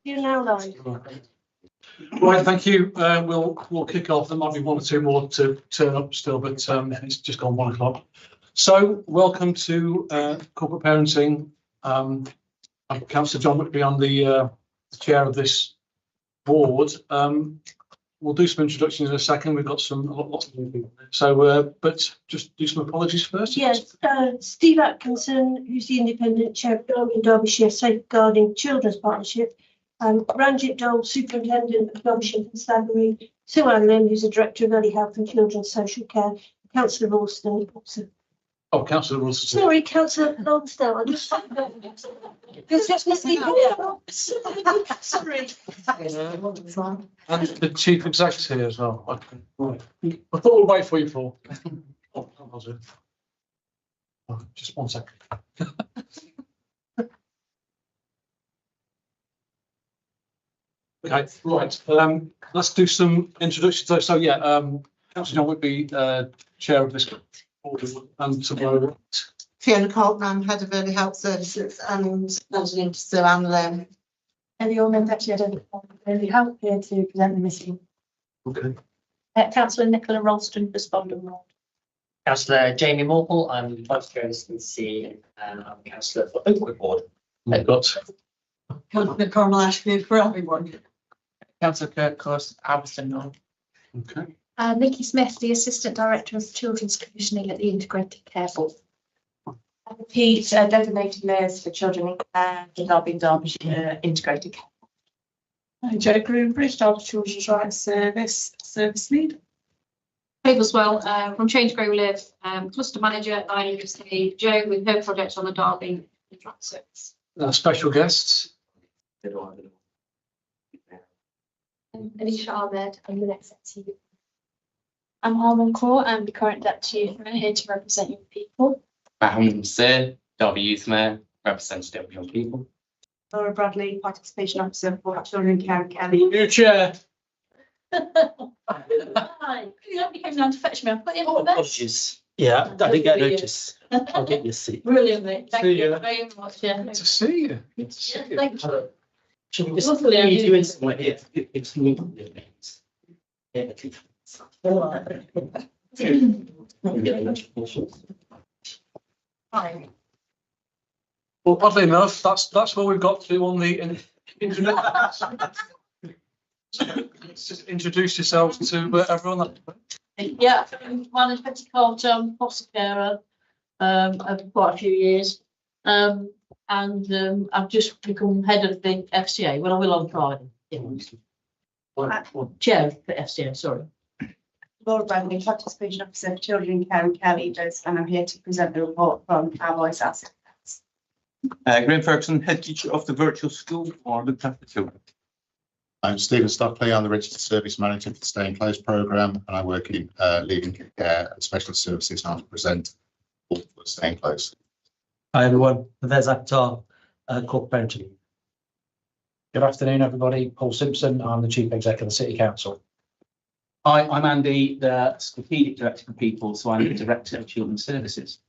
You're now live. Right, thank you. We'll kick off. There might be one or two more to turn up still, but it's just gone 1 o'clock. So, welcome to corporate parenting. I'm Councillor John Whitby. I'm the chair of this board. We'll do some introductions in a second. We've got lots of new people. So, but just do some apologies first. Yes, Steve Atkinson, who's the independent chair of the Derbyshire Safeguarding Children's Partnership. Ranjit Dole, Superintendent of Derbyshire Constabulary, Sue Ann Lim, who's the Director of Early Health and Children's Social Care, Councillor Ralston. Oh, Councillor Ralston. Sorry, Councillor Lonsdale. I just sorry. And the Chief Executive here as well. Okay. Right. I thought we'd wait for you, Paul. Just 1 second. Okay, right. Let's do some introductions. So yeah, Councillor John Whitby, chair of this board, and tomorrow. Fiona Coltman, Head of Early Health Services, and Angelina Sue Ann Lim. Ellie Ormond, Deputy Head of Early Health, here to present the mission. Okay. Councillor Nicola Ralston, Respondent Ward. Councillor Jamie Morpole, I'm Vice Chair of the CC, and I'm Councillor for Oakwood Ward. We've got Councillor Cornwall Ashfield for everyone. Councillor Kirk Cross, Alveston. okay. Nikki Smith, the Assistant Director of Children's Commissioning at the Integrated Care Board. Pete, designated nurse for children in care in Derbyshire Integrated Care. Jo Groombridge, Derby Children's Rights Service Lead. As well, from Change Grow Live, Cluster Manager at INUC, Jo with her project on the Derby Rights Service. Special guests. Alicia Ahmed, I'm the next deputy. I'm Harmon Kaur, I'm the current deputy and here to represent young people. Mahmoud Sir, Derby Youth Mayor, representative of young people. Laura Bradley, Participation Officer for Children in Care and Kelly. New chair. Hi, you came down to fetch me. I've put in on the Apologies. Yeah, I didn't get a notice. I'll get your seat. Brilliant, mate. Thank See you ya. very much. Yeah. Good to see you. Good to see you. Thank you. Should we just Luckily, I leave do. you in somewhere here? It's me. Yeah. Hi. Well, oddly enough, that's where we've got to on the internet. Just introduce yourselves to everyone. Yeah, my name's Betty Carter, I'm foster carer over quite a few years. And I've just become head of the FCA. Well, I will on Friday. Chair of the FCA, sorry. Laura Bradley, Participation Officer for Children in Care and Care Leaders, and I'm here to present the report from Our Voice Asset. Graham Ferguson, Head Teacher of the Virtual School for Looked After Children. I'm Stephen Stockley. I'm the Registered Service Manager for the Stay in Close programme, and I work in leading care and specialist services, and I'll present for Stay in Close. Hi everyone, there's Akhtar, corporate parenting. Good afternoon, everybody. Paul Simpson. I'm the Chief Executive of the City Council. Hi, I'm Andy, the Strategic Director for People, so I'm the Director of Children's Services.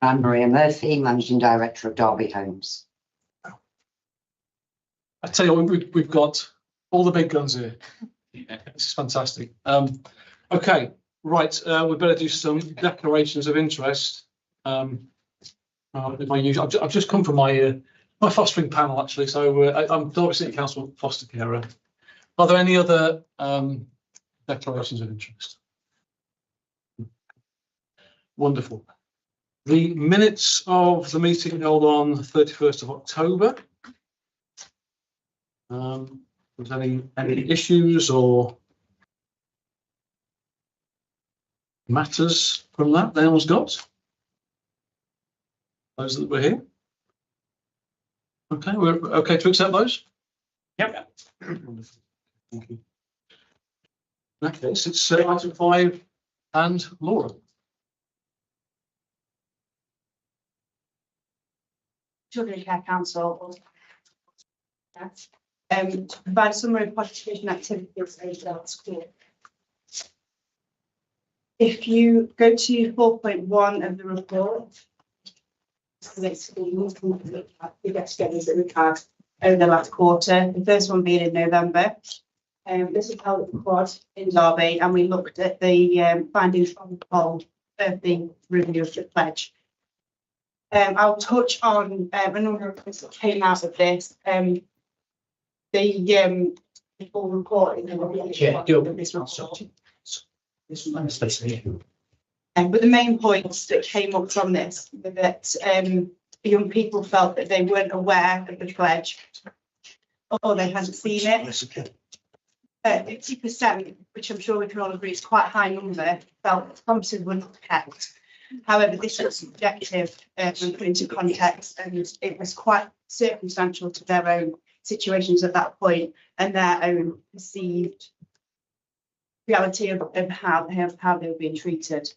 I'm Maria Murphy, Managing Director of Derby Homes. I tell you what, we've got all the big guns here. This is fantastic. Okay, right. We better do some declarations of interest. I've just come from my fostering panel actually, so I'm Derby City Council foster carer. Are there any other declarations of interest? Wonderful. The minutes of the meeting held on 31st of October. Was any issues or matters from that anyone's got? Those that were here? Okay, we're okay to accept those? Yep. Wonderful. Thank you. In that case, it's item 5 and Laura. Children in Care Council. To provide a summary of participation activities aged at school. If you go to 4.1 of the report, the get-togethers that we've had over the last quarter, the first one being in November. This was held at the Quad in Derby, and we looked at the findings from the poll of the review of the pledge. I'll touch on a number of things that came out of this. The full report in the but the main points that came up from this were that young people felt that they weren't aware of the pledge or they hadn't seen it. 50%, which I'm sure we can all agree is quite a high number, felt promises were not kept. However, this was subjective and put into context, and it was quite circumstantial to their own situations at that point and their own perceived reality of how they were being treated.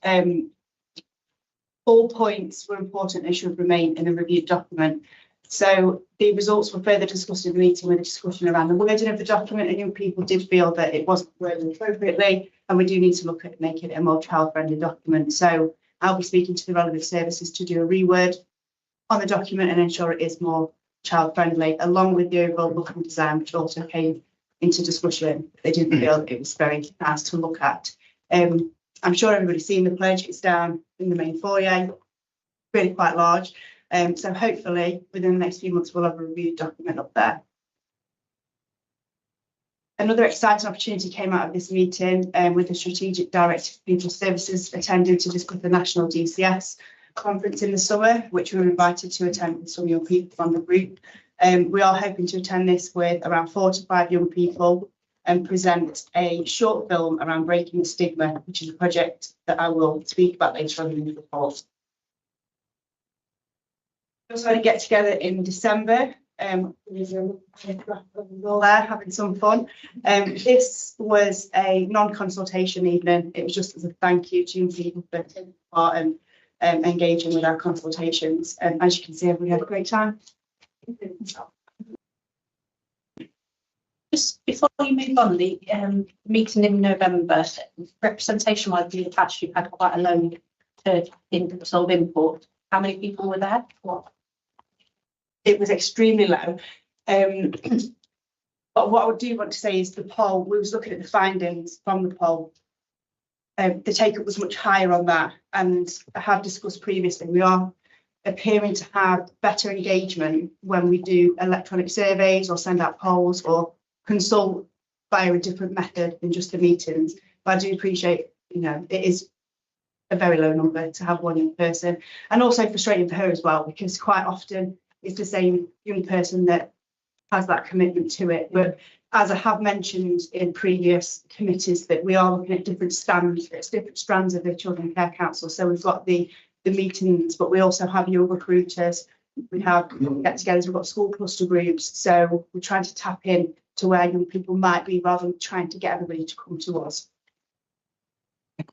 All points were important and should remain in a reviewed document. So the results were further discussed in the meeting with a discussion around the wording of the document, and young people did feel that it wasn't worded appropriately, and we do need to look at making it a more child-friendly document. So I'll be speaking to the relevant services to do a reword on the document and ensure it is more child-friendly, along with the overall look and design, which also came into discussion. They did feel it was very nice to look at. I'm sure everybody's seen the pledge. It's down in the main foyer, really quite large. So hopefully within the next few months we'll have a reviewed document up there. Another exciting opportunity came out of this meeting with the Strategic Director for People Services attending to discuss the National DCS conference in the summer, which we were invited to attend with some young people from the group. We are hoping to attend this with around 4 to 5 young people and present a short film around breaking the stigma, which is a project that I will speak about later on in the report. We also had a get together in December. All there having some fun. This was a non-consultation evening. It was just as a thank you to young people for taking part and engaging with our consultations. And as you can see, we had a great time. Just before you move on, the meeting in November, representation wise, you've had quite a low in sort of input. How many people were there? What? It was extremely low. But what I do want to say is the poll, we was looking at the findings from the poll. The take-up was much higher on that, and I have discussed previously, we are appearing to have better engagement when we do electronic surveys or send out polls or consult via a different method than just the meetings. But I do appreciate, it is a very low number to have one young person, and also frustrating for her as well, because quite often it's the same young person that has that commitment to it. But as I have mentioned in previous committees, that we are looking at different strands of the Children Care Council. So we've got the meetings, but we also have young recruiters. We have get-togethers. We've got school cluster groups. So we're trying to tap in to where young people might be, rather than trying to get everybody to come to us. I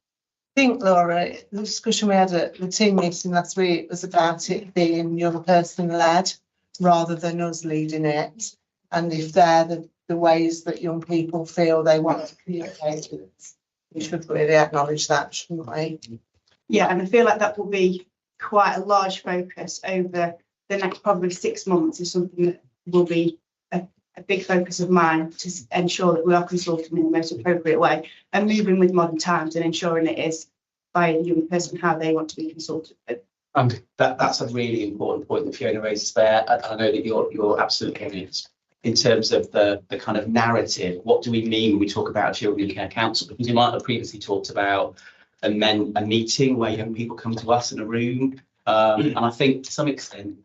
think, Laura, the discussion we had at the team meeting last week was about it being young person led rather than us leading it. And if they're the ways that young people feel they want to communicate with us, we should really acknowledge that, shouldn't we? Yeah, and I feel like that will be quite a large focus over the next probably 6 months. Is something that will be a big focus of mine, to ensure that we are consulting in the most appropriate way and moving with modern times and ensuring it is by a young person how they want to be consulted with. And that's a really important point that Fiona raises there. I know that you're absolutely right in terms of the kind of narrative. What do we mean when we talk about Children Care Council? Because you might have previously talked about a meeting where young people come to us in a room, and I think to some extent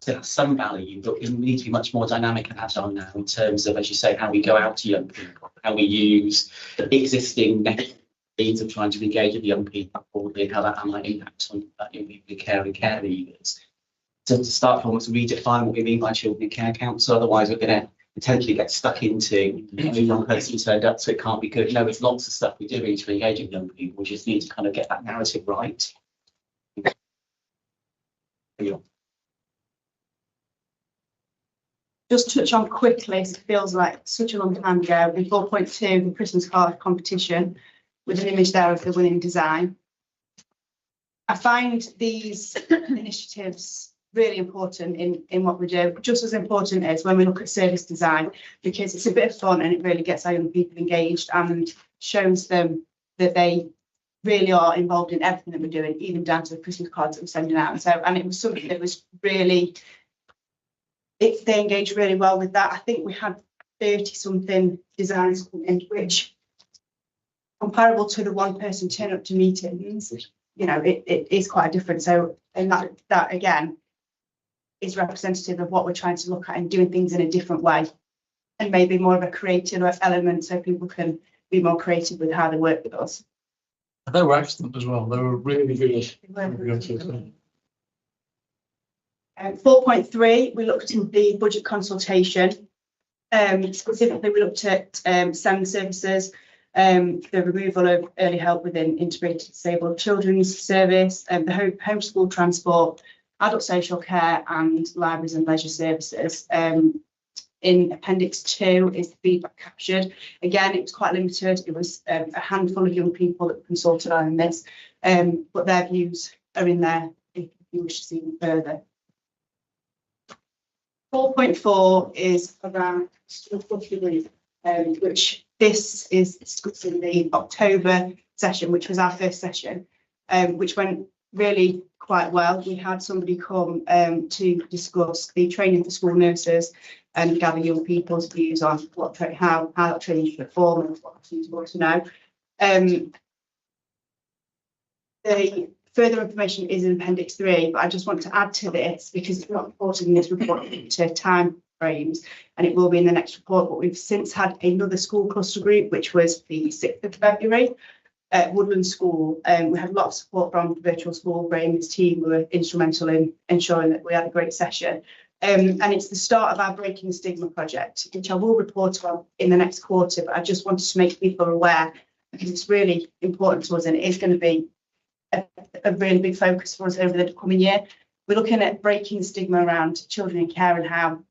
it has some value, but we need to be much more dynamic and agile now in terms of, as you say, how we go out to young people, how we use existing means of trying to engage with young people, and how that might impact on young people in care and care leavers. To start from, to redefine what we mean by Children Care Council. Otherwise, we're going to potentially get stuck into every young person turned up, so it can't be good. No, there's lots of stuff we do to engage with young people. We just need to kind of get that narrative right. Just touch on quickly, it feels like such a long time ago, in 4.2, the Christmas card competition, with an image there of the winning design. I find these initiatives really important in what we do. Just as important is when we look at service design, because it's a bit of fun and it really gets our young people engaged and shows them that they really are involved in everything that we're doing, even down to the Christmas cards that we're sending out. And it was something that was really, they engaged really well with that. I think we had 30 something designs come in, which comparable to the one person turn up to meetings, you know, it is quite different. So, and that again is representative of what we're trying to look at and doing things in a different way, and maybe more of a creative element so people can be more creative with how they work with us. They were excellent as well. They were really good. 4.3, we looked at the budget consultation. Specifically, we looked at SEND services, the removal of early help within integrated disabled children's service, the homeschool transport, adult social care, and libraries and leisure services. In Appendix 2 is the feedback captured. Again, it was quite limited. It was a handful of young people that consulted on this, but their views are in there if you wish to see them further. 4.4 is around school cluster group, which this is discussed in the October session, which was our first session, which went really quite well. We had somebody come to discuss the training for school nurses and gather young people's views on how that training should perform and what students want to know. The further information is in Appendix 3, but I just want to add to this because it's not reported in this report to time frames, and it will be in the next report. But we've since had another school cluster group, which was the 6th of February at Woodland School. We had a lot of support from the virtual school. Graham's team were instrumental in ensuring that we had a great session. And it's the start of our Breaking the Stigma project, which I will report on in the next quarter, but I just wanted to make people aware because it's really important to us and it is going to be a really big focus for us over the coming year. We're looking at breaking the stigma around children in care and how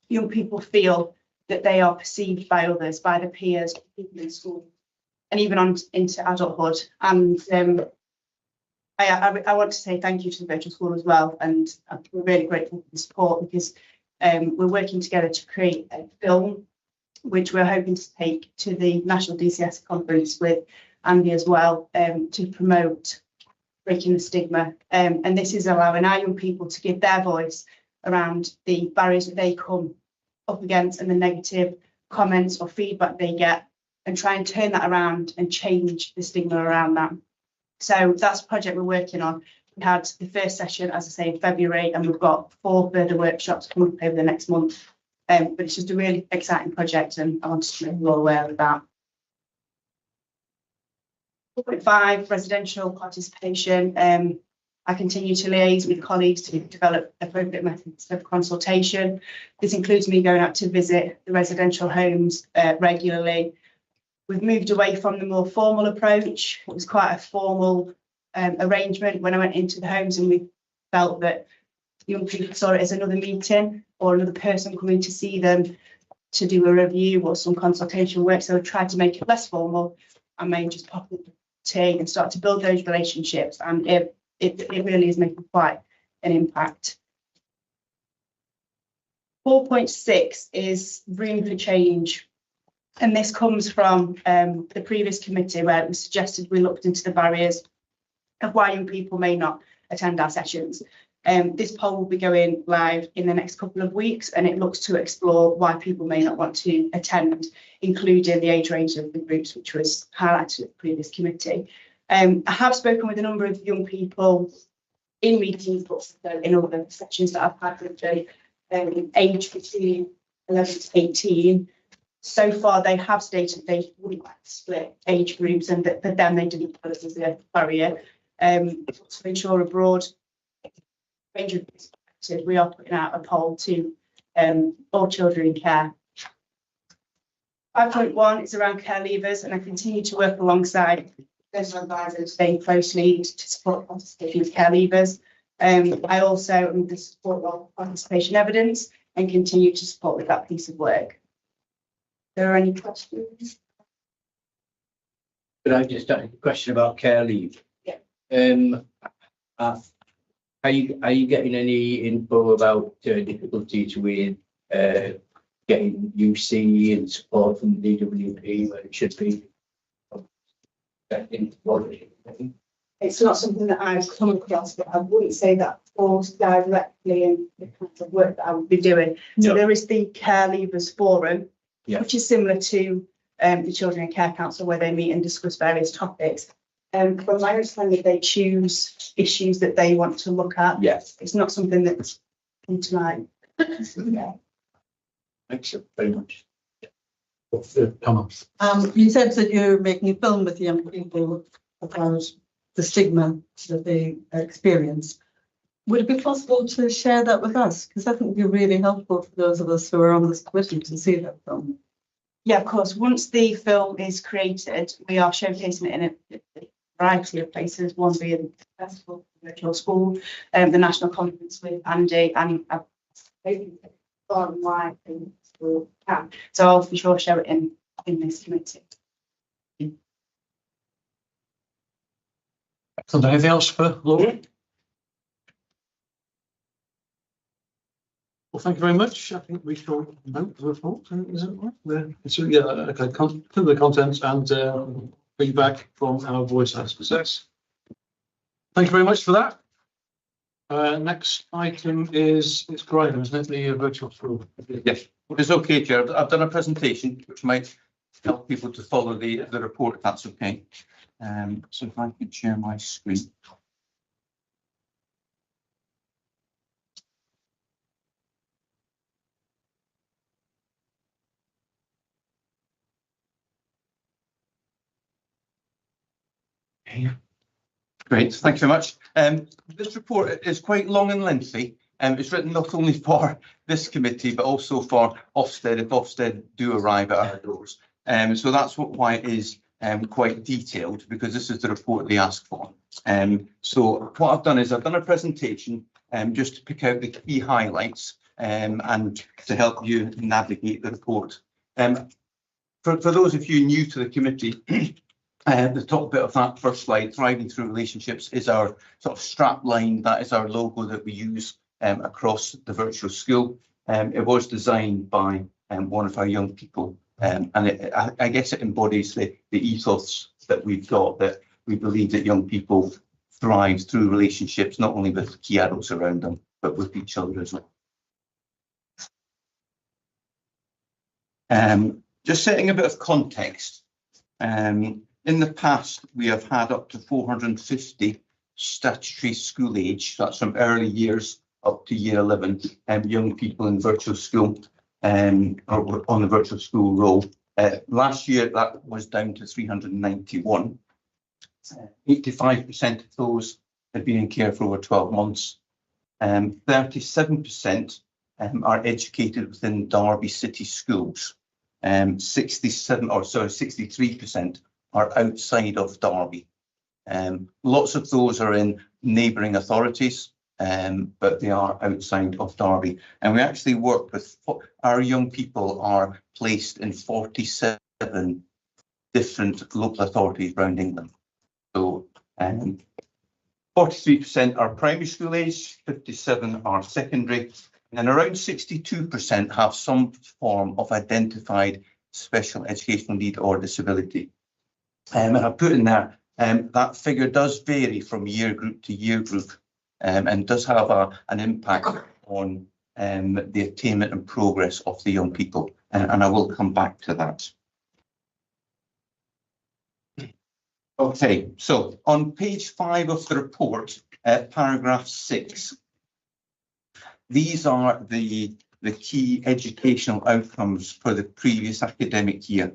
young people feel that they are perceived by others, by their peers, people in school, and even on into adulthood. And I want to say thank you to the virtual school as well, and we're really grateful for the support because we're working together to create a film which we're hoping to take to the National DCS conference with Andy as well, to promote breaking the stigma. And this is allowing our young people to give their voice around the barriers that they come up against and the negative comments or feedback they get, and try and turn that around and change the stigma around that. So that's a project we're working on. We had the first session, as I say, in February, and we've got 4 further workshops coming up over the next month. But it's just a really exciting project, and I wanted to make you all aware of that. 4.5, residential participation. I continue to liaise with colleagues to develop appropriate methods of consultation. This includes me going out to visit the residential homes regularly. We've moved away from the more formal approach. It was quite a formal arrangement when I went into the homes, and we felt that young people saw it as another meeting or another person coming to see them to do a review or some consultation work. So we tried to make it less formal and maybe just pop in tea and start to build those relationships, and it really is making quite an impact. 4.6 is room for change. And this comes from the previous committee where it was suggested we looked into the barriers of why young people may not attend our sessions. This poll will be going live in the next couple of weeks, and it looks to explore why people may not want to attend, including the age range of the groups, which was highlighted at the previous committee. I have spoken with a number of young people in meetings, but also in other sessions that I've had with them, age between 11 to 18. So far, they have stated they wouldn't like to split age groups, and that for them they didn't put it as a barrier. To ensure a broad range of perspectives, we are putting out a poll to all children in care. 5.1 is around care leavers, and I continue to work alongside personal advisors, staying closely to support participation with care leavers. I also am the support of participation evidence and continue to support with that piece of work. Are there any questions? Could I just ask a question about care leave? Yeah. Are you getting any info about difficulties with getting UC and support from DWP where it should be? It's not something that I've come across, but I wouldn't say that falls directly in the kind of work that I would be doing. So No. there is the Care Leavers Forum, Yeah. which is similar to the Children and Care Council, where they meet and discuss various topics. From my understanding, they choose issues that they want to look at. Yes. It's not something that's into my. Yeah. Thanks very much. Come on. You said that you're making a film with young people about the stigma that they experience. Would it be possible to share that with us? Because I think it would be really helpful for those of us who are on this committee to see that film. Yeah, of course. Once the film is created, we are showcasing it in a variety of places, one being the festival, virtual school, the national conference with Andy, and I've hoping online and school can. So I'll for sure show it in this committee. Excellent. Anything else for Laura? Well, thank you very much. I think we shall note the report. Is it right? Yeah, okay. Cover the contents and feedback from our voice as success. Thank you very much for that. Next item is, it's Graham, isn't it? The virtual school. Yes, it's okay, Chair. I've done a presentation which might help people to follow the report, if that's okay. So if I could share my screen. Great, thank you very much. This report is quite long and lengthy. It's written not only for this committee, but also for Ofsted, if Ofsted do arrive at our doors. So that's why it is quite detailed, because this is the report they ask for. So what I've done is I've done a presentation just to pick out the key highlights and to help you navigate the report. For those of you new to the committee, the top bit of that first slide, Thriving Through Relationships, is our sort of strap line. That is our logo that we use across the virtual school. It was designed by one of our young people, and I guess it embodies the ethos that we've got, that we believe that young people thrive through relationships, not only with key adults around them, but with each other as well. Just setting a bit of context. In the past, we have had up to 450 statutory school age, that's from early years up to year 11, young people in virtual school or on the virtual school role. Last year, that was down to 391. 85% of those had been in care for over 12 months. 37% are educated within Derby City schools. 63% are outside of Derby. Lots of those are in neighbouring authorities, but they are outside of Derby. And we actually work with, our young people are placed in 47 different local authorities around England. So 43% are primary school age, 57 are secondary, and around 62% have some form of identified special educational need or disability. And I've put in there, that figure does vary from year group to year group, and does have an impact on the attainment and progress of the young people. And I will come back to that. Okay, so on page 5 of the report, paragraph 6, these are the key educational outcomes for the previous academic year.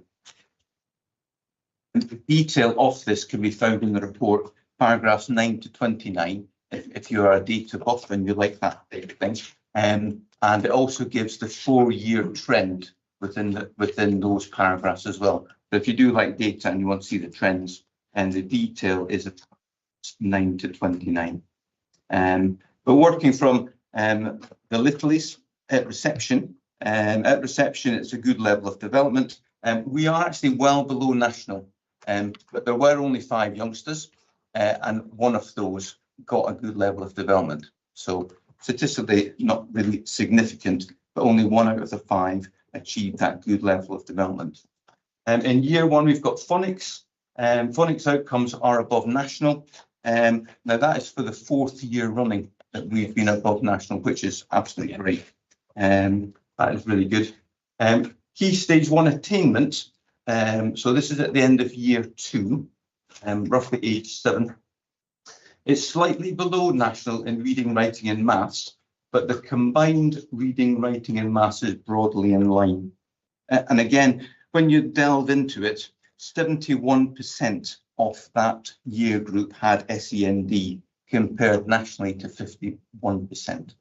The detail of this can be found in the report, paragraphs 9 to 29, if you are a data buff and you like that thing. And it also gives the 4-year trend within those paragraphs as well. But if you do like data and you want to see the trends, and the detail is 9 to 29. But working from the Littleys at reception, it's a good level of development. We are actually well below national. But there were only 5 youngsters, and one of those got a good level of development. So statistically not really significant, but only 1 out of the 5 achieved that good level of development. In year 1, we've got phonics. Phonics outcomes are above national. Now that is for the 4th year running that we've been above national, which is absolutely great. That is really good. Key stage 1 attainment. So this is at the end of year 2, roughly age 7. It's slightly below national in reading, writing and maths, but the combined reading, writing and maths is broadly in line. And again, when you delve into it, 71% of that year group had SEND compared nationally to 51%.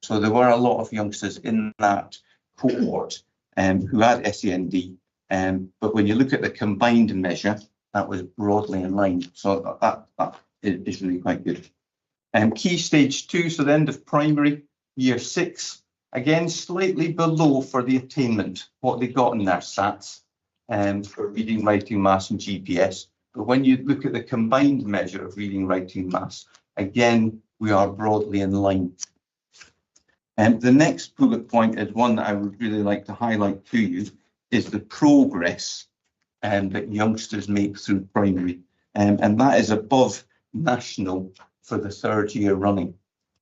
So there were a lot of youngsters in that cohort who had SEND, but when you look at the combined measure, that was broadly in line. So that is really quite good. Key stage 2, so the end of primary, year 6, again, slightly below for the attainment, what they got in their SATs for reading, writing, maths and GPS. But when you look at the combined measure of reading, writing, maths, again, we are broadly in line. The next bullet point is one that I would really like to highlight to you, is the progress that youngsters make through primary. And that is above national for the 3rd year running.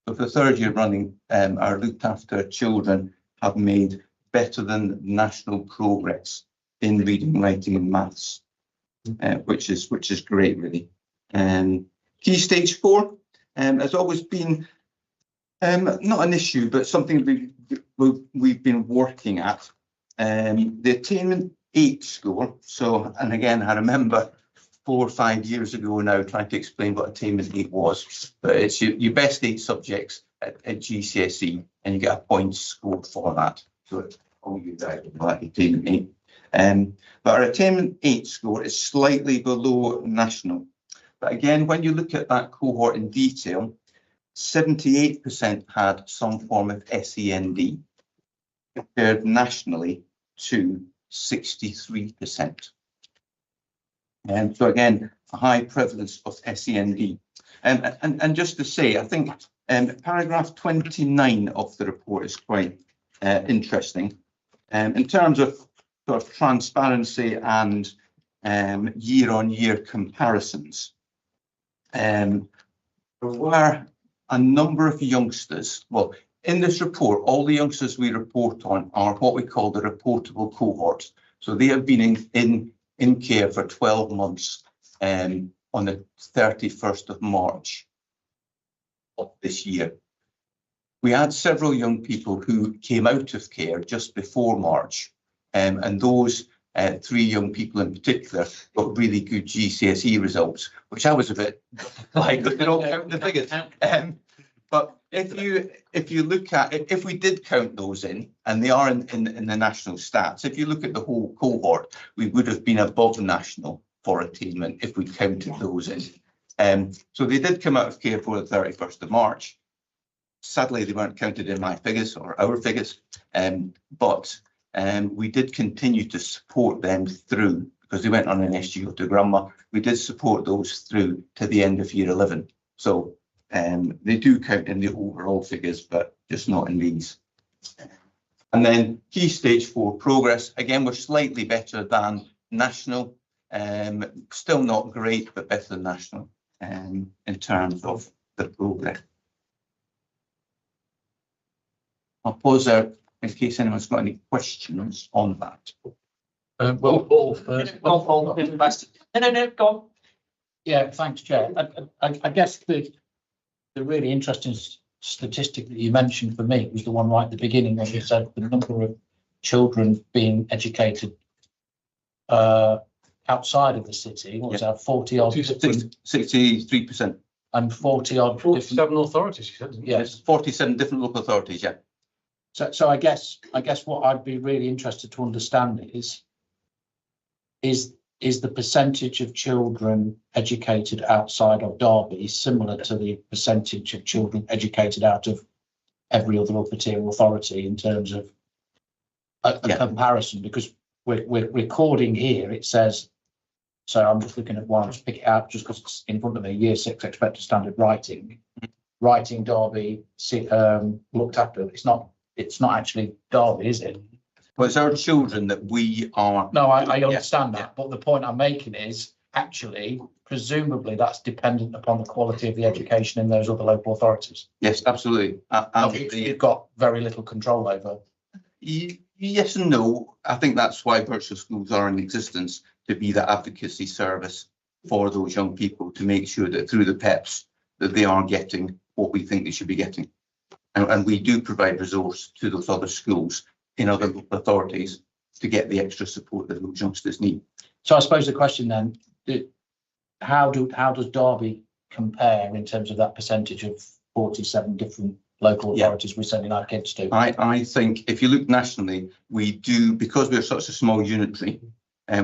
So for the 3rd year running, our looked after children have made better than national progress in reading, writing and maths, which is great, really. Key stage 4 has always been not an issue, but something we've been working at. The attainment 8 score. So, and again, I remember 4 or 5 years ago now trying to explain what attainment 8 was, but it's your best 8 subjects at GCSE, and you get a point scored for that. So it's all you guys like attainment 8. But our attainment 8 score is slightly below national. But again, when you look at that cohort in detail, 78% had some form of SEND, compared nationally to 63%. And so again, a high prevalence of SEND. And just to say, I think paragraph 29 of the report is quite interesting. In terms of sort of transparency and year-on-year comparisons, there were a number of youngsters. Well, in this report, all the youngsters we report on are what we call the reportable cohort. So they have been in care for 12 months on the 31st of March of this year. We had several young people who came out of care just before March, and those 3 young people in particular got really good GCSE results, which I was a bit like, look at all counting the figures. But if you look at, if we did count those in, and they are in the national stats, if you look at the whole cohort, we would have been above national for attainment if we counted those in. So they did come out of care for the 31st of March. Sadly, they weren't counted in my figures or our figures, but we did continue to support them through, because they went on an SGO to grandma. We did support those through to the end of year 11. So they do count in the overall figures, but just not in these. And then key stage 4 progress. Again, we're slightly better than national. Still not great, but better than national in terms of the progress. I'll pause there in case anyone's got any questions on that. Well, Paul first. Go on. Yeah, thanks, Chair. I guess the really interesting statistic that you mentioned for me was the one right at the beginning when you said the number of children being educated outside of the city. What was that, 40 odd? 63%. And 40 odd. 47 authorities, you said. Yes. 47 different local authorities, yeah. So I guess what I'd be really interested to understand is the percentage of children educated outside of Derby similar to the percentage of children educated out of every other upper tier authority in terms of a comparison? Because we're recording here, it says, so I'm just looking at one, just pick it out just because it's in front of me, year 6 expected standard writing. writing Derby looked after. It's not actually Derby, is it? Well, it's our children that we are. No, I understand that, but the point I'm making is actually, presumably, that's dependent upon the quality of the education in those other local authorities. Yes, absolutely. You've got very little control over. Yes and no. I think that's why virtual schools are in existence, to be that advocacy service for those young people, to make sure that through the PEPs that they are getting what we think they should be getting. And we do provide resource to those other schools in other local authorities to get the extra support that those youngsters need. So I suppose the question then, how does Derby compare in terms of that percentage of 47 different local authorities we're sending our kids to? I think if you look nationally, we do, because we're such a small unitary,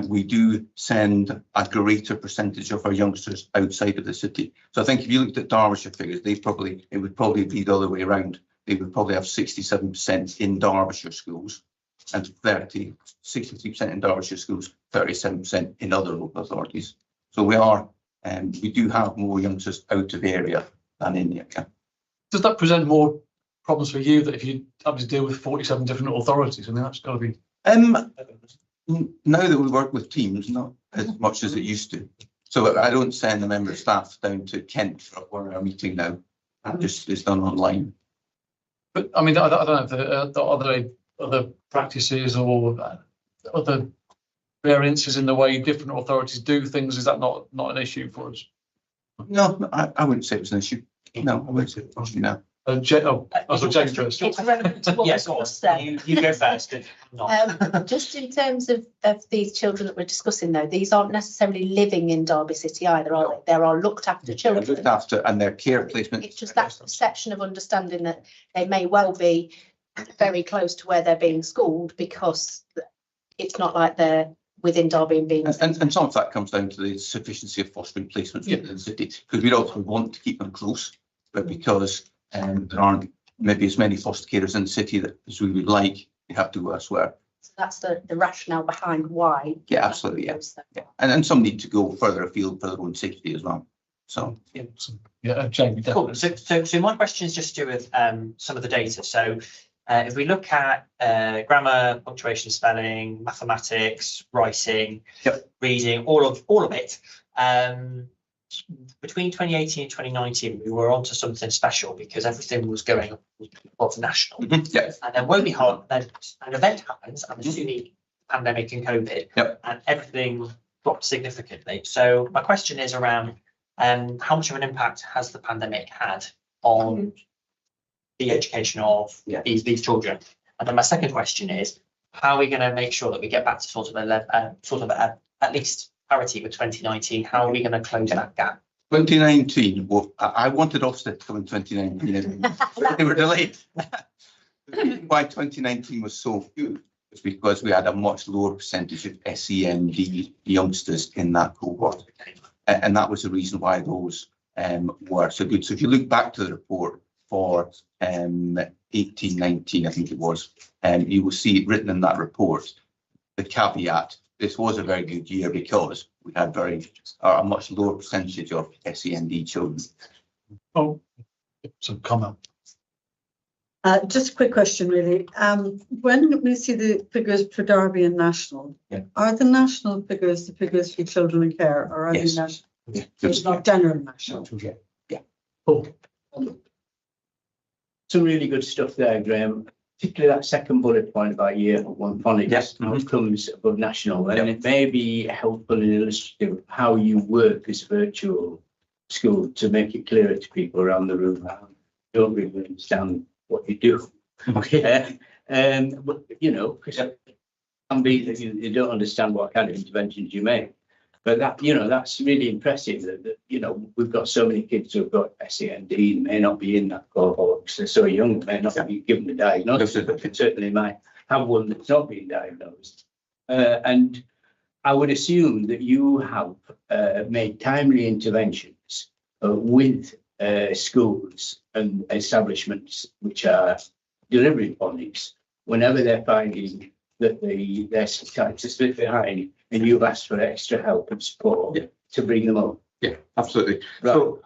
we do send a greater percentage of our youngsters outside of the city. So I think if you looked at Derbyshire figures, it would probably be the other way around. They would probably have 67% in Derbyshire schools and 63% in Derbyshire schools, 37% in other local authorities. So we do have more youngsters out of area than in the area. Does that present more problems for you that if you have to deal with 47 different authorities? I mean, that's got to be. Now that we work with teams, not as much as it used to. So I don't send a member of staff down to Kent for our meeting now. That just is done online. But I mean, I don't know if there are other practices or other variances in the way different authorities do things. Is that not an issue for us? No, I wouldn't say it was an issue. No, I wouldn't say it was an issue now. James first. It's relevant to what Yes, was just said. you go first. Just in terms of these children that we're discussing, though, these aren't necessarily living in Derby City either, are they? There are looked after children. Looked after, and their care placement. It's just that perception of understanding that they may well be very close to where they're being schooled, because it's not like they're within Derby and being. And some of that comes down to the sufficiency of fostering placements in the city, because we'd also want to keep them close, but because there aren't maybe as many foster carers in the city as we would like, they have to go elsewhere. So that's the rationale behind why. Yeah, absolutely. Yeah. And some need to go further afield for their own safety as well. So Jamie. Cool. So my question is just to do with some of the data. So if we look at grammar, punctuation, spelling, mathematics, writing, reading, all of it. Between 2018 and 2019, we were onto something special because everything was going up national. And then woe behold, then an event happens, and there's the pandemic and COVID, and everything dropped significantly. So my question is around how much of an impact has the pandemic had on the education of these children? And then my second question is, how are we going to make sure that we get back to sort of at least parity with 2019? How are we going to close that gap? 2019, well, I wanted Ofsted to come in 2019. They were delayed. Why 2019 was so good was because we had a much lower percentage of SEND youngsters in that cohort. And that was the reason why those were so good. So if you look back to the report for 18-19, I think it was, you will see it written in that report, the caveat. This was a very good year because we had a much lower percentage of SEND children. Oh, some comment. Just a quick question, really. When we see the figures for Derby and national, are the national figures the figures for children in care, or are they national? So it's not general national. Cool. Some really good stuff there, Graham. Particularly that second bullet point about year one phonics outcomes above national, and it may be helpful and illustrative how you work as virtual school to make it clearer to people around the room who don't really understand what you do. But because it can be that you don't understand what kind of interventions you make. But that's really impressive that we've got so many kids who've got SEND, may not be in that cohort because they're so young, may not be given the diagnosis, but certainly might have one that's not being diagnosed. And I would assume that you have made timely interventions with schools and establishments which are delivering phonics whenever they're finding that they're starting to slip behind, and you've asked for extra help and support to bring them up. Yeah, absolutely. Right. So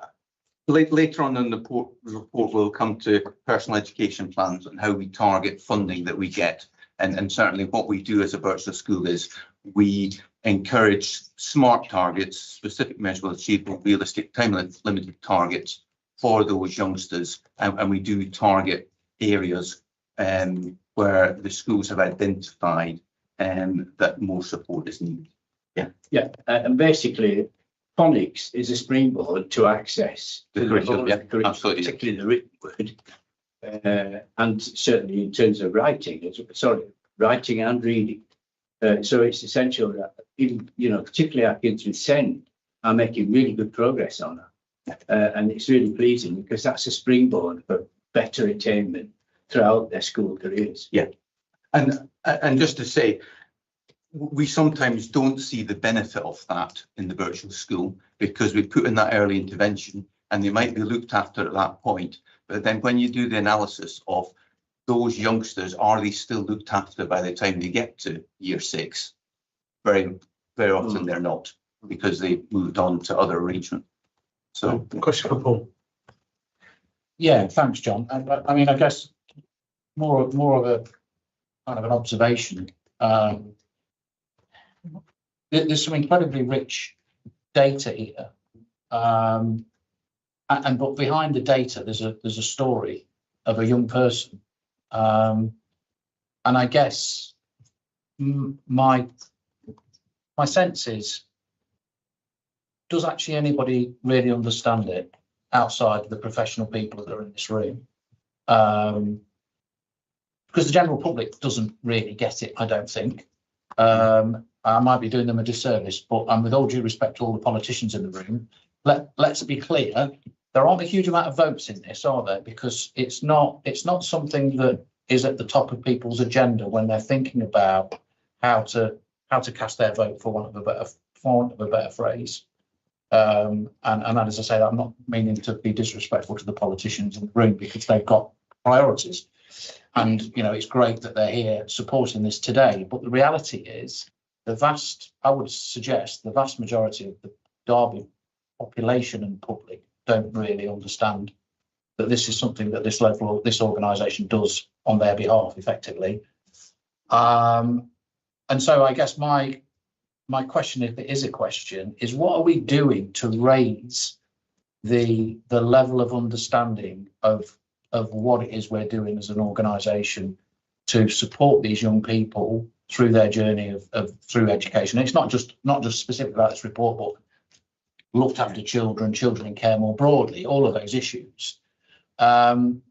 Later on in the report, we'll come to personal education plans and how we target funding that we get. And certainly what we do as a Birchland School is we encourage SMART targets, specific, measurable, achievable, realistic, time limited targets for those youngsters. And we do target areas where the schools have identified that more support is needed. Yeah, and basically phonics is a springboard to access The to curriculum, yeah, curriculum, absolutely. particularly the written word, and certainly in terms of writing and reading. So it's essential that even, particularly our kids with SEND are making really good progress on that. And it's really pleasing because that's a springboard for better attainment throughout their school careers. Yeah, and just to say, we sometimes don't see the benefit of that in the virtual school because we put in that early intervention and they might be looked after at that point. But then when you do the analysis of those youngsters, are they still looked after by the time they get to year 6? Very, very often they're not because they've moved on to other arrangements. So, Question for Paul. Yeah, thanks, John. I mean, I guess more of a kind of an observation. There's some incredibly rich data here, but behind the data, there's a story of a young person, and I guess my sense is, does actually anybody really understand it outside the professional people that are in this room? Because the general public doesn't really get it, I don't think. I might be doing them a disservice, but with all due respect to all the politicians in the room, let's be clear, there aren't a huge amount of votes in this, are there? Because it's not something that is at the top of people's agenda when they're thinking about how to cast their vote, for want of a better phrase. And as I say, I'm not meaning to be disrespectful to the politicians in the room because they've got priorities. And, it's great that they're here supporting this today. But the reality is I would suggest the vast majority of the Derby population and public don't really understand that this is something that this organisation does on their behalf effectively. And so I guess my question, if it is a question, is what are we doing to raise the level of understanding of what it is we're doing as an organisation to support these young people through their journey through education. And it's not just specific about this report, but looked after children in care more broadly, all of those issues. Because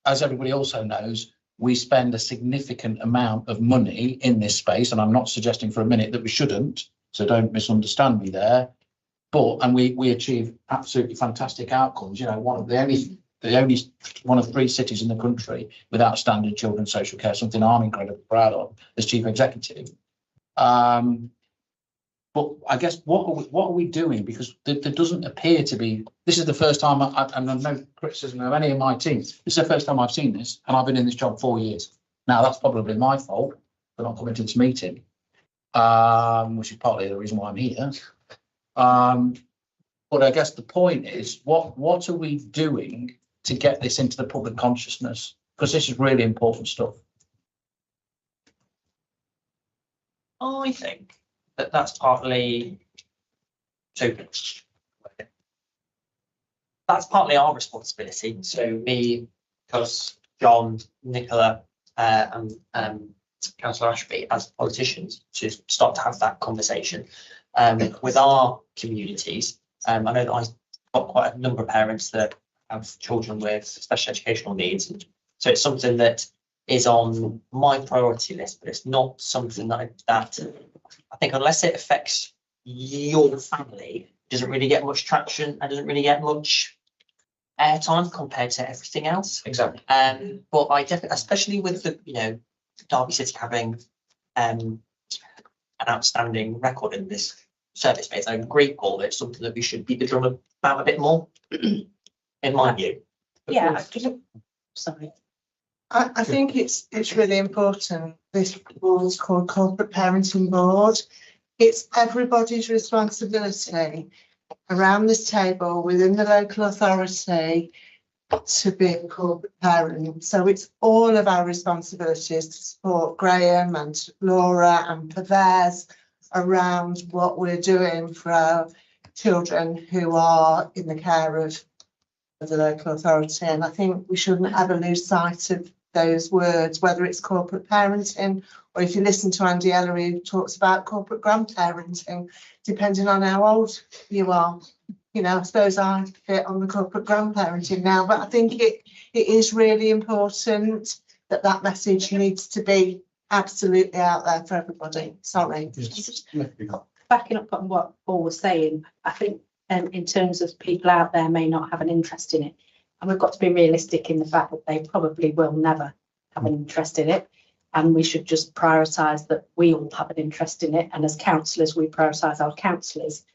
as everybody also knows, we spend a significant amount of money in this space, and I'm not suggesting for a minute that we shouldn't, so don't misunderstand me there. And we achieve absolutely fantastic outcomes. The only one of 3 cities in the country with outstanding children's social care, something I'm incredibly proud of as chief executive. But I guess what are we doing? Because there doesn't appear to be. This is the first time, and I've no criticism of any of my teams. This is the first time I've seen this, and I've been in this job 4 years. Now that's probably my fault for not coming to this meeting, which is partly the reason why I'm here. But I guess the point is, what are we doing to get this into the public consciousness? Because this is really important stuff. I think that's partly our responsibility. So me, because John, Nicola, and Councillor Ashby, as politicians, to start to have that conversation with our communities. I know that I've got quite a number of parents that have children with special educational needs, so it's something that is on my priority list, but it's not something that I think, unless it affects your family, doesn't really get much traction and doesn't really get much airtime compared to everything else. Exactly. But I definitely, especially with the Derby City having an outstanding record in this service space, I agree, Paul, it's something that we should beat the drum about a bit more, in my view. Yeah, sorry. I think it's really important. This board is called Corporate Parenting Board. It's everybody's responsibility. around this table within the local authority to be a corporate parent. So it's all of our responsibilities to support Graham and Laura and Pervez around what we're doing for our children who are in the care of the local authority. And I think we shouldn't ever lose sight of those words, whether it's corporate parenting or if you listen to Andy Ellery, who talks about corporate grandparenting, depending on how old you are. You know, I suppose I fit on the corporate grandparenting now, but I think it is really important that that message needs to be absolutely out there for everybody. Sorry. Backing up on what Paul was saying, I think in terms of people out there may not have an interest in it, and we've got to be realistic in the fact that they probably will never have an interest in it, and we should just prioritise that we all have an interest in it, and as councillors we prioritise our councillors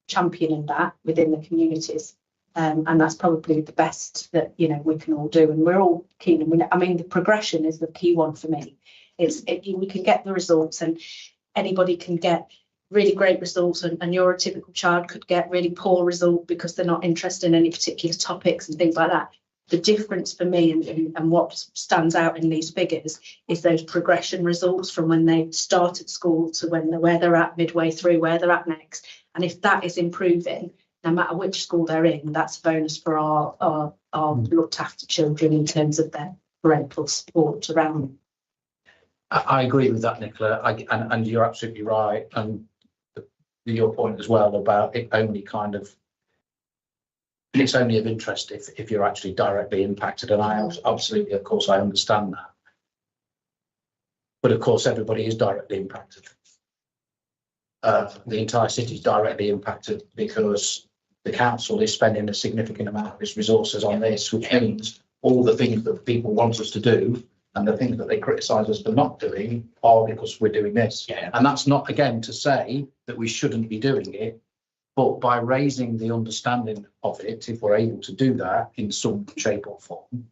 championing that within the communities, and that's probably the best that we can all do, and we're all keen. And I mean the progression is the key one for me. We can get the results, and anybody can get really great results, and your typical child could get really poor result because they're not interested in any particular topics and things like that. The difference for me and what stands out in these figures is those progression results from when they started school to where they're at midway through, where they're at next. And if that is improving, no matter which school they're in, that's a bonus for our looked after children in terms of their parental support around them. I agree with that, Nicola, and you're absolutely right. And your point as well about it only it's only of interest if you're actually directly impacted. And I absolutely, of course, I understand that. But of course, everybody is directly impacted. The entire city is directly impacted because the council is spending a significant amount of its resources on this, which means all the things that people want us to do and the things that they criticise us for not doing are because we're doing this. Yeah. And that's not, again, to say that we shouldn't be doing it, but by raising the understanding of it, if we're able to do that in some shape or form,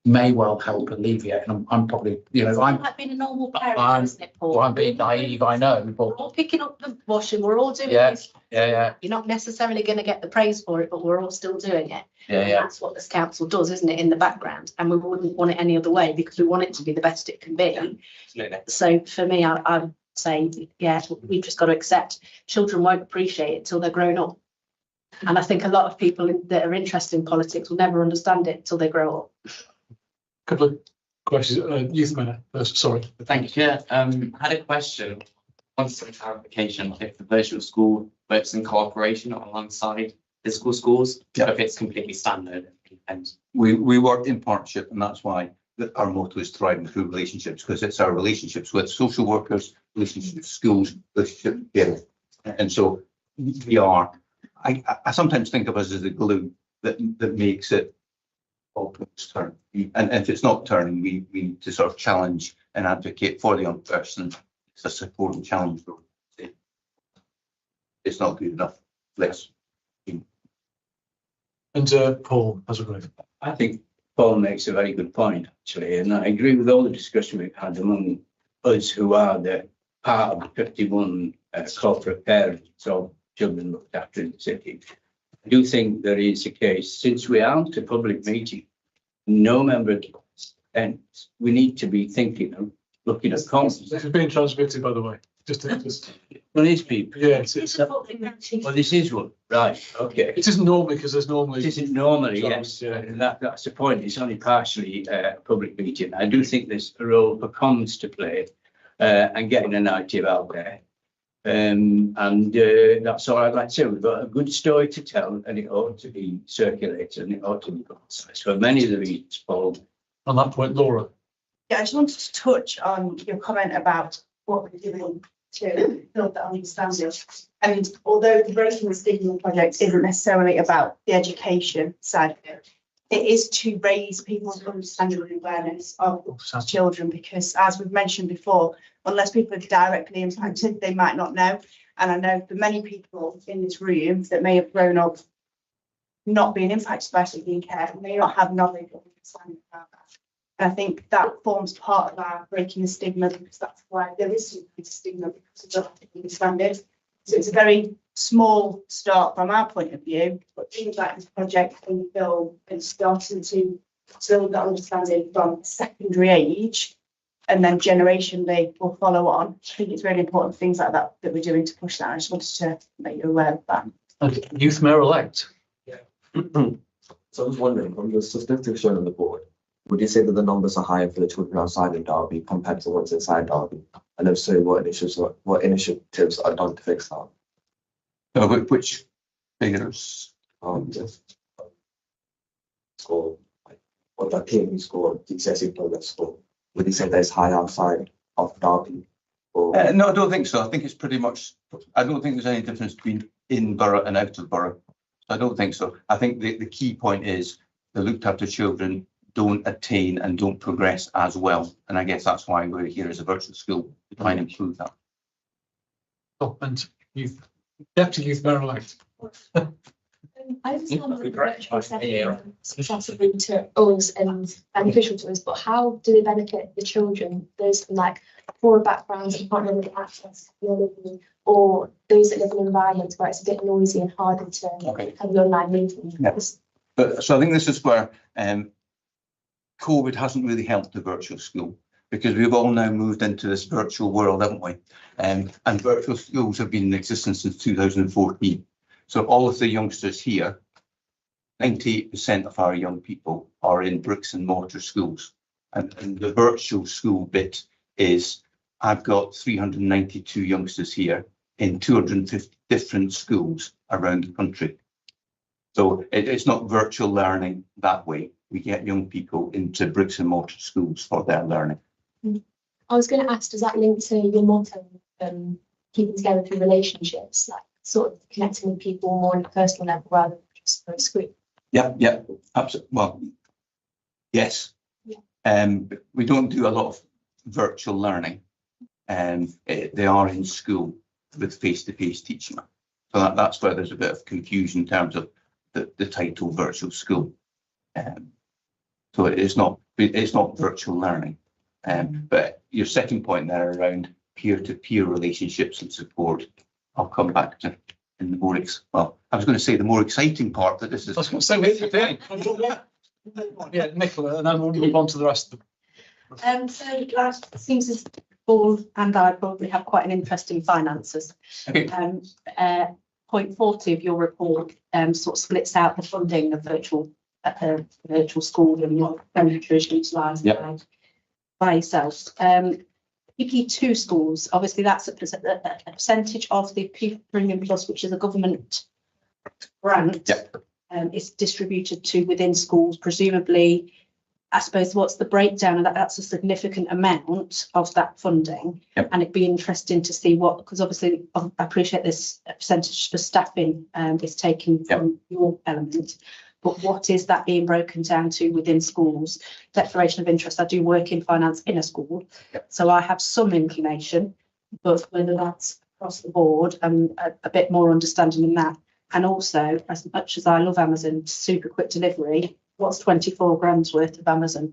may well help alleviate. And I'm probably, I'm like being a normal parent, isn't it, Paul? Well, I'm being naive, I know, but we're all picking up the washing, we're all doing this. Yeah. You're not necessarily going to get the praise for it, but we're all still doing it. Yeah. That's what this council does, isn't it, in the background? And we wouldn't want it any other way because we want it to be the best it can be. Absolutely. So for me, I'd say, we've just got to accept children won't appreciate it till they're grown up. And I think a lot of people that are interested in politics will never understand it till they grow up. Couple of questions. Youth Mayor first, sorry. Thank you, Chair. Had a question. Want some clarification if the virtual school works in cooperation or alongside physical schools, or if it's completely standard. And We work in partnership, and that's why our motto is thriving through relationships, because it's our relationships with social workers, relationships with schools, relationships with parents. And so we are, I sometimes think of us as the glue that makes it all turn. And if it's not turning, we need to sort of challenge and advocate for the young person. It's a support and challenge. It's not good enough. Let's. And Paul, as a group. I think Paul makes a very good point, actually, and I agree with all the discussion we've had among us who are the part of the 51 corporate parents of children looked after in the city. I do think there is a case, since we aren't a public meeting, no member of the and we need to be thinking of looking at comments. This is being transmitted, by the way. Just well, these people. Yeah, it's well, this is one, right? Okay. It isn't normally because there's normally. It isn't normally, yes. Yeah. And that's the point. It's only partially a public meeting. I do think there's a role for comms to play and getting a narrative out there. And that's all I'd like to say. We've got a good story to tell, and it ought to be circulated, and it ought to be publicised for many of the reasons, Paul. On that point, Laura. Yeah, I just wanted to touch on your comment about what we're doing to build that understanding. And although the Breaking the Stigma project isn't necessarily about the education side of it, it is to raise people's understanding and awareness of children, because as we've mentioned before, unless people are directly impacted, they might not know. And I know for many people in this room that may have grown up not being impacted by sibling care, may not have knowledge or understanding about that. And I think that forms part of our breaking the stigma, because that's why there is some stigma, because we don't understand it. So it's a very small start from our point of view, but things like this project and film and starting to build that understanding from secondary age and then generationally will follow on. I think it's really important things like that that we're doing to push that. I just wanted to make you aware of that. And youth mayor-elect. So I was wondering, from the statistics shown on the board, would you say that the numbers are higher for the children outside of Derby compared to the ones inside Derby? And if so, what initiatives are done to fix that? Which figures? Just score, like, what that PMU score, GCSE progress score, would you say that is high outside of Derby? Or No, I don't think so. I think it's pretty much, I don't think there's any difference between in borough and out of borough. I don't think so. I think the key point is the looked after children don't attain and don't progress as well. And I guess that's why we're here as a virtual school to try and improve that. Oh, and deputy youth mayor-elect. I understand that the virtual sessions accessible to us and beneficial to us, but how do they benefit the children, those from like poorer backgrounds and can't really access technology, or those that live in environments where it's a bit noisy and harder to have the online meetings? Yeah. But so I think this is where COVID hasn't really helped the virtual school, because we've all now moved into this virtual world, haven't we? And virtual schools have been in existence since 2014. So all of the youngsters here, 98% of our young people are in bricks and mortar schools. And the virtual school bit is, I've got 392 youngsters here in 250 different schools around the country. So it's not virtual learning that way. We get young people into bricks and mortar schools for their learning. I was going to ask, does that link to your motto, keeping together through relationships, like sort of connecting with people more on a personal level rather than just through a screen? Yeah, absolutely. Well, yes. We don't do a lot of virtual learning, and they are in school with face-to-face teaching. So that's where there's a bit of confusion in terms of the title virtual school. So it's not virtual learning. But your second point there around peer-to-peer relationships and support, I'll come back to in the more I was going to say the more exciting part, that this is. I was going to say, yeah, Nicola, and then we'll move on to the rest of them. So it seems as Paul and I probably have quite an interest in finances. Okay. Point 40 of your report sort of splits out the funding of virtual school and what expenditure is utilised by yourself. PP2 schools, obviously that's a percentage of the Premium Plus, which is a government grant. It's distributed to within schools, presumably. I suppose what's the breakdown of that? That's a significant amount of that funding, and it'd be interesting to see what, because obviously I appreciate this percentage for staffing is taken from your element, but what is that being broken down to within schools? Declaration of interest. I do work in finance in a school, so I have some inclination, but whether that's across the board and a bit more understanding in that. And also, as much as I love Amazon, super quick delivery, what's 24 grand's worth of Amazon?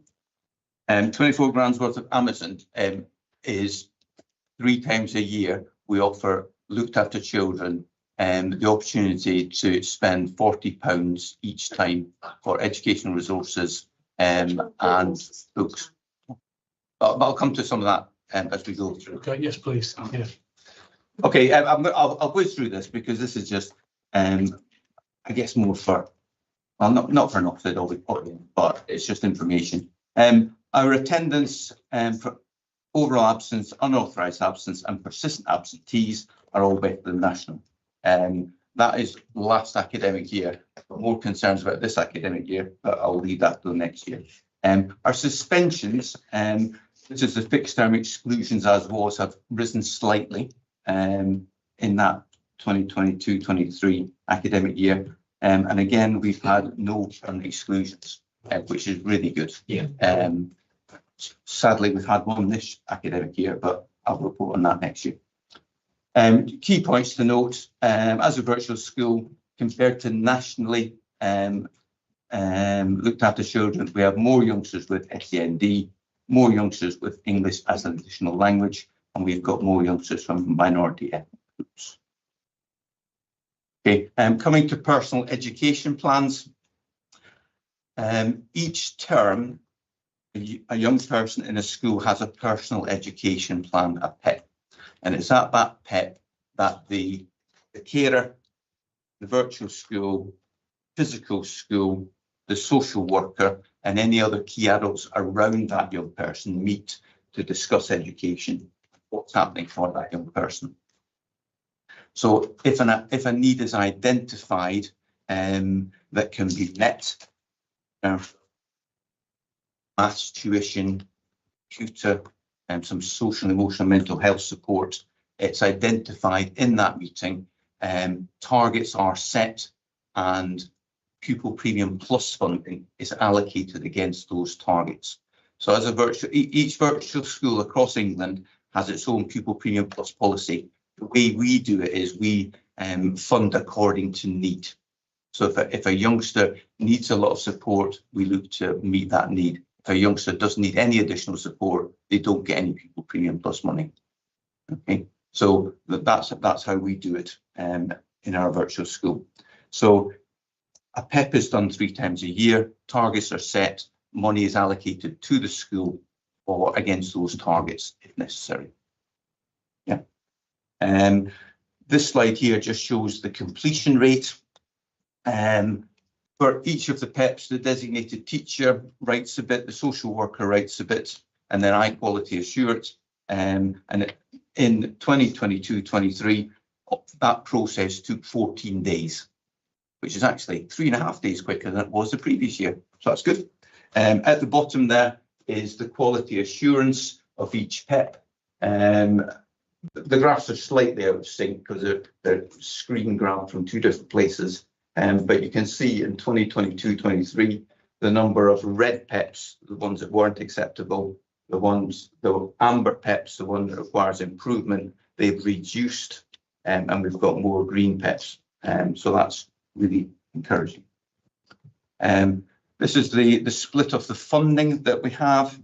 24 grand's worth of Amazon is 3 times a year. We offer looked after children the opportunity to spend £40 each time for educational resources and books. But I'll come to some of that as we go through. Okay, yes, please. Yeah. Okay, I'll go through this because this is just, I guess, more for, well, not for an offset or reporting, but it's just information. Our attendance for overall absence, unauthorised absence, and persistent absentees are all better than national. That is last academic year. I've got more concerns about this academic year, but I'll leave that till next year. Our suspensions, which is the fixed term exclusions as was, have risen slightly in that 2022-23 academic year. And again, we've had no term exclusions, which is really good. Sadly, we've had one this academic year, but I'll report on that next year. Key points to note, as a virtual school, compared to nationally looked after children, we have more youngsters with SEND, more youngsters with English as an additional language, and we've got more youngsters from minority ethnic groups. Okay, coming to personal education plans. Each term, a young person in a school has a personal education plan, a PEP. And it's at that PEP that the carer, the virtual school, physical school, the social worker, and any other key adults around that young person meet to discuss education, what's happening for that young person. So if a need is identified that can be met, maths tuition, tutor, and some social, emotional, mental health support, it's identified in that meeting, targets are set, and pupil premium plus funding is allocated against those targets. So as each virtual school across England has its own pupil premium plus policy. The way we do it is we fund according to need. So if a youngster needs a lot of support, we look to meet that need. If a youngster doesn't need any additional support, they don't get any pupil premium plus money. Okay, so that's how we do it in our virtual school. So a PEP is done 3 times a year, targets are set, money is allocated to the school or against those targets if necessary. Yeah. This slide here just shows the completion rate. For each of the PEPs, the designated teacher writes a bit, the social worker writes a bit, and then I quality assured. And in 2022-23, that process took 14 days, which is actually 3.5 days quicker than it was the previous year. So that's good. At the bottom there is the quality assurance of each PEP. The graphs are slightly out of sync because they're screen grabbed from 2 different places. But you can see in 2022-23, the number of red PEPs, the ones that weren't acceptable, the amber PEPs, the one that requires improvement, they've reduced, and we've got more green PEPs. So that's really encouraging. This is the split of the funding that we have.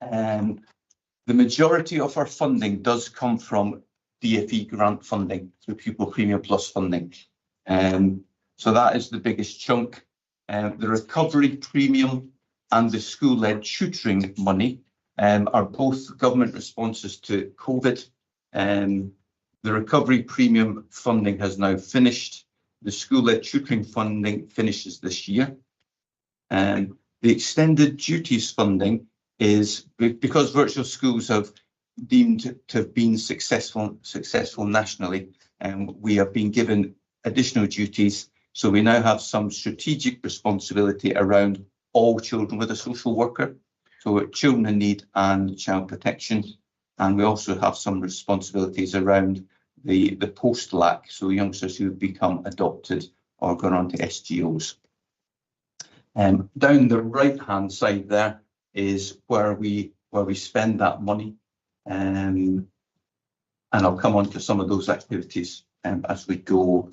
The majority of our funding does come from DFE grant funding through pupil premium plus funding. So that is the biggest chunk. The recovery premium and the school-led tutoring money are both government responses to COVID. The recovery premium funding has now finished. The school-led tutoring funding finishes this year. The extended duties funding is because virtual schools have deemed to have been successful nationally, and we have been given additional duties. So we now have some strategic responsibility around all children with a social worker, so children in need and child protection. And we also have some responsibilities around the post-LAC, so youngsters who have become adopted or gone on to SGOs. Down the right-hand side there is where we spend that money, and I'll come on to some of those activities as we go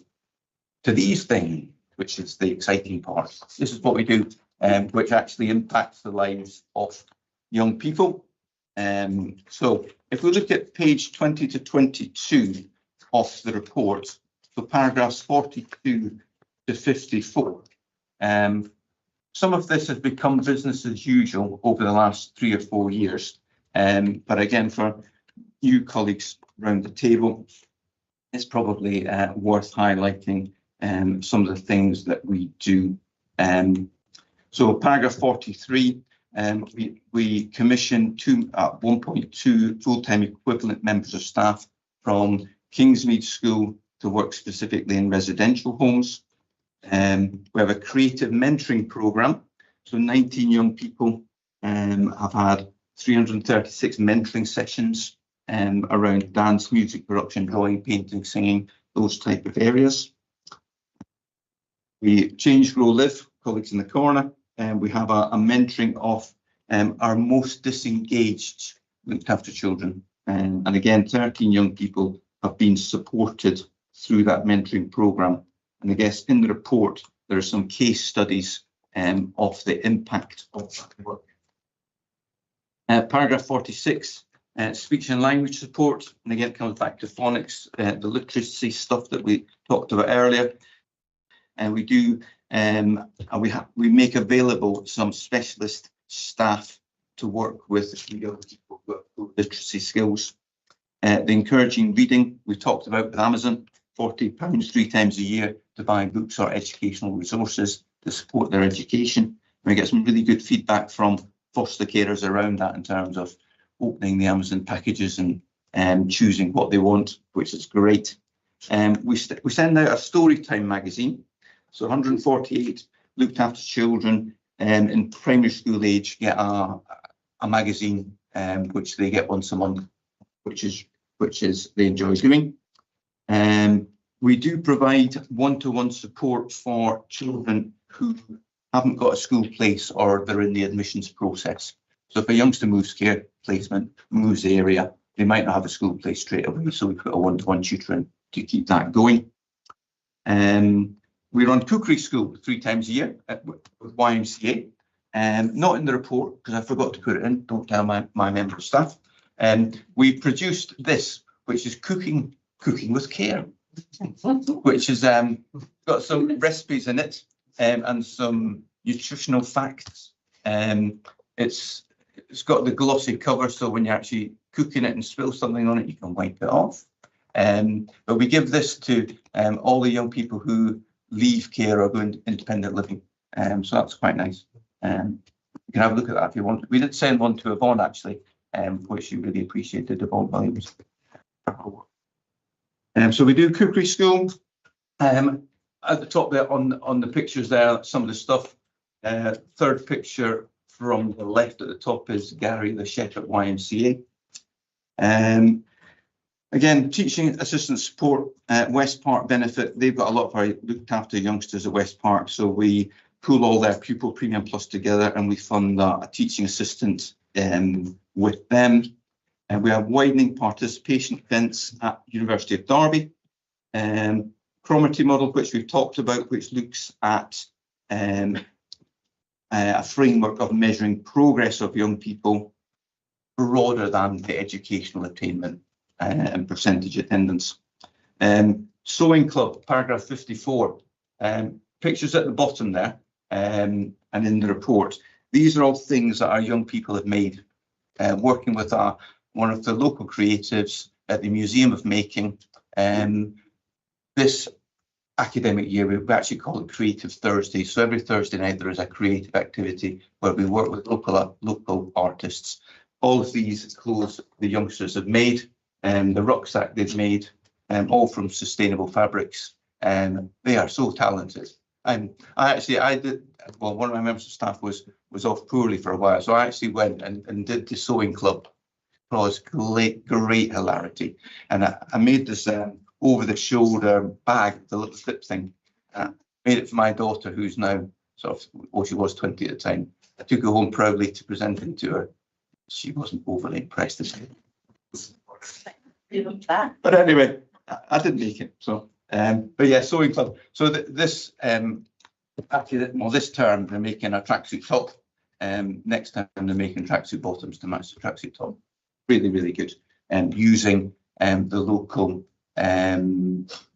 to these things, which is the exciting part. This is what we do, which actually impacts the lives of young people. So if we look at page 20 to 22 of the report, so paragraphs 42 to 54, some of this has become business as usual over the last 3 or 4 years. But again, for new colleagues around the table, it's probably worth highlighting some of the things that we do. So paragraph 43, we commission 1.2 full-time equivalent members of staff from Kingsmead School to work specifically in residential homes. We have a creative mentoring programme. So 19 young people have had 336 mentoring sessions around dance, music production, drawing, painting, singing, those type of areas. We Change, Grow, Live, colleagues in the corner, and we have a mentoring of our most disengaged looked after children. And again, 13 young people have been supported through that mentoring programme. And I guess in the report, there are some case studies of the impact of that work. Paragraph 46, Speech and language support, and again, it comes back to phonics, the literacy stuff that we talked about earlier. And we do, and we make available some specialist staff to work with young people with literacy skills. The encouraging reading we talked about with Amazon, £40 3 times a year to buy books or educational resources to support their education. We get some really good feedback from foster carers around that in terms of opening the Amazon packages and choosing what they want, which is great. We send out a Storytime magazine. So 148 looked after children in primary school age get a magazine which they get once a month, which is they enjoy doing. We do provide one-to-one support for children who haven't got a school place or they're in the admissions process. So if a youngster moves care placement, moves area, they might not have a school place straight away. So we put a one-to-one tutor in to keep that going. We run cookery school 3 times a year with YMCA. Not in the report because I forgot to put it in. Don't tell my member of staff. We produced this, which is cooking with care, which has got some recipes in it and some nutritional facts. It's got the glossy cover, so when you're actually cooking it and spill something on it, you can wipe it off. But we give this to all the young people who leave care or go into independent living. So that's quite nice. You can have a look at that if you want. We did send one to Yvonne actually, which she really appreciated, Yvonne Williams. So we do cookery school. At the top there on the pictures there, some of the stuff. Third picture from the left at the top is Gary, the chef at YMCA. Again, teaching assistant support, West Park benefit. They've got a lot of our looked after youngsters at West Park. So we pool all their pupil premium plus together and we fund a teaching assistant with them. And we have widening participation events at University of Derby. Cromarty model, which we've talked about, which looks at a framework of measuring progress of young people broader than the educational attainment and percentage attendance. Sewing Club, paragraph 54, pictures at the bottom there and in the report. These are all things that our young people have made, working with one of the local creatives at the Museum of Making. This academic year, we actually call it Creative Thursday. So every Thursday night there is a creative activity where we work with local artists. All of these clothes the youngsters have made, the rucksack they've made, all from sustainable fabrics. They are so talented. And I did, well, one of my members of staff was off poorly for a while, so I actually went and did the sewing club. It was great hilarity. And I made this over the shoulder bag, the little slip thing. Made it for my daughter, who's now sort of, well, she was 20 at the time. I took it home proudly to present it to her. She wasn't overly impressed. But anyway, I didn't make it. So, but yeah, sewing club. So this actually, well, this term they're making a tracksuit top. Next time they're making tracksuit bottoms to match the tracksuit top. Really good. And using the local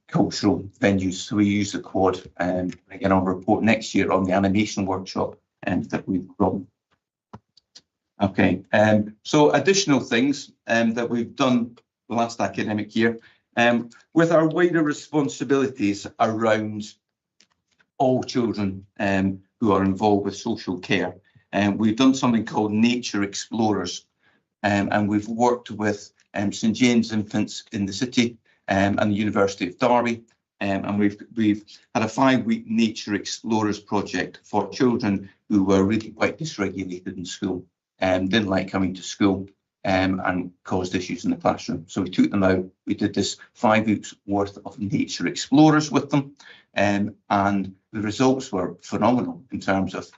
cultural venues. So we use the quad. Again, I'll report next year on the animation workshop that we've run. Okay, so additional things that we've done the last academic year, with our wider responsibilities around all children who are involved with social care. We've done something called Nature Explorers, and we've worked with St James Infants in the City and the University of Derby, and we've had a 5-week Nature Explorers project for children who were really quite dysregulated in school. Didn't like coming to school and caused issues in the classroom. So we took them out. We did this 5 weeks worth of Nature Explorers with them, and the results were phenomenal in terms of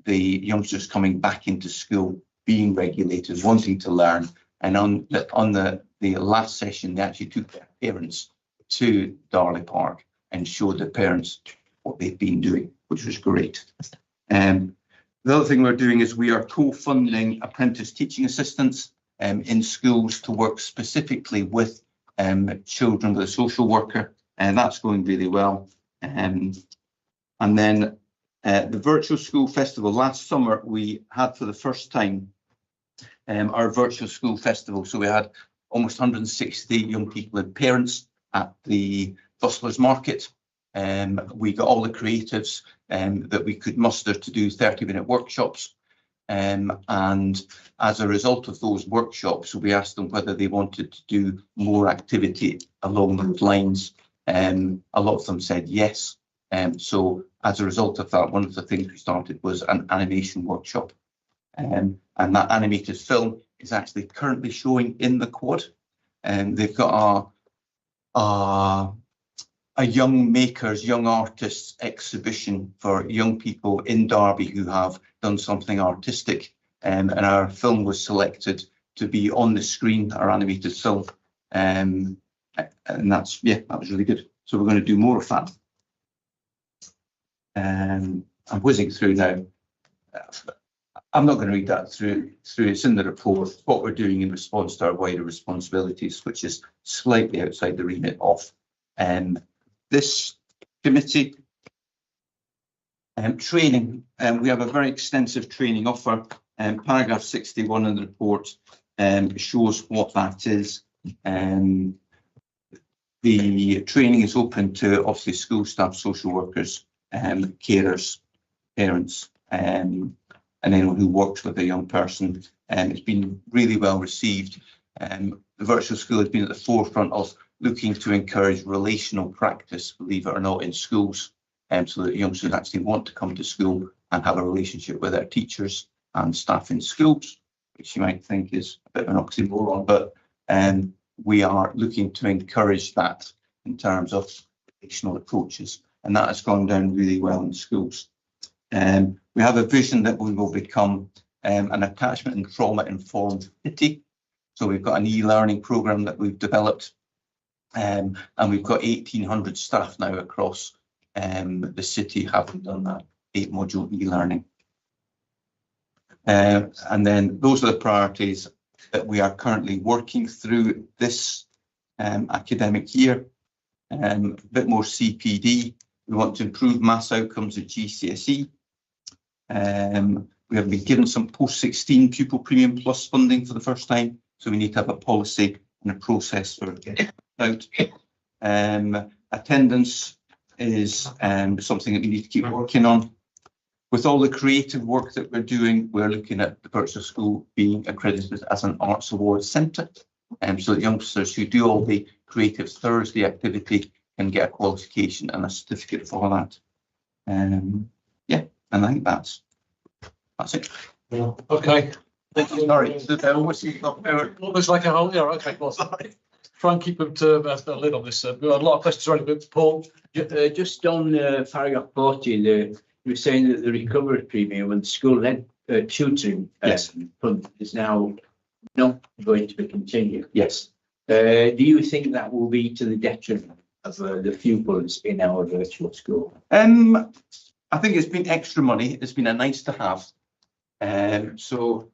the youngsters coming back into school, being regulated, wanting to learn. And on the last session, they actually took their parents to Darley Park and showed their parents what they've been doing, which was great. The other thing we're doing is we are co-funding apprentice teaching assistants. in schools to work specifically with children with a social worker, and that's going really well. And then the Virtual School Festival. Last summer, we had for the first time our Virtual School Festival. So we had almost 160 young people and parents at the Bustlers Market. We got all the creatives that we could muster to do 30-minute workshops. And as a result of those workshops, we asked them whether they wanted to do more activity along those lines. A lot of them said yes. So as a result of that, one of the things we started was an animation workshop. And that animated film is actually currently showing in the quad. And they've got a young makers, young artists exhibition for young people in Derby who have done something artistic. And our film was selected to be on the screen, our animated film. And that's, yeah, that was really good. So we're going to do more of that. I'm whizzing through now. I'm not going to read that through. It's in the report, what we're doing in response to our wider responsibilities, which is slightly outside the remit of this committee. Training, we have a very extensive training offer. Paragraph 61 in the report shows what that is. The training is open to obviously school staff, social workers, carers, parents, and anyone who works with a young person. It's been really well received. The virtual school has been at the forefront of looking to encourage relational practice, believe it or not, in schools, so that youngsters actually want to come to school and have a relationship with their teachers and staff in schools, which you might think is a bit of an oxymoron, but we are looking to encourage that in terms of relational approaches, and that has gone down really well in schools. We have a vision that we will become an attachment and trauma-informed city. So we've got an e-learning programme that we've developed, and we've got 1,800 staff now across the city having done that 8-module e-learning. And then those are the priorities that we are currently working through this academic year. A bit more CPD. We want to improve maths outcomes at GCSE. We have been given some post-16 pupil premium plus funding for the first time, so we need to have a policy and a process for getting out. Attendance is something that we need to keep working on. With all the creative work that we're doing, we're looking at the virtual school being accredited as an Arts Awards Centre, so that youngsters who do all the Creative Thursday activity can get a qualification and a certificate for that. Yeah, and I think that's it. Yeah. Okay. Thank you. Sorry, almost like a whole year. Okay, well, try and keep a lid on this. We've got a lot of questions already, but Paul, just on paragraph 40, you were saying that the recovery premium and school-led tutoring fund is now not going to be continued. Yes. Do you think that will be to the detriment of the pupils in our virtual school? I think it's been extra money. It's been a nice to have. So,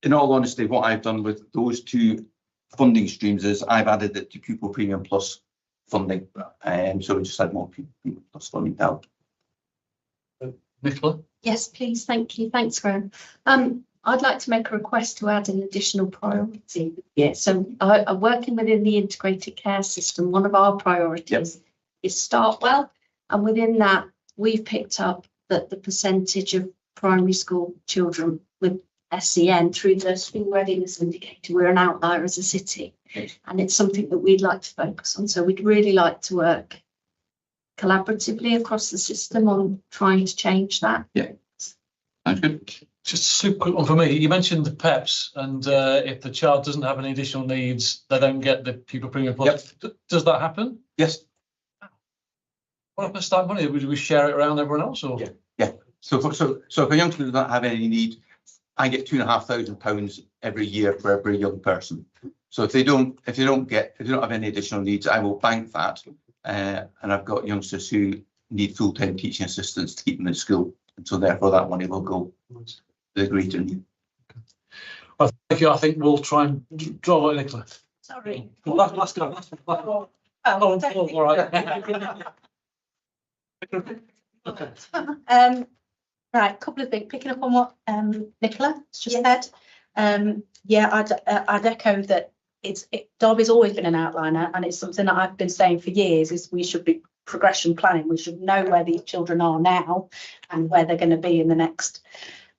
in all honesty, what I've done with those two funding streams is I've added it to pupil premium plus funding. So we just had more pupil premium plus funding down. Nicola? Yes, please. Thank you. Thanks, Graham. I'd like to make a request to add an additional priority. Yeah, so working within the integrated care system, one of our priorities is Start Well, and within that, we've picked up that the percentage of primary school children with SEN through the school readiness indicator, we're an outlier as a city, and it's something that we'd like to focus on. So we'd really like to work collaboratively across the system on trying to change that. Yeah, sounds good. Just a super quick one for me. You mentioned the PEPs, and if the child doesn't have any additional needs, they don't get the pupil premium plus. Does that happen? Yes. What happens to that money? Would we share it around everyone else, or? Yeah. So if a youngster does not have any need, I get £2,500 every year for every young person. So if they don't have any additional needs, I will bank that. And I've got youngsters who need full-time teaching assistants to keep them in school, and so therefore that money will go to the greater need. Well, thank you. I think we'll try and draw it, Nicola. Sorry. Well, last go. All right. Okay. Right, couple of things, picking up on what Nicola has just said. I'd echo that Derby's always been an outliner, and it's something that I've been saying for years, is we should be progression planning. We should know where these children are now and where they're going to be in the next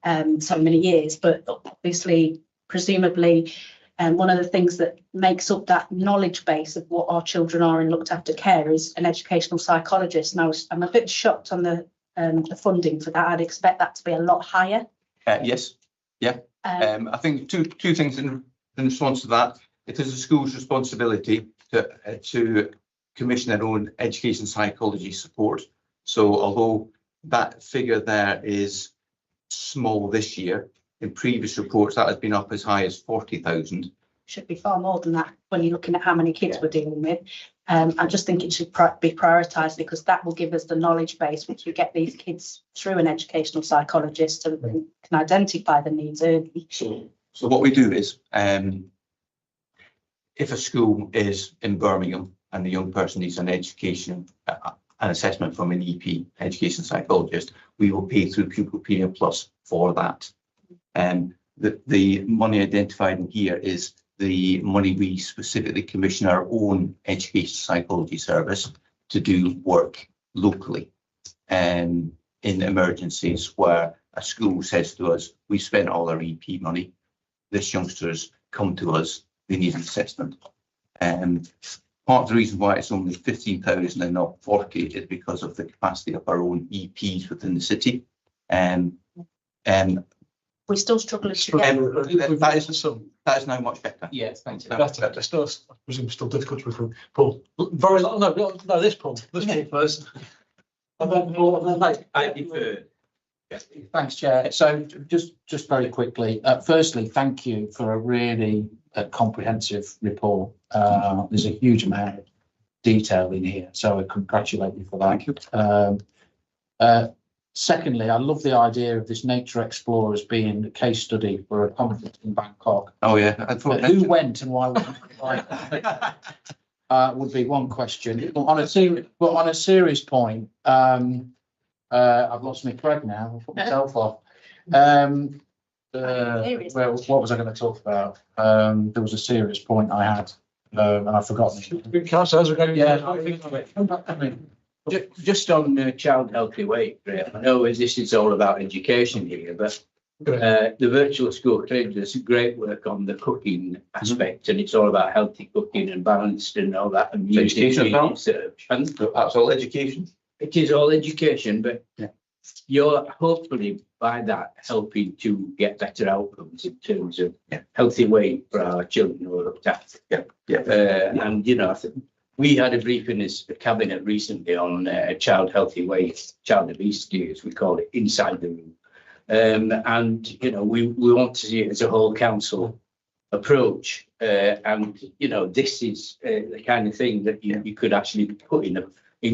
so many years. But obviously, presumably, one of the things that makes up that knowledge base of what our children are in looked after care is an educational psychologist. And I'm a bit shocked on the funding for that. I'd expect that to be a lot higher. Yes, yeah. I think two things in response to that. It is the school's responsibility to commission their own education psychology support. So although that figure there is small this year, in previous reports that has been up as high as 40,000. Should be far more than that when you're looking at how many kids we're dealing with. I just think it should be prioritised, because that will give us the knowledge base once we get these kids through an educational psychologist and can identify the needs early. So what we do is, if a school is in Birmingham and the young person needs an assessment from an EP, education psychologist, we will pay through Pupil Premium Plus for that. The money identified in here is the money we specifically commission our own education psychology service to do work locally in emergencies where a school says to us, we spent all our EP money, this youngster's come to us, they need an assessment. Part of the reason why it's only 15,000 and not 40 is because of the capacity of our own EPs within the city. We still struggle to get. That is now much better. Yes, thank you. Better. Still, I presume still difficult to recruit. Paul, very no, this Paul first. And then Paul, and then Nate. I defer. Thanks, Chair. So just very quickly, firstly, thank you for a really comprehensive report. There's a huge amount of detail in here, so I congratulate you for that. Thank you. Secondly, I love the idea of this Nature Explorers being a case study for a conference in Bangkok. Oh yeah, I thought who went and why would be one question. But on a serious point, I've lost my thread now. I'll put myself off. Well, what was I going to talk about? There was a serious point I had, and I've forgotten it. Just on child healthy weight, Graham, I know this is all about education here, but the virtual school clearly does great work on the cooking aspect, and it's all about healthy cooking and balanced and all that. And education, and that's all education. It is all education, but you're hopefully by that helping to get better outcomes in terms of healthy weight for our children who are looked after. And you know, I think we had a briefing as a cabinet recently on child healthy weight, child obesity, as we call it, inside the room. And you know, we want to see it as a whole council approach. And you know, this is the kind of thing that you could actually put in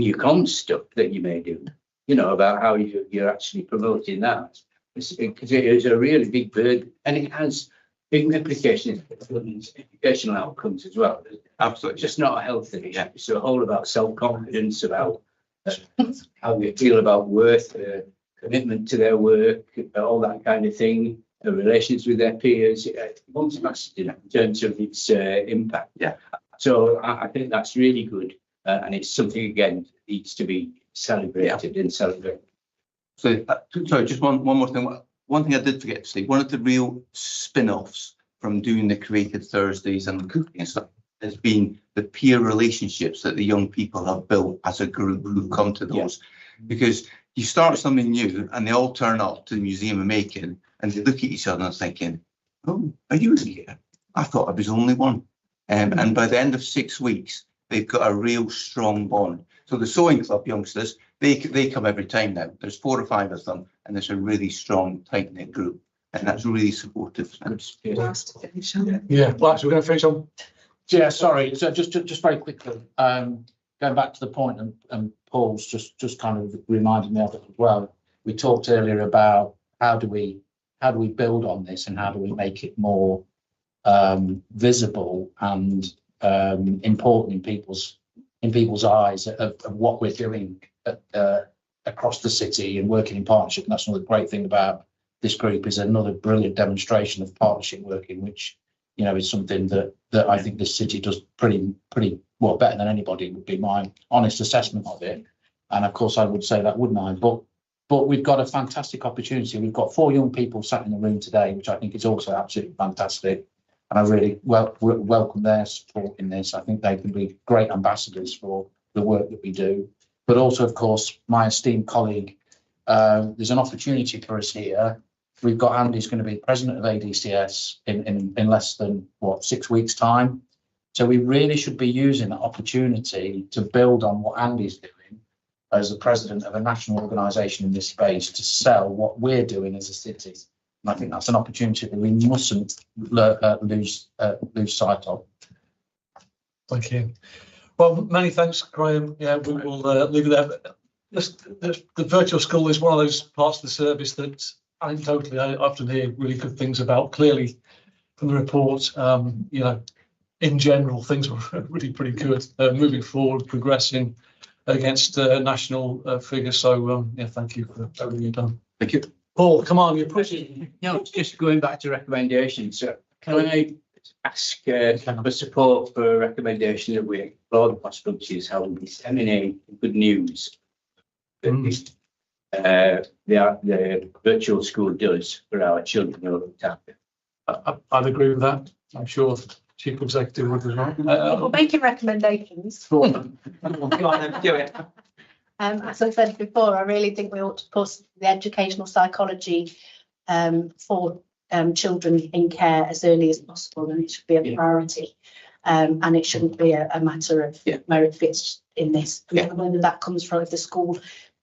your comms stuff that you may do. You know, about how you're actually promoting that, because it is a really big burden, and it has big implications for educational outcomes as well. Absolutely, just not a health issue. It's a whole about self-confidence, about how they feel about worth, commitment to their work, all that kind of thing. The relations with their peers, multifaceted in terms of its impact. So I think that's really good, and it's something again needs to be celebrated and celebrated. So, sorry, just one more thing. One thing I did forget to say, one of the real spin-offs from doing the Creative Thursdays and the cooking and stuff has been the peer relationships that the young people have built as a group who come to those. Because you start something new and they all turn up to the Museum of Making and they look at each other and thinking, oh, are you here? I thought I was the only one. And by the end of 6 weeks, they've got a real strong bond. So the Sewing Club youngsters, they come every time now. There's 4 or 5 of them, and there's a really strong, tight-knit group, and that's really supportive. Yeah, well, actually, we're going to finish on. Yeah, sorry. So just very quickly, going back to the point, and Paul's just kind of reminded me of it as well. We talked earlier about how do we build on this and how do we make it more visible and important in people's eyes of what we're doing across the city and working in partnership. And that's another great thing about this group, is another brilliant demonstration of partnership working, which, you know, is something that I think this city does pretty well, better than anybody, would be my honest assessment of it. And of course I would say that, wouldn't I? But we've got a fantastic opportunity. We've got 4 young people sat in the room today, which I think is also absolutely fantastic. And I really welcome their support in this. I think they can be great ambassadors for the work that we do. But also, of course, my esteemed colleague, there's an opportunity for us here. We've got Andy's going to be president of ADCS in less than, 6 weeks' time. So we really should be using that opportunity to build on what Andy's doing as the president of a national organisation in this space, to sell what we're doing as a city. And I think that's an opportunity that we mustn't lose sight of. Thank you. Well, many thanks, Graham. Yeah, we will leave it there. The virtual school is one of those parts of the service that anecdotally I often hear really good things about. Clearly, from the report, you know, in general, things were really pretty good. Moving forward, progressing against national figures. So, yeah, thank you for everything you've done. Thank you. Paul, come on, you're pushing. No, just going back to recommendations. So can I ask for support for a recommendation that we explore the possibilities how we disseminate good news that the virtual school does for our children who are looked after? I'd agree with that. I'm sure Chief Executive would as well. We're making recommendations. Go on then, do it. As I said before, I really think we ought to push the educational psychology for children in care as early as possible, and it should be a priority. And it shouldn't be a matter of merit fits in this. Whether that comes from if the school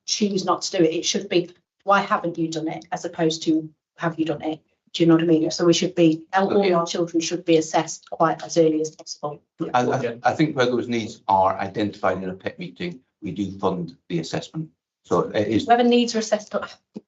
choose not to do it, it should be, why haven't you done it, as opposed to have you done it? Do you know what I mean? So we should be, all our children should be assessed quite as early as possible. I think where those needs are identified in a PEC meeting, we do fund the assessment. So it is. Whether needs are assessed,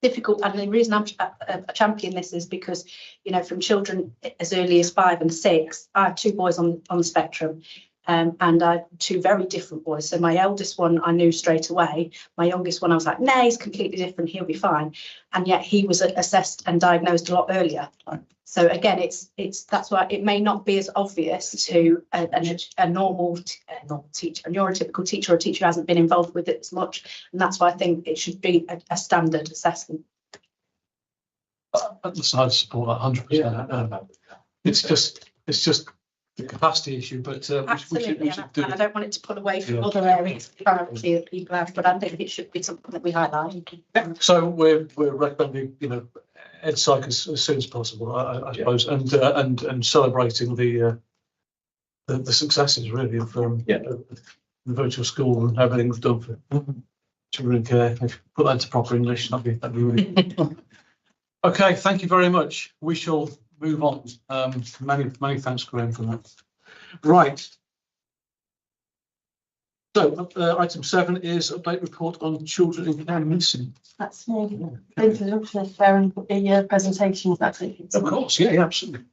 difficult, and the reason I'm a champion this is because, you know, from children as early as 5 and 6, I have 2 boys on the spectrum, and I have 2 very different boys. So my eldest one I knew straight away. My youngest one I was like, nah, he's completely different, he'll be fine. And yet he was assessed and diagnosed a lot earlier. Right. So again, it's that's why it may not be as obvious to a normal teacher, a neurotypical teacher, or a teacher who hasn't been involved with it as much, and that's why I think it should be a standard assessment. At the side of support that 100%. It's just the capacity issue, but absolutely, we should do and I don't want it to pull away from other areas of priority that people have, but I think it should be something that we highlight. So we're recommending, you know, EdPsych as soon as possible, I suppose, and celebrating the successes really of the virtual school and everything we've done for children in care. If you put that into proper English, that'd be really good. Okay, thank you very much. We shall move on. Many thanks, Graham, for that. Right. So item 7 is update report on children in care missing. That's me. Introduction of the presentation. That's it. Of course, yeah, absolutely.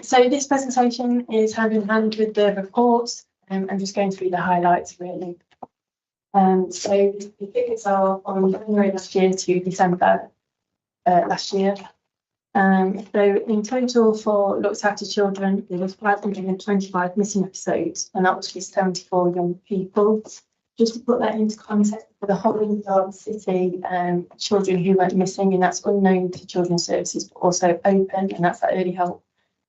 So this presentation is hand in hand with the reports. I'm just going through the highlights really. So the figures are on January last year to December last year. So in total for looked after children, there was 525 missing episodes, and that was for 74 young people. Just to put that into context, for the whole of Derby City, children who went missing, and that's unknown to children's services, but also open, and that's our early help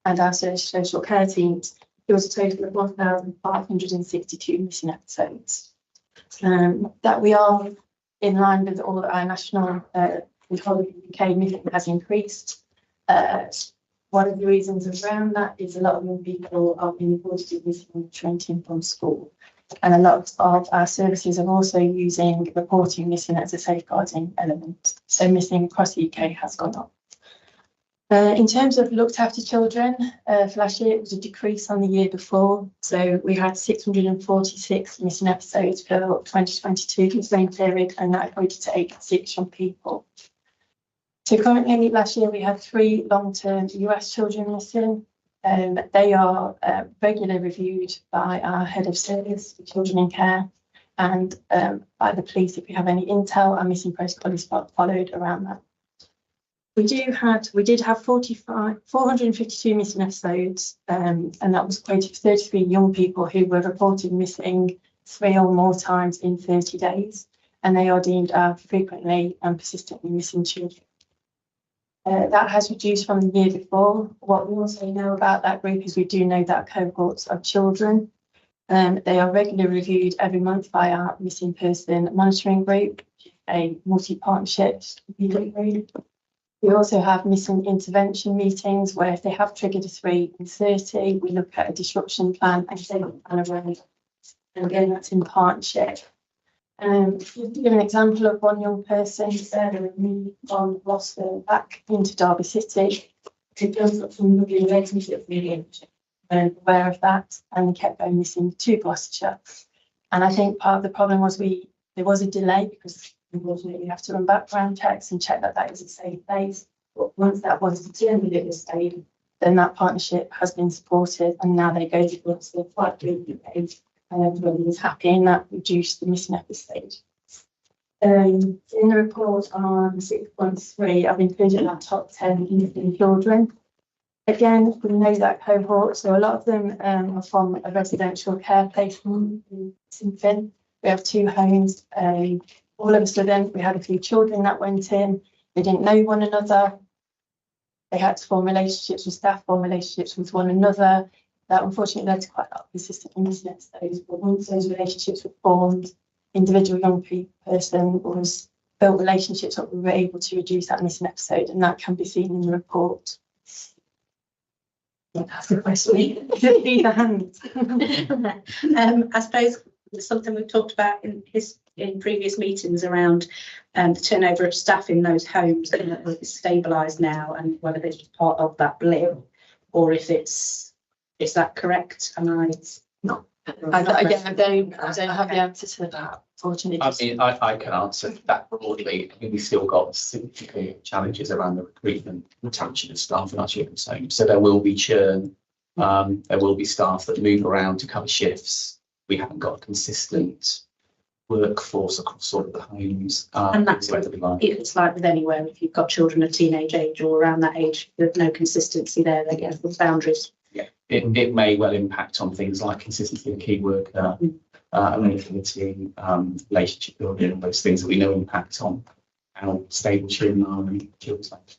and our social care teams, there was a total of 1,562 missing episodes. That we are in line with all our national control of UK missing has increased. One of the reasons around that is a lot of young people are being reported missing training from school, and a lot of our services are also using reporting missing as a safeguarding element. So missing across the UK has gone up. In terms of looked after children, for last year it was a decrease on the year before. So we had 646 missing episodes for 2022, the same period, and that equated to 86 young people. So currently, last year we had 3 long-term US children missing. They are regularly reviewed by our head of service for children in care and by the police if we have any intel. Our missing protocol is followed around that. We did have 452 missing episodes, and that was quoted for 33 young people who were reported missing 3 or more times in 30 days, and they are deemed frequently and persistently missing children. That has reduced from the year before. What we also know about that group is we do know that cohorts of children. They are regularly reviewed every month by our missing person monitoring group, a multi-partnership group. We also have missing intervention meetings where if they have triggered a 3 in 30, we look at a disruption plan and say plan around. And again, that's in partnership. To give an example of one young person moved from Gloucester back into Derby City, who built up some lovely relationships with him, aware of that, and kept going missing to Gloucestershire. And I think part of the problem was there was a delay because unfortunately you have to run background checks and check that that is a safe place. But once that was determined it was safe, then that partnership has been supported, and now they go to Gloucester quite frequently. And everybody was happy, and that reduced the missing episode. In the report on 6.3, I've included our top 10 missing children. Again, we know that cohort, so a lot of them are from a residential care placement in Sinfin. We have 2 homes. All of a sudden, we had a few children that went in. They didn't know one another. They had to form relationships with staff, form relationships with one another. That unfortunately led to quite a lot of persistent missing episodes. But once those relationships were formed, individual young person was built relationships that we were able to reduce that missing episode, and that can be seen in the report. That's the question. These are hands. I suppose something we've talked about in previous meetings around the turnover of staff in those homes, and whether it's stabilised now and whether it's part of that blip, or if is that correct? Am I not? I don't have the answer to that, fortunately. I mean, I can answer that broadly. I mean, we've still got significant challenges around the recruitment, retention of staff in our children's homes. So there will be churn. There will be staff that move around to cover shifts. We haven't got a consistent workforce across all of the homes. And that's it's like with anywhere, if you've got children of teenage age or around that age, there's no consistency there. They get the boundaries. Yeah, it may well impact on things like consistency of key worker, amenity, relationship building, those things that we know impact on how stable children are in children's lives.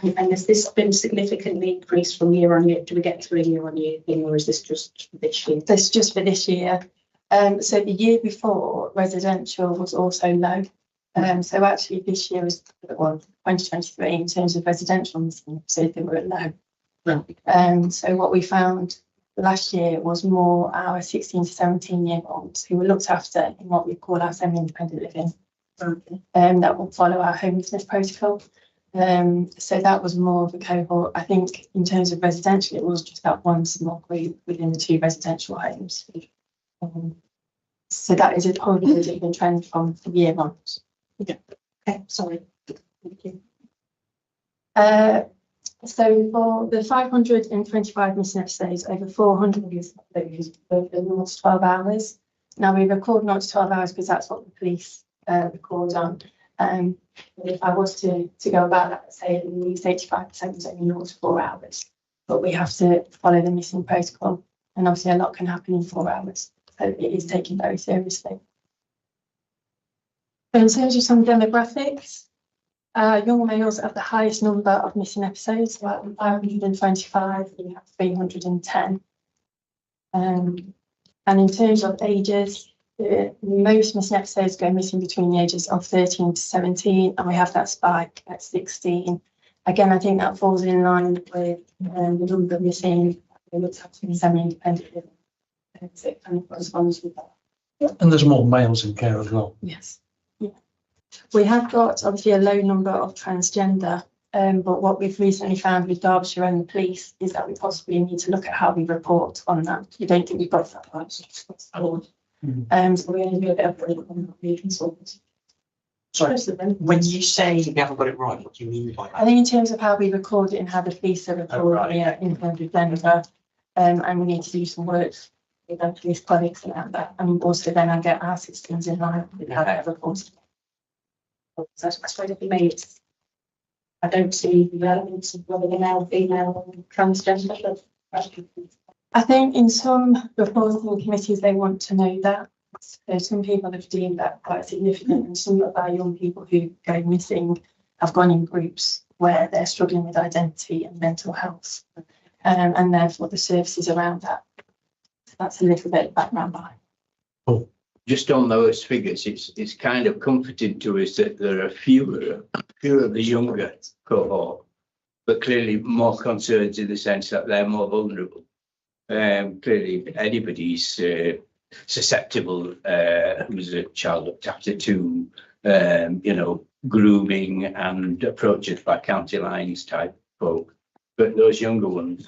And has this been significantly increased from year on year? Do we get to a year on year thing, or is this just for this year? This is just for this year. So the year before, residential was also low. So actually this year was 2023 in terms of residential missing, so they were low. So what we found last year was more our 16 to 17-year-olds who were looked after in what we call our semi-independent living. That will follow our homelessness protocol. So that was more of a cohort. I think in terms of residential, it was just that one small group within the 2 residential homes. So that is a probably different trend from the year on. Yeah. Okay, sorry. Thank you. So for the 525 missing episodes, over 400 of those were in the last 12 hours. Now we record not to 12 hours because that's what the police record on. If I was to go about that, say at least 85% was only 0 to 4 hours. But we have to follow the missing protocol, and obviously a lot can happen in 4 hours. So it is taken very seriously. In terms of some demographics, young males have the highest number of missing episodes, about 525, we have 310. And in terms of ages, most missing episodes go missing between the ages of 13 to 17, and we have that spike at 16. Again, I think that falls in line with the number missing. It looks like to be semi-independent. So it kind of corresponds with that. And there's more males in care as well. Yes. Yeah. We have got obviously a low number of transgender, but what we've recently found with Derbyshire and the police is that we possibly need to look at how we report on that. You don't think we've got that much? So we only do a bit of work on the consultants. Sorry, Most of them. when you say we haven't got it right, what do you mean by I that? think in terms of how we record it and how the police are recording it in terms of Denver, and we need to do some work with our police colleagues and that, and also then I get our systems in line with how they're recorded. So I suppose for me, it's, I don't see the relevance of whether they're male, female, or transgender. I think in some reporting committees, they want to know that. So some people have deemed that quite significant, and some of our young people who go missing have gone in groups where they're struggling with identity and mental health, and therefore the services around that. So that's a little bit of background behind. Just on those figures, it's kind of comforting to us that there are fewer of the younger cohort, but clearly more concerns in the sense that they're more vulnerable. Clearly, anybody's susceptible who's a child looked after to, grooming and approaches by county lines type folk. But those younger ones,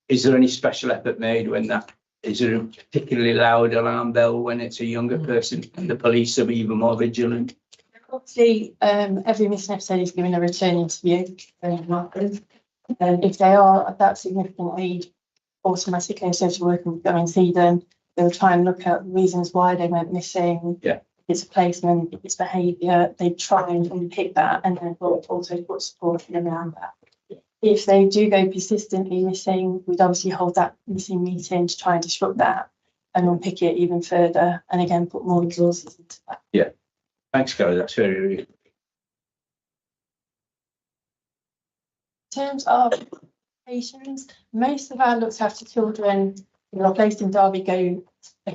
is there any special effort made when that? Is there a particularly loud alarm bell when it's a younger person and the police are even more vigilant? Obviously, every missing episode is given a return interview. If they are at that significant age, automatically a social worker will go and see them. They'll try and look at reasons why they went missing. Yeah. If it's a placement, if it's behaviour, they try and unpick that, and then we'll also put support in around that. If they do go persistently missing, we'd obviously hold that missing meeting to try and disrupt that and unpick it even further, and again put more resources into that. Yeah, thanks, Gary. That's very. In terms of patients, most of our looked after children who are placed in Derby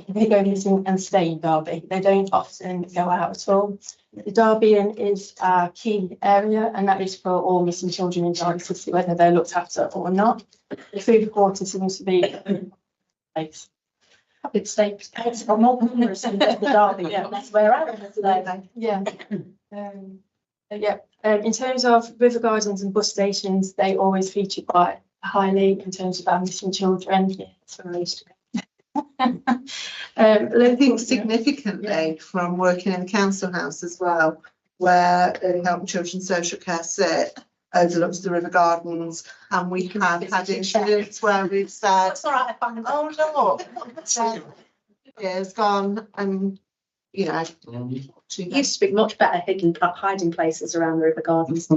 they go missing and stay in Derby. They don't often go out at all. The Derby is our key area, and that is for all missing children in Derby City, whether they're looked after or not. The food quarter seems to be a place. It's safe. It's for more numerous than the Derby. Yeah, that's where I am today. Yeah. In terms of river gardens and bus stations, they always feature quite highly in terms of our missing children. Yeah, that's where I used to go. I think significantly from working in the council house as well, where Help and Children's Social Care sit overlooks the river gardens, and we have had incidents where we've said, "Oh look, years gone," and you know. It used to be much better hiding places around the river gardens. So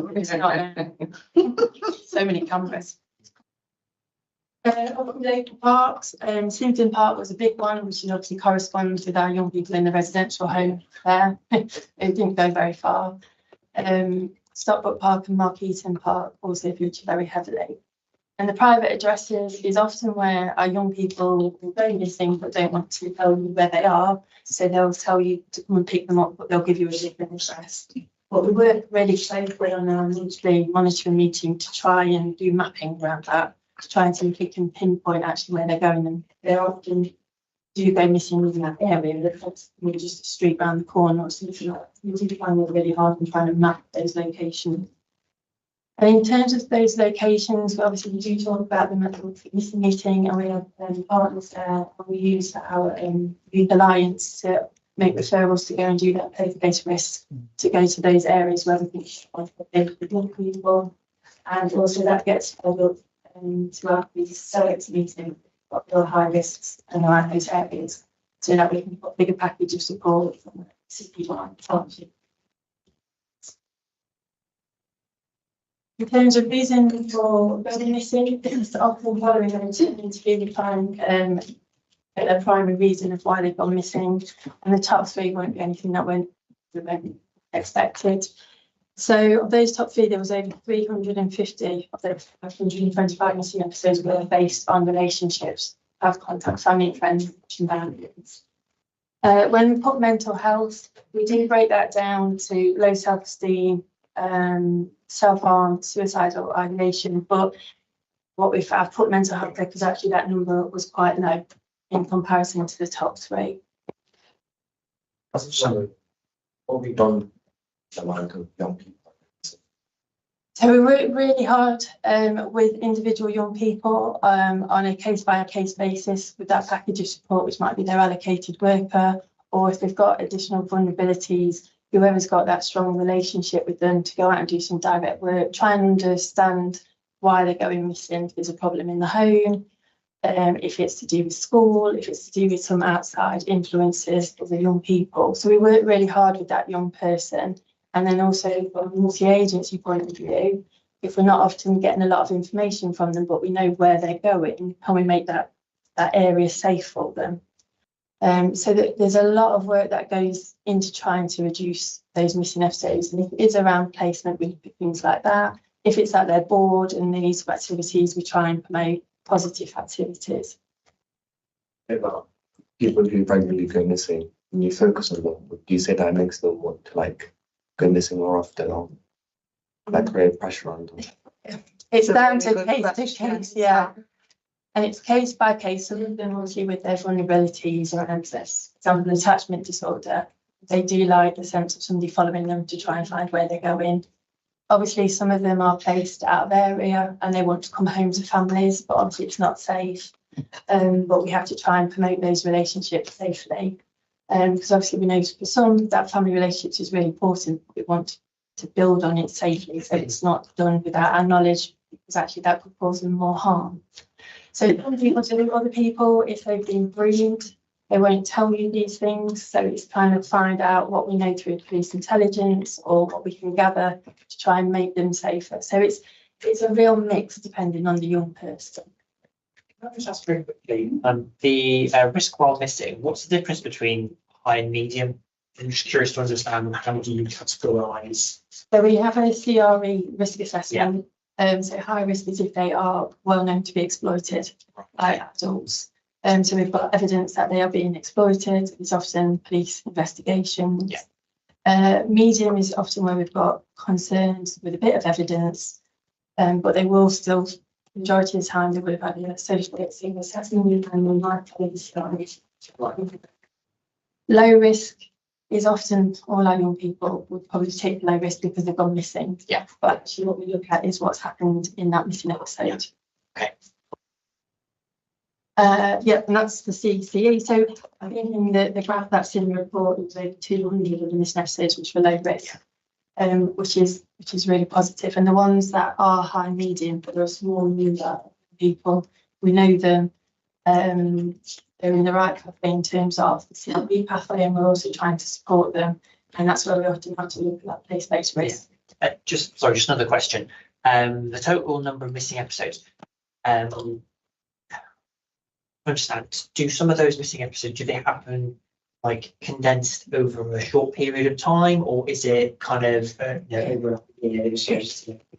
many cameras. Local parks, Swindon Park was a big one, which obviously corresponds with our young people in the residential home there. It didn't go very far. Stockbrook Park and Markeaton Park also feature very heavily. And the private addresses is often where our young people will go missing but don't want to tell you where they are. So they'll tell you to come and pick them up, but they'll give you a different address. But we work really closely on our monthly monitoring meeting to try and do mapping around that, to try and see if we can pinpoint actually where they're going. And they often do go missing within that area. That's maybe just a street around the corner or something like that. We do find it really hard in trying to map those locations. And in terms of those locations, obviously we do talk about them at the missing meeting, and we have partners there, and we use our Youth Alliance to make referrals to go and do that place-based risk, to go to those areas where we think the young people, and also that gets followed up to our select meeting, what the high risks and around those areas, so that we can put a bigger package of support from the city-wide partnership. In terms of reason for going missing, it's often following an interview, we find a primary reason of why they've gone missing, and the top three won't be anything that went expected. So of those top three, there was over 350 of the 125 missing episodes were based on relationships, have contact, family, friends, and boundaries. When we put mental health, we do break that down to low self-esteem, self-harm, suicidal ideation, but what we've put mental health there because actually that number was quite low in comparison to the top three. So, what we've done the amount of young people. So we work really hard with individual young people on a case-by-case basis with that package of support, which might be their allocated worker, or if they've got additional vulnerabilities, whoever's got that strong relationship with them to go out and do some direct work, try and understand why they're going missing, if there's a problem in the home, if it's to do with school, if it's to do with some outside influences of the young people. So we work really hard with that young person. And then also from a multi-agency point of view, if we're not often getting a lot of information from them, but we know where they're going, can we make that area safe for them? So that there's a lot of work that goes into trying to reduce those missing episodes. And if it is around placement, we look at things like that. If it's at their board and these activities, we try and promote positive activities. About people who regularly go missing, when you focus on them, would you say that makes them want to like go missing more often, or like create pressure on them? It's down to case to case, yeah. And it's case by case. Some of them obviously with their vulnerabilities or access, for example, attachment disorder, they do like the sense of somebody following them to try and find where they're going. Obviously, some of them are placed out of area and they want to come home to families, but obviously it's not safe. But we have to try and promote those relationships safely. Because obviously we know for some that family relationships is really important. We want to build on it safely, so it's not done without our knowledge, because actually that could cause them more harm. So some people do other people, if they've been groomed, they won't tell you these things. So it's kind of find out what we know through police intelligence or what we can gather to try and make them safer. So it's a real mix depending on the young person. Can I just ask very quickly, the risk while missing, what's the difference between high and medium? I'm just curious to understand how do you categorise? So we have a CRE risk assessment. So high risk is if they are well known to be exploited by adults. So we've got evidence that they are being exploited. It's often police investigations. Medium is often where we've got concerns with a bit of evidence, but they will still, majority of the time, they would have had a social assessment and then likely low risk is often all our young people would probably take low risk because they've gone missing. But actually what we look at is what's happened in that missing episode. And that's the CCE. So I think in the graph that's in the report, it was over 200 of the missing episodes which were low risk, which is really positive. And the ones that are high medium, but there are a small number of people, we know them. They're in the right pathway in terms of the CLB pathway, and we're also trying to support them. And that's where we often have to look at that place-based risk. Just another question. The total number of missing episodes. Understand, do some of those missing episodes, do they happen like condensed over a short period of time, or is it kind of over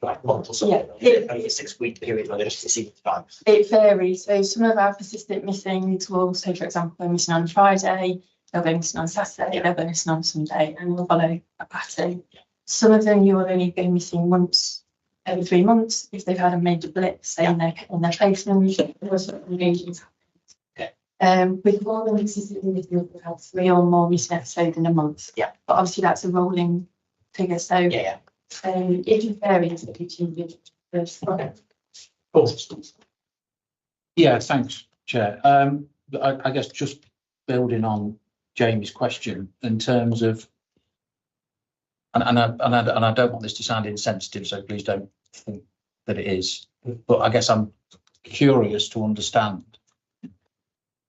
like months or something? Like a 6-week period where they just see the time? It varies. So some of our persistent missings will, so for example, go missing on Friday, they'll go missing on Saturday, they'll go missing on Sunday, and we'll follow a pattern. Some of them you will only go missing once every 3 months if they've had a major blip, say in their placement, or certain regions. With more than consistently missing, we've had 3 or more missing episodes in a month. But obviously that's a rolling figure. So it varies at each individual person. Yeah, thanks, Chair. I guess just building on Jamie's question in terms of, and I don't want this to sound insensitive, so please don't think that it is. But I guess I'm curious to understand.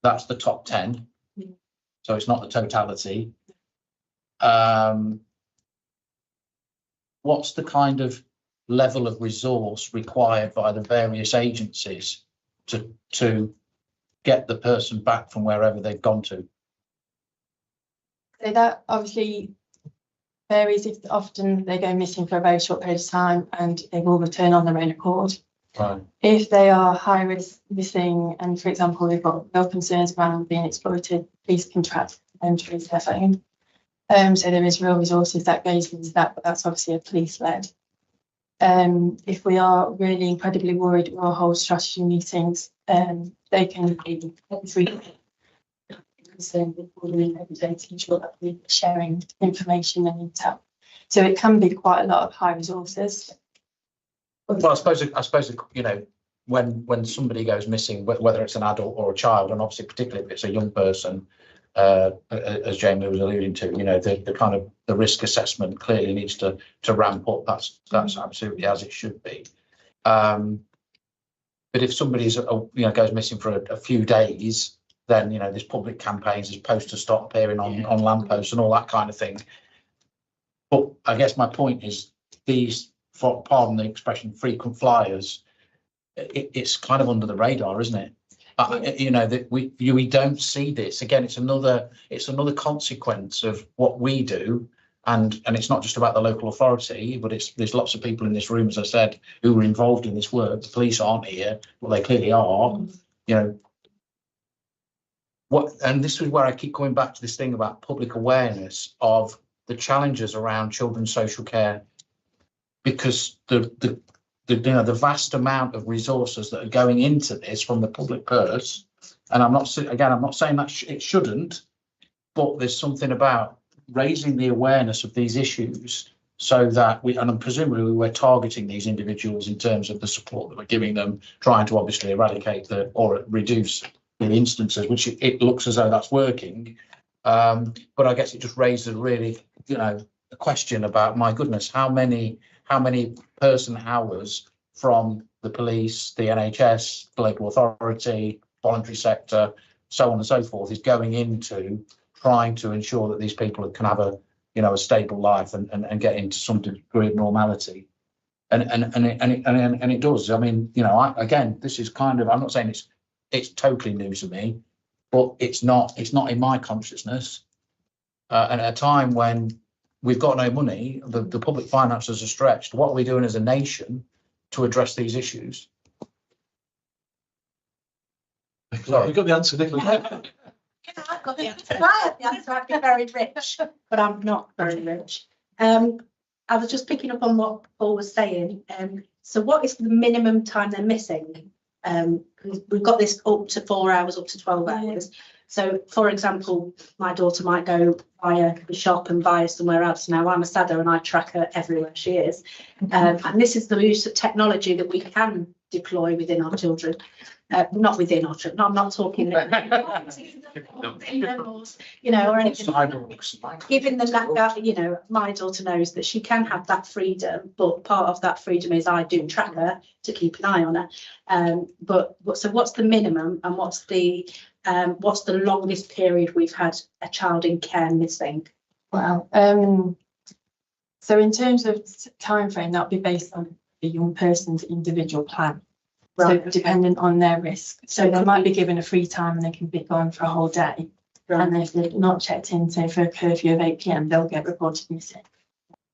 That's the top 10, so it's not the totality. What's the kind of level of resource required by the various agencies to get the person back from wherever they've gone to? So that obviously varies. If often they go missing for a very short period of time and they will return on their own accord. Right. If they are high risk missing, and for example, they've got no concerns around being exploited, police can track them through their phone. So there is real resources that goes into that, but that's obviously a police led. If we are really incredibly worried, we'll hold strategy meetings. They can be every concerned with every day to ensure that we're sharing information and intel. So it can be quite a lot of high resources. Well, I suppose you know, when somebody goes missing, whether it's an adult or a child, and obviously particularly if it's a young person, as Jamie was alluding to, you know, the kind of the risk assessment clearly needs to ramp up. That's absolutely as it should be. But if somebody's, you know, goes missing for a few days, then, you know, there's public campaigns, there's posters start appearing on lampposts and all that kind of thing. But I guess my point is these, pardon the expression, frequent flyers, it's kind of under the radar, isn't it? You know, that we don't see this. Again, it's another consequence of what we do. And it's not just about the local authority, but there's lots of people in this room, as I said, who were involved in this work. The police aren't here, well, they clearly are. You know, and this is where I keep coming back to this thing about public awareness of the challenges around children's social care, because the vast amount of resources that are going into this from the public purse, and I'm not saying that it shouldn't, but there's something about raising the awareness of these issues so that and presumably we're targeting these individuals in terms of the support that we're giving them, trying to obviously eradicate or reduce the instances, which it looks as though that's working. But I guess it just raises a really, you know, a question about, my goodness, how many person hours from the police, the NHS, the local authority, voluntary sector, so on and so forth, is going into trying to ensure that these people can have a stable life and get into some degree of normality, and it does. I mean, you know, again, this is kind of, I'm not saying it's totally new to me, but it's not in my consciousness. And at a time when we've got no money, the public finances are stretched. What are we doing as a nation to address these issues? Nicola, you got the answer, Nicola. I've got the answer. I have the answer. I'd be very rich, but I'm not very rich. I was just picking up on what Paul was saying. So what is the minimum time they're missing? We've got this up to 4 hours, up to 12 hours. So, for example, my daughter might go buy a shop and buy somewhere else. Now, I'm a SADO and I track her everywhere she is. And this is the use of technology that we can deploy within our children. Not within our children. I'm not talking you know, or anything. Giving them that, you know, my daughter knows that she can have that freedom, but part of that freedom is I do track her to keep an eye on her. But so what's the minimum, and what's the longest period we've had a child in care missing? Wow. So in terms of time frame, that'll be based on the young person's individual plan. Right. So dependent on their risk. So they might be given a free time and they can be gone for a whole day. Right. And if they're not checked in, say for a curfew of 8 PM, they'll get reported missing.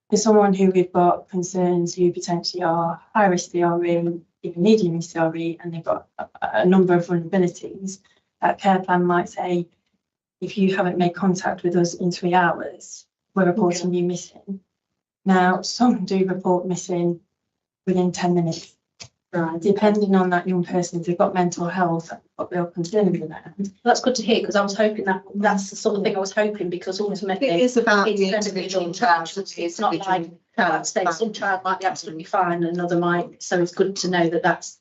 For someone who we've got concerns who potentially are high risk DRE, even medium risk DRE, and they've got a number of vulnerabilities, that care plan might say, if you haven't made contact with us in 3 hours, we're reporting you missing. Now, some do report missing within 10 minutes. Right. Depending on that young person, if they've got mental health, what they're concerned with that. That's good to hear, because I was hoping that's the sort of thing I was hoping, because ultimately it is about it's the individual child. It's not like some child might be absolutely fine, another might. So it's good to know that that's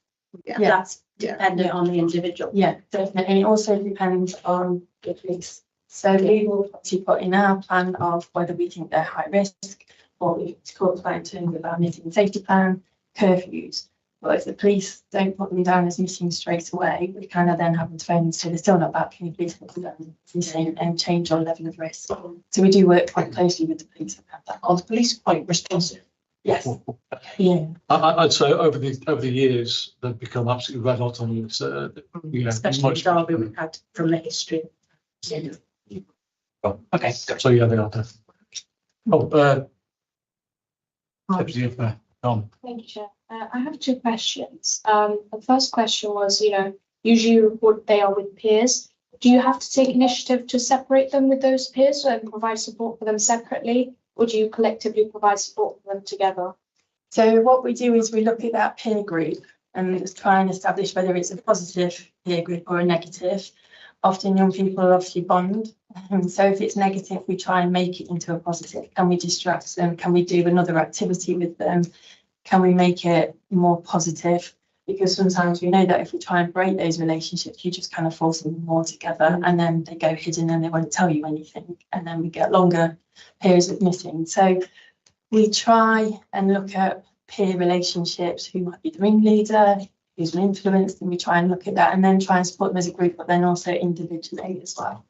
dependent on the individual. Yeah, definitely. And it also depends on the police. So we will obviously put in our plan of whether we think they're high risk, or we talk about in terms of our missing safety plan, curfews. But if the police don't put them down as missing straight away, we kind of then have them to phone and say they're still not back, can you please put them down as missing and change our level of risk. So we do work quite closely with the police about that. Are the police quite responsive? Yes. Yeah. I'd say over the years they've become absolutely red hot on this. You know, especially Derby, we've had from the history. Yeah. Okay. So yeah, they are there. Deputy Tom. Thank you, Chair. I have 2 questions. The first question was, you know, usually you report they are with peers. Do you have to take initiative to separate them with those peers and provide support for them separately, or do you collectively provide support for them together? So what we do is we look at that peer group and just try and establish whether it's a positive peer group or a negative. Often young people obviously bond. So if it's negative, we try and make it into a positive. Can we distract them? Can we do another activity with them? Can we make it more positive? because sometimes we know that if we try and break those relationships, you just kind of force them more together, and then they go hidden and they won't tell you anything, and then we get longer periods of missing. So we try and look at peer relationships, who might be the ringleader, who's been influenced, and we try and look at that and then try and support them as a group, but then also individually as well.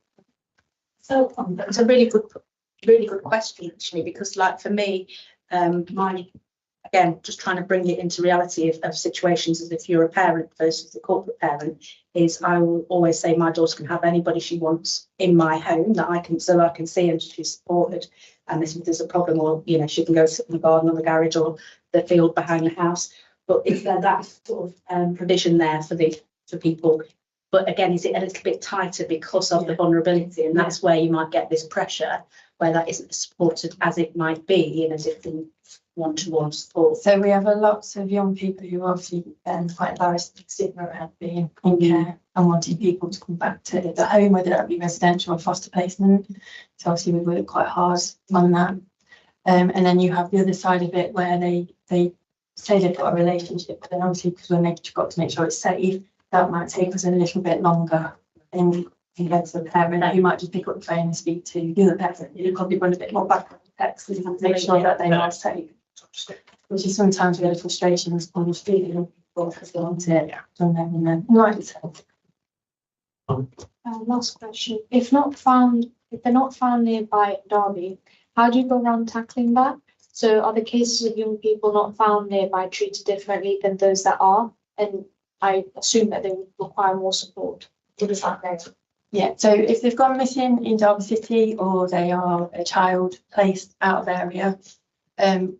So that's a really good question, actually, because like for me, again, just trying to bring it into reality of situations as if you're a parent versus a corporate parent, is I will always say my daughter can have anybody she wants in my home that I can see and she's supported. And if there's a problem, or she can go sit in the garden or the garage or the field behind the house. But is there that sort of provision there for people? But again, is it a little bit tighter because of the vulnerability? And that's where you might get this pressure where that isn't supported as it might be in a different one-to-one support. So we have lots of young people who are obviously quite embarrassed with stigma around being in care and wanting people to come back to the home, whether that be residential or foster placement. So obviously we work quite hard on that. And then you have the other side of it where they say they've got a relationship, but then obviously because we've got to make sure it's safe, that might take us a little bit longer in compared to the parent who might just pick up the phone and speak to the other parent. You probably run a bit more background checks to make sure that they are safe, which is sometimes where the frustration is on the feeling because they want it done there and then. Right. Last question. If they're not found nearby Derby, how do you go around tackling that? So are the cases of young people not found nearby treated differently than those that are? And I assume that they would require more support. Yeah, so if they've gone missing in Derby City or they are a child placed out of area, I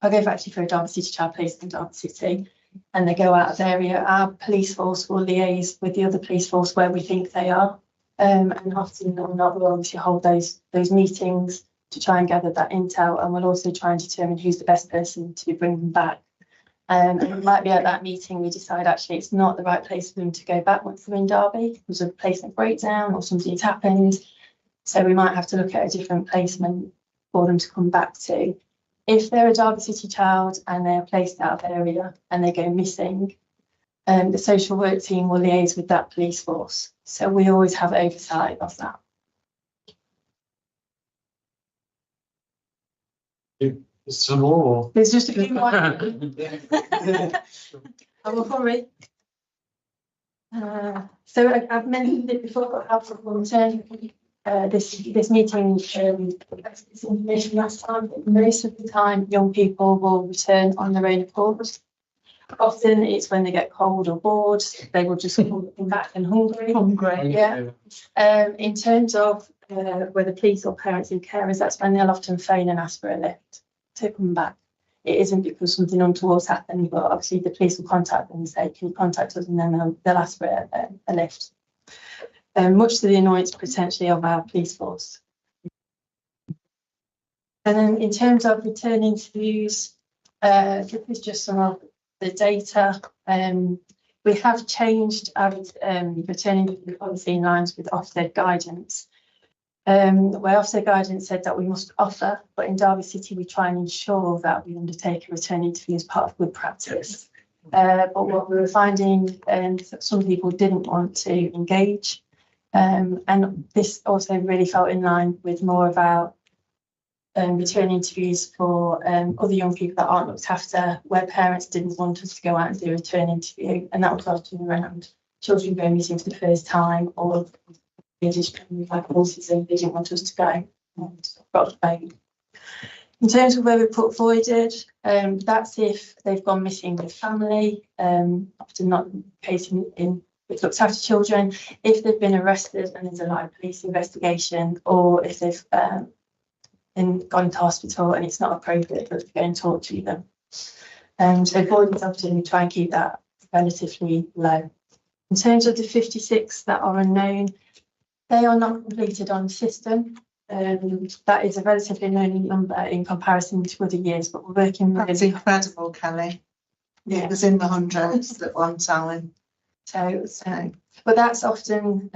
go actually for a Derby City child placed in Derby City, and they go out of area, our police force will liaise with the other police force where we think they are. And often or not, we'll obviously hold those meetings to try and gather that intel, and we'll also try and determine who's the best person to bring them back. And it might be at that meeting we decide actually it's not the right place for them to go back once they're in Derby because of a placement breakdown or something's happened. So we might have to look at a different placement for them to come back to. If they're a Derby City child and they're placed out of area and they go missing, the social work team will liaise with that police force. So we always have oversight of that. Some more? There's just a few more. I will hurry. So I've mentioned it before, but help will return. This meeting, this information last time, but most of the time young people will return on their own accord. Often it's when they get cold or bored, they will just come back and hungry. Yeah. In terms of whether police or parents in carers, that's when they'll often phone and ask for a lift to come back. It isn't because something untoward's happened, but obviously the police will contact them and say, can you contact us? And then they'll ask for a lift. Much to the annoyance potentially of our police force. And then in terms of return interviews, this is just some of the data. We have changed our return interview policy in lines with Ofsted guidance. Where Ofsted guidance said that we must offer, but in Derby City we try and ensure that we undertake a return interview as part of good practice. But what we were finding, some people didn't want to engage, and this also really felt in line with more of our return interviews for other young people that aren't looked after, where parents didn't want us to go out and do a return interview, and that was often around children going missing for the first time or we've had horses and they didn't want us to go. In terms of where we put voided, that's if they've gone missing with family, often not the case in which looks after children, if they've been arrested and there's a live police investigation, or if they've gone to hospital and it's not appropriate for us to go and talk to them. So voided often we try and keep that relatively low. In terms of the 56 that are unknown, they are not completed on the system. That is a relatively low number in comparison to other years, but we're working with. That's incredible, Kelly. Yeah. It was in the hundreds at one time. So, but that's often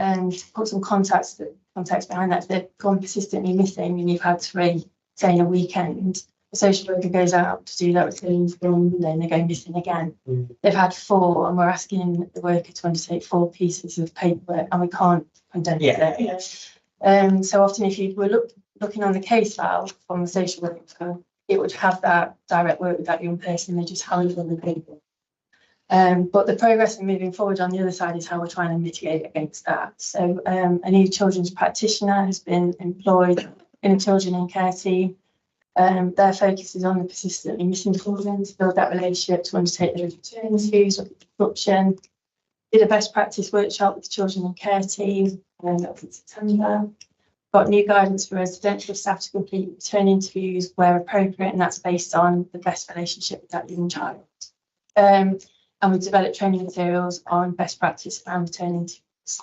put some context behind that. If they've gone persistently missing and you've had 3, say in a weekend, the social worker goes out to do that return form, and then they go missing again. They've had 4, and we're asking the worker to undertake 4 pieces of paperwork, and we can't condense it. So often, if you were looking on the case file from the social worker, it would have that direct work with that young person. They just haven't done the paperwork. But the progress and moving forward on the other side is how we're trying to mitigate against that. So a new children's practitioner has been employed in a children in care team. Their focus is on the persistently missing children, to build that relationship, to undertake the return interviews, look at disruption. Did a best practice workshop with the children in care team that was in September. Got new guidance for residential staff to complete return interviews where appropriate, and that's based on the best relationship with that young child. And we've developed training materials on best practice around return interviews.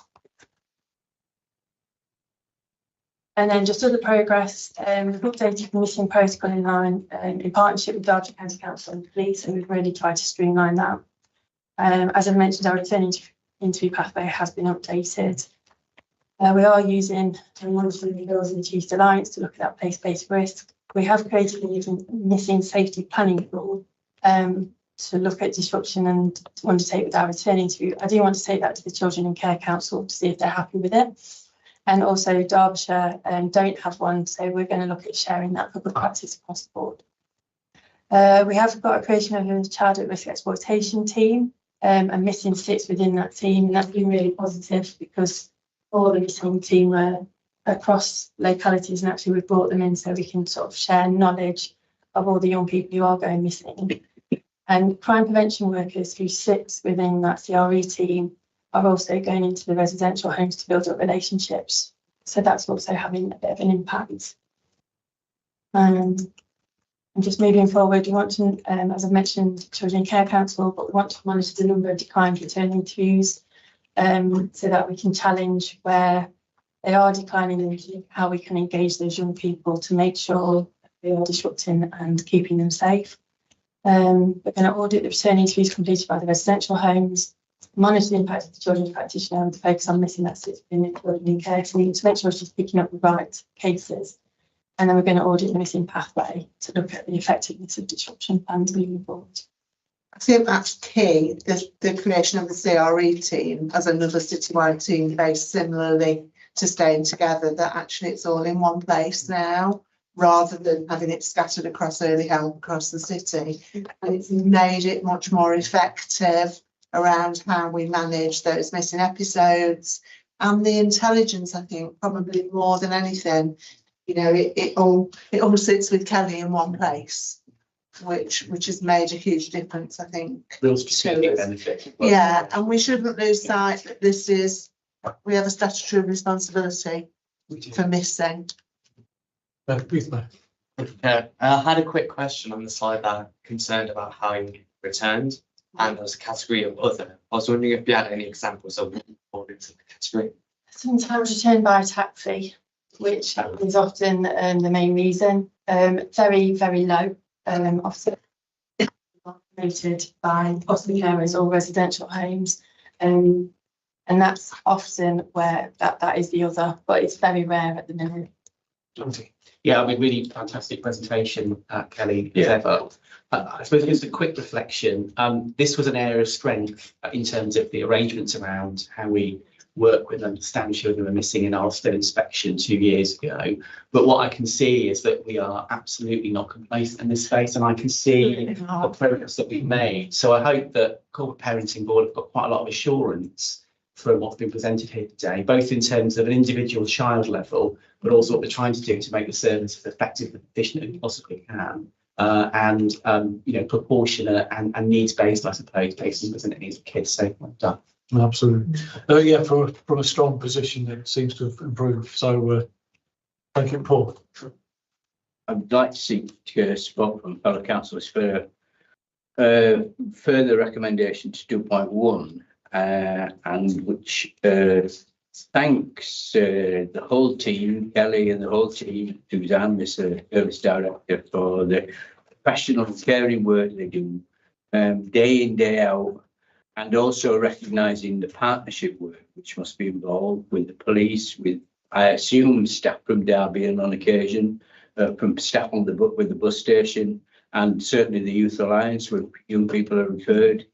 And then just other progress, we've updated the missing protocol in line in partnership with Derbyshire County Council and Police, and we've really tried to streamline that. As I mentioned, our return interview pathway has been updated. We are using monitoring the Girls in the Youth Alliance to look at that place-based risk. We have created a missing safety planning tool to look at disruption and to undertake with our return interview. I do want to take that to the Children in Care Council to see if they're happy with it. And also Derbyshire don't have one, so we're going to look at sharing that for good practice across the board. We have got a creation of a child at risk exploitation team, and missing sits within that team, and that's been really positive because all the missing team were across localities, and actually we've brought them in so we can sort of share knowledge of all the young people who are going missing. And crime prevention workers who sit within that CRE team are also going into the residential homes to build up relationships. So that's also having a bit of an impact. And just moving forward, we want to, as I've mentioned, Children in Care Council, but we want to monitor the number of declined return interviews so that we can challenge where they are declining and how we can engage those young people to make sure they are disrupting and keeping them safe. We're going to audit the return interviews completed by the residential homes, monitor the impact of the children's practitioner and to focus on missing that sits within the children in care team to make sure she's picking up the right cases. And then we're going to audit the missing pathway to look at the effectiveness of disruption plans moving forward. I think that's key, the creation of the CRE team as another citywide team based similarly to Staying Together, that actually it's all in one place now, rather than having it scattered across early help across the city. And it's made it much more effective around how we manage those missing episodes and the intelligence, I think, probably more than anything. You know, it all sits with Kelly in one place, which has made a huge difference, I think. Real strategic benefit. Yeah, and we shouldn't lose sight that we have a statutory responsibility for missing. I had a quick question on the slide that I'm concerned about how you returned, and there's a category of other. I was wondering if you had any examples of what fall into the category. Sometimes returned by taxi, which is often the main reason. Very, very low. Often rated by foster carers or residential homes. And that's often where that is the other, but it's very rare at the minute. Yeah, I mean, really fantastic presentation, Kelly, as ever. I suppose just a quick reflection. This was an area of strength in terms of the arrangements around how we work with and understand children who are missing in our Ofsted inspection 2 years ago. But what I can see is that we are absolutely not complacent in this space, and I can see the progress that we've made. So I hope that Corporate Parenting Board have got quite a lot of assurance from what's been presented here today, both in terms of an individual child level, but also what we're trying to do to make the service as effective and efficient as we possibly can, and you know, proportionate and needs-based, I suppose, based on the needs of kids. So well done. Absolutely. Yeah, from a strong position, it seems to have improved. So thank you, Paul. I'd like to seek support from fellow councillors for further recommendation to 2.1, and which thanks the whole team, Kelly and the whole team, Suzanne, the service director, for the professional caring work they do day in, day out, and also recognising the partnership work which must be involved with the police, with, I assume, staff from Derby and on occasion, from staff on the with the bus station, and certainly the Youth Alliance where young people are referred.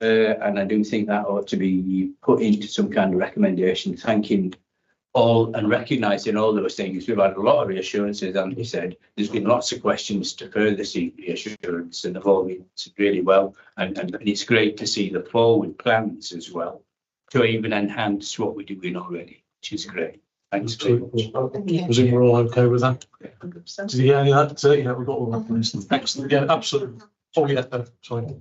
And I do think that ought to be put into some kind of recommendation, thanking all and recognising all those things. We've had a lot of reassurances, and he said there's been lots of questions to further seek reassurance, and they've all been answered really well. And it's great to see the forward plans as well to even enhance what we're doing already, which is great. Thanks very much. Presume we're all okay with that? Did you get any of that? Yeah, we've got all that. Excellent. Yeah, absolutely. Oh, yeah, sorry.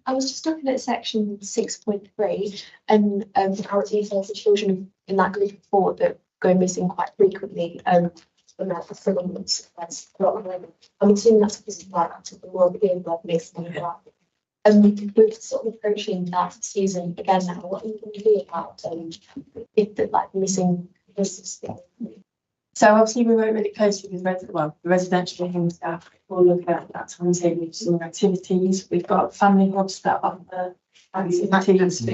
I was just looking at section 6.3 and how it details the children in that group of 4 that go missing quite frequently. And that for 3 months, that's a lot of women. I'm assuming that's because it's like to the world being like missing and that. We're sort of approaching that season again now. What are you going to do about if the like missing business? So obviously we work really closely with the residential home staff. We'll look at that timetable of summer activities. We've got family hubs that offer activities for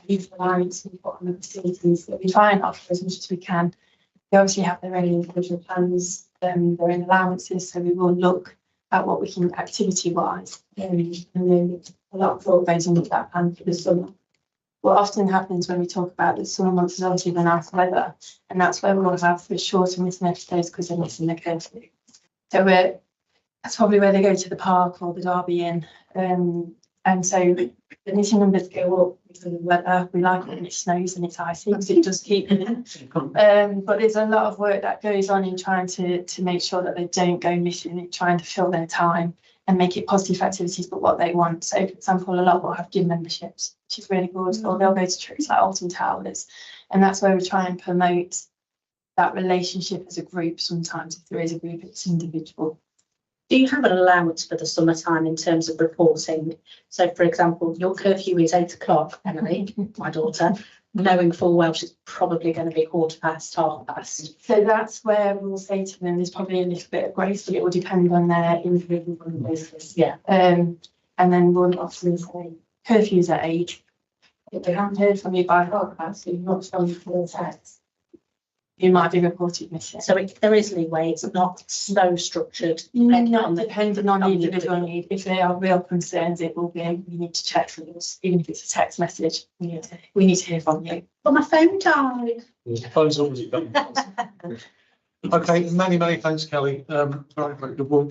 youth alliance. We've got on the facilities that we try and offer as much as we can. They obviously have their own individual plans, their own allowances, so we will look at what we can activity wise, and then a lot of thought goes into that plan for the summer. What often happens when we talk about the summer months is obviously the nice weather, and that's where we'll have the shorter missing episodes because they're missing the curfew. So that's probably where they go to the park or the Derby Inn, and so the missing numbers go up because of the weather. We like it when it snows and it's icy because it does keep them in. But there's a lot of work that goes on in trying to make sure that they don't go missing, in trying to fill their time and make it positive activities, but what they want. So, for example, a lot will have gym memberships, which is really good, or they'll go to trips like Alton Towers. And that's where we try and promote that relationship as a group sometimes, if there is a group, it's individual. Do you have an allowance for the summertime in terms of reporting? So, for example, your curfew is 8 o'clock, Emily, my daughter, knowing full well she's probably going to be 1:15. So that's where we'll say to them there's probably a little bit of grace, but it will depend on their individual basis. Yeah. And then we'll often say curfew's at 8. If they haven't heard from you by 12:30, you're not showing full text. You might be reported missing. So there is leeway, it's not so structured. Not depending on the individual need. If there are real concerns, it will be, we need to check for this, even if it's a text message. We need to hear from you. But my phone died. The phone's already done. Okay, many thanks, Kelly.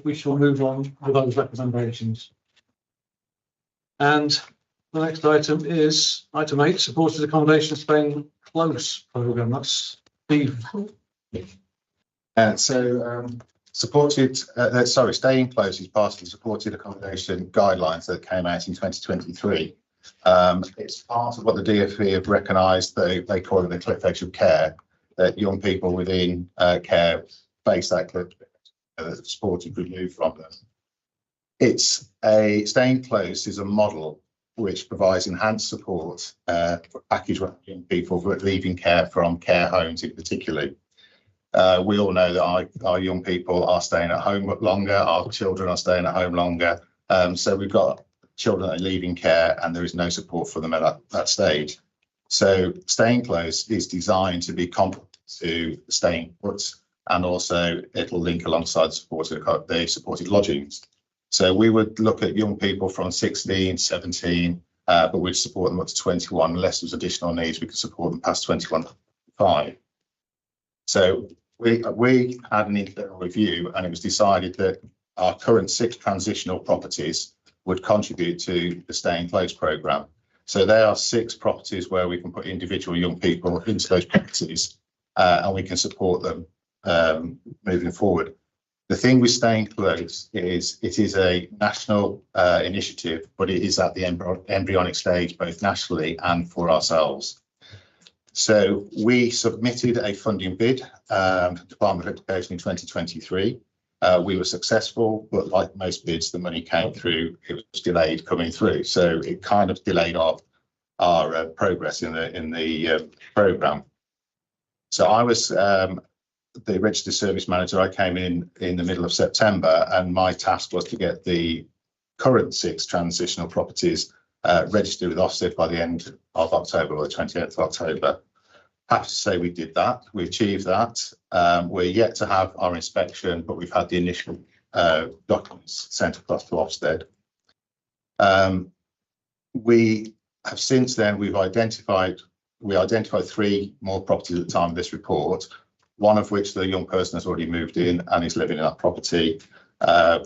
We shall move on with those recommendations. And the next item is item 8, supported accommodation Staying Close programme. That's Steve. Staying Close is part of the supported accommodation guidelines that came out in 2023. It's part of what the DfE have recognised, they call it the cliff edge of care, that young people within care face that cliff support is removed from them. Staying Close is a model which provides enhanced support for package young people who are leaving care from care homes in particular. We all know that our young people are staying at home longer, our children are staying at home longer. So we've got children that are leaving care and there is no support for them at that stage. So Staying Close is designed to be comparable to Staying Put, and also it'll link alongside the supported lodgings. So we would look at young people from 16, 17, but we'd support them up to 21. Unless there's additional needs, we could support them past 21.5. So we had an internal review, and it was decided that our current 6 transitional properties would contribute to the Staying Close programme. So there are 6 properties where we can put individual young people into those properties, and we can support them moving forward. The thing with Staying Close is it is a national initiative, but it is at the embryonic stage, both nationally and for ourselves. So we submitted a funding bid to the Department of Education in 2023. We were successful, but like most bids, the money came through, it was delayed coming through. So it kind of delayed our progress in the programme. So I was the registered service manager. I came in the middle of September, and my task was to get the current 6 transitional properties registered with Ofsted by the end of October, or the 28th of October. Happy to say we did that. We achieved that. We're yet to have our inspection, but we've had the initial documents sent across to Ofsted. We have since then, we identified 3 more properties at the time of this report, one of which the young person has already moved in and is living in that property.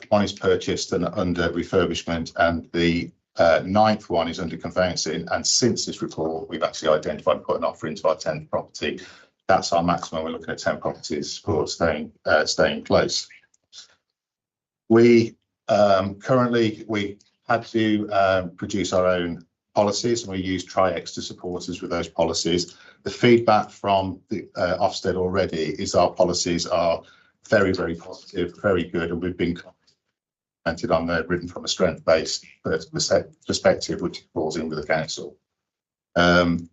One is purchased and under refurbishment, and the 9th one is under conveyancing. And since this report, we've actually identified and put an offer into our 10th property. That's our maximum. We're looking at 10 properties for staying close. We currently, we had to produce our own policies, and we use Tri-X to support us with those policies. The feedback from the Ofsted already is our policies are very, very positive, very good, and we've been commented on. They're written from a strength-based perspective, which falls in with the council. The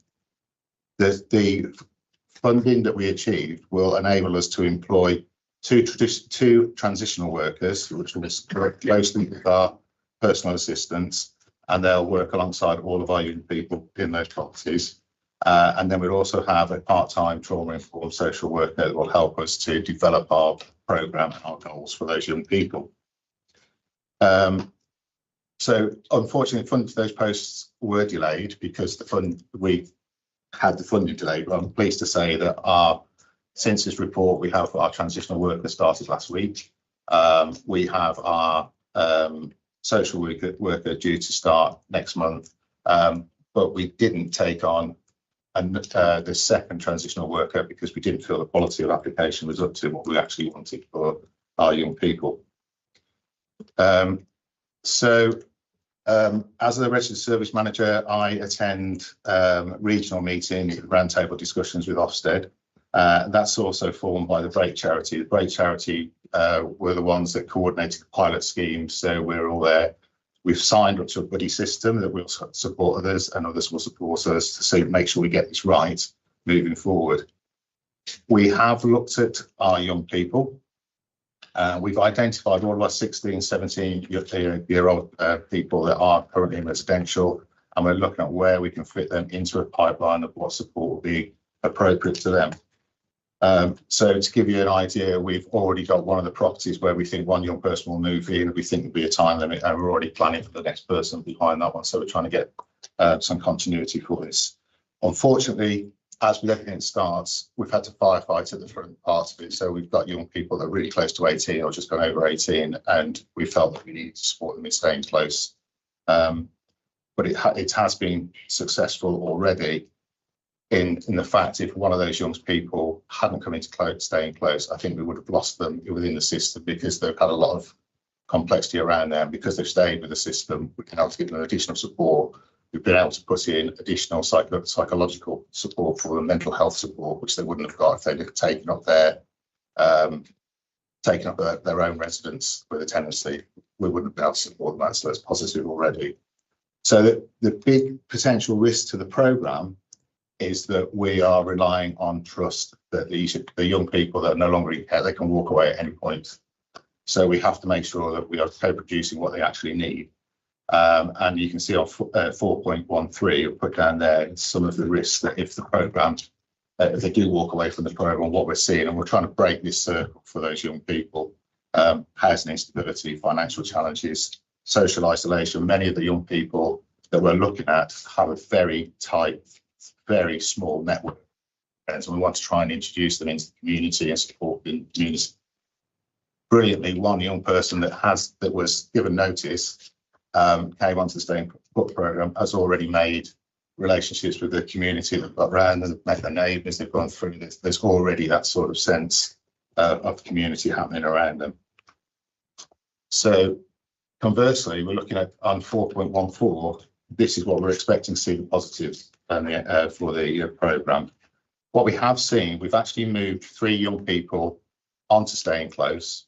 funding that we achieved will enable us to employ two transitional workers, which will work closely with our personal assistants, and they'll work alongside all of our young people in those properties. And then we'll also have a part-time trauma-informed social worker that will help us to develop our programme and our goals for those young people. So unfortunately, funding for those posts were delayed because we had the funding delayed. But I'm pleased to say that since this report, we have our transitional worker started last week. We have our social worker due to start next month, but we didn't take on the second transitional worker because we didn't feel the quality of application was up to what we actually wanted for our young people. As a registered service manager, I attend regional meetings, roundtable discussions with Ofsted. That's also formed by the Break Charity. The Break Charity were the ones that coordinated the pilot scheme, so we're all there. We've signed up to a buddy system that will support others, and others will support us to make sure we get this right moving forward. We have looked at our young people. We've identified all of our 16, 17-year-old people that are currently in residential, and we're looking at where we can fit them into a pipeline of what support will be appropriate to them. So to give you an idea, we've already got one of the properties where we think one young person will move in. We think there'll be a time limit, and we're already planning for the next person behind that one. So we're trying to get some continuity for this. Unfortunately, as with everything that starts, we've had to firefight at the front part of it. So we've got young people that are really close to 18 or just gone over 18, and we felt that we needed to support them in staying close. But it has been successful already in the fact if one of those young people hadn't come into staying close, I think we would have lost them within the system because they've had a lot of complexity around them. Because they've stayed with the system, we've been able to give them additional support. We've been able to put in additional psychological support for them, mental health support, which they wouldn't have got if they'd have taken up their own residence with a tenancy. We wouldn't be able to support that, so that's positive already. So the big potential risk to the programme is that we are relying on trust that the young people that are no longer in care, they can walk away at any point. So we have to make sure that we are co-producing what they actually need. And you can see on 4.13, I've put down there some of the risks that if the programme, if they do walk away from the programme, what we're seeing, and we're trying to break this circle for those young people. Housing instability, financial challenges, social isolation. Many of the young people that we're looking at have a very tight, very small network. And so we want to try and introduce them into the community and support the community. Brilliantly, one young person that was given notice came onto the Staying Put programme, has already made relationships with the community that got around them, met their neighbours, they've gone through this. There's already that sort of sense of community happening around them. So conversely, we're looking at on 4.14, this is what we're expecting to see the positives for the programme. What we have seen, we've actually moved 3 young people onto Staying Close,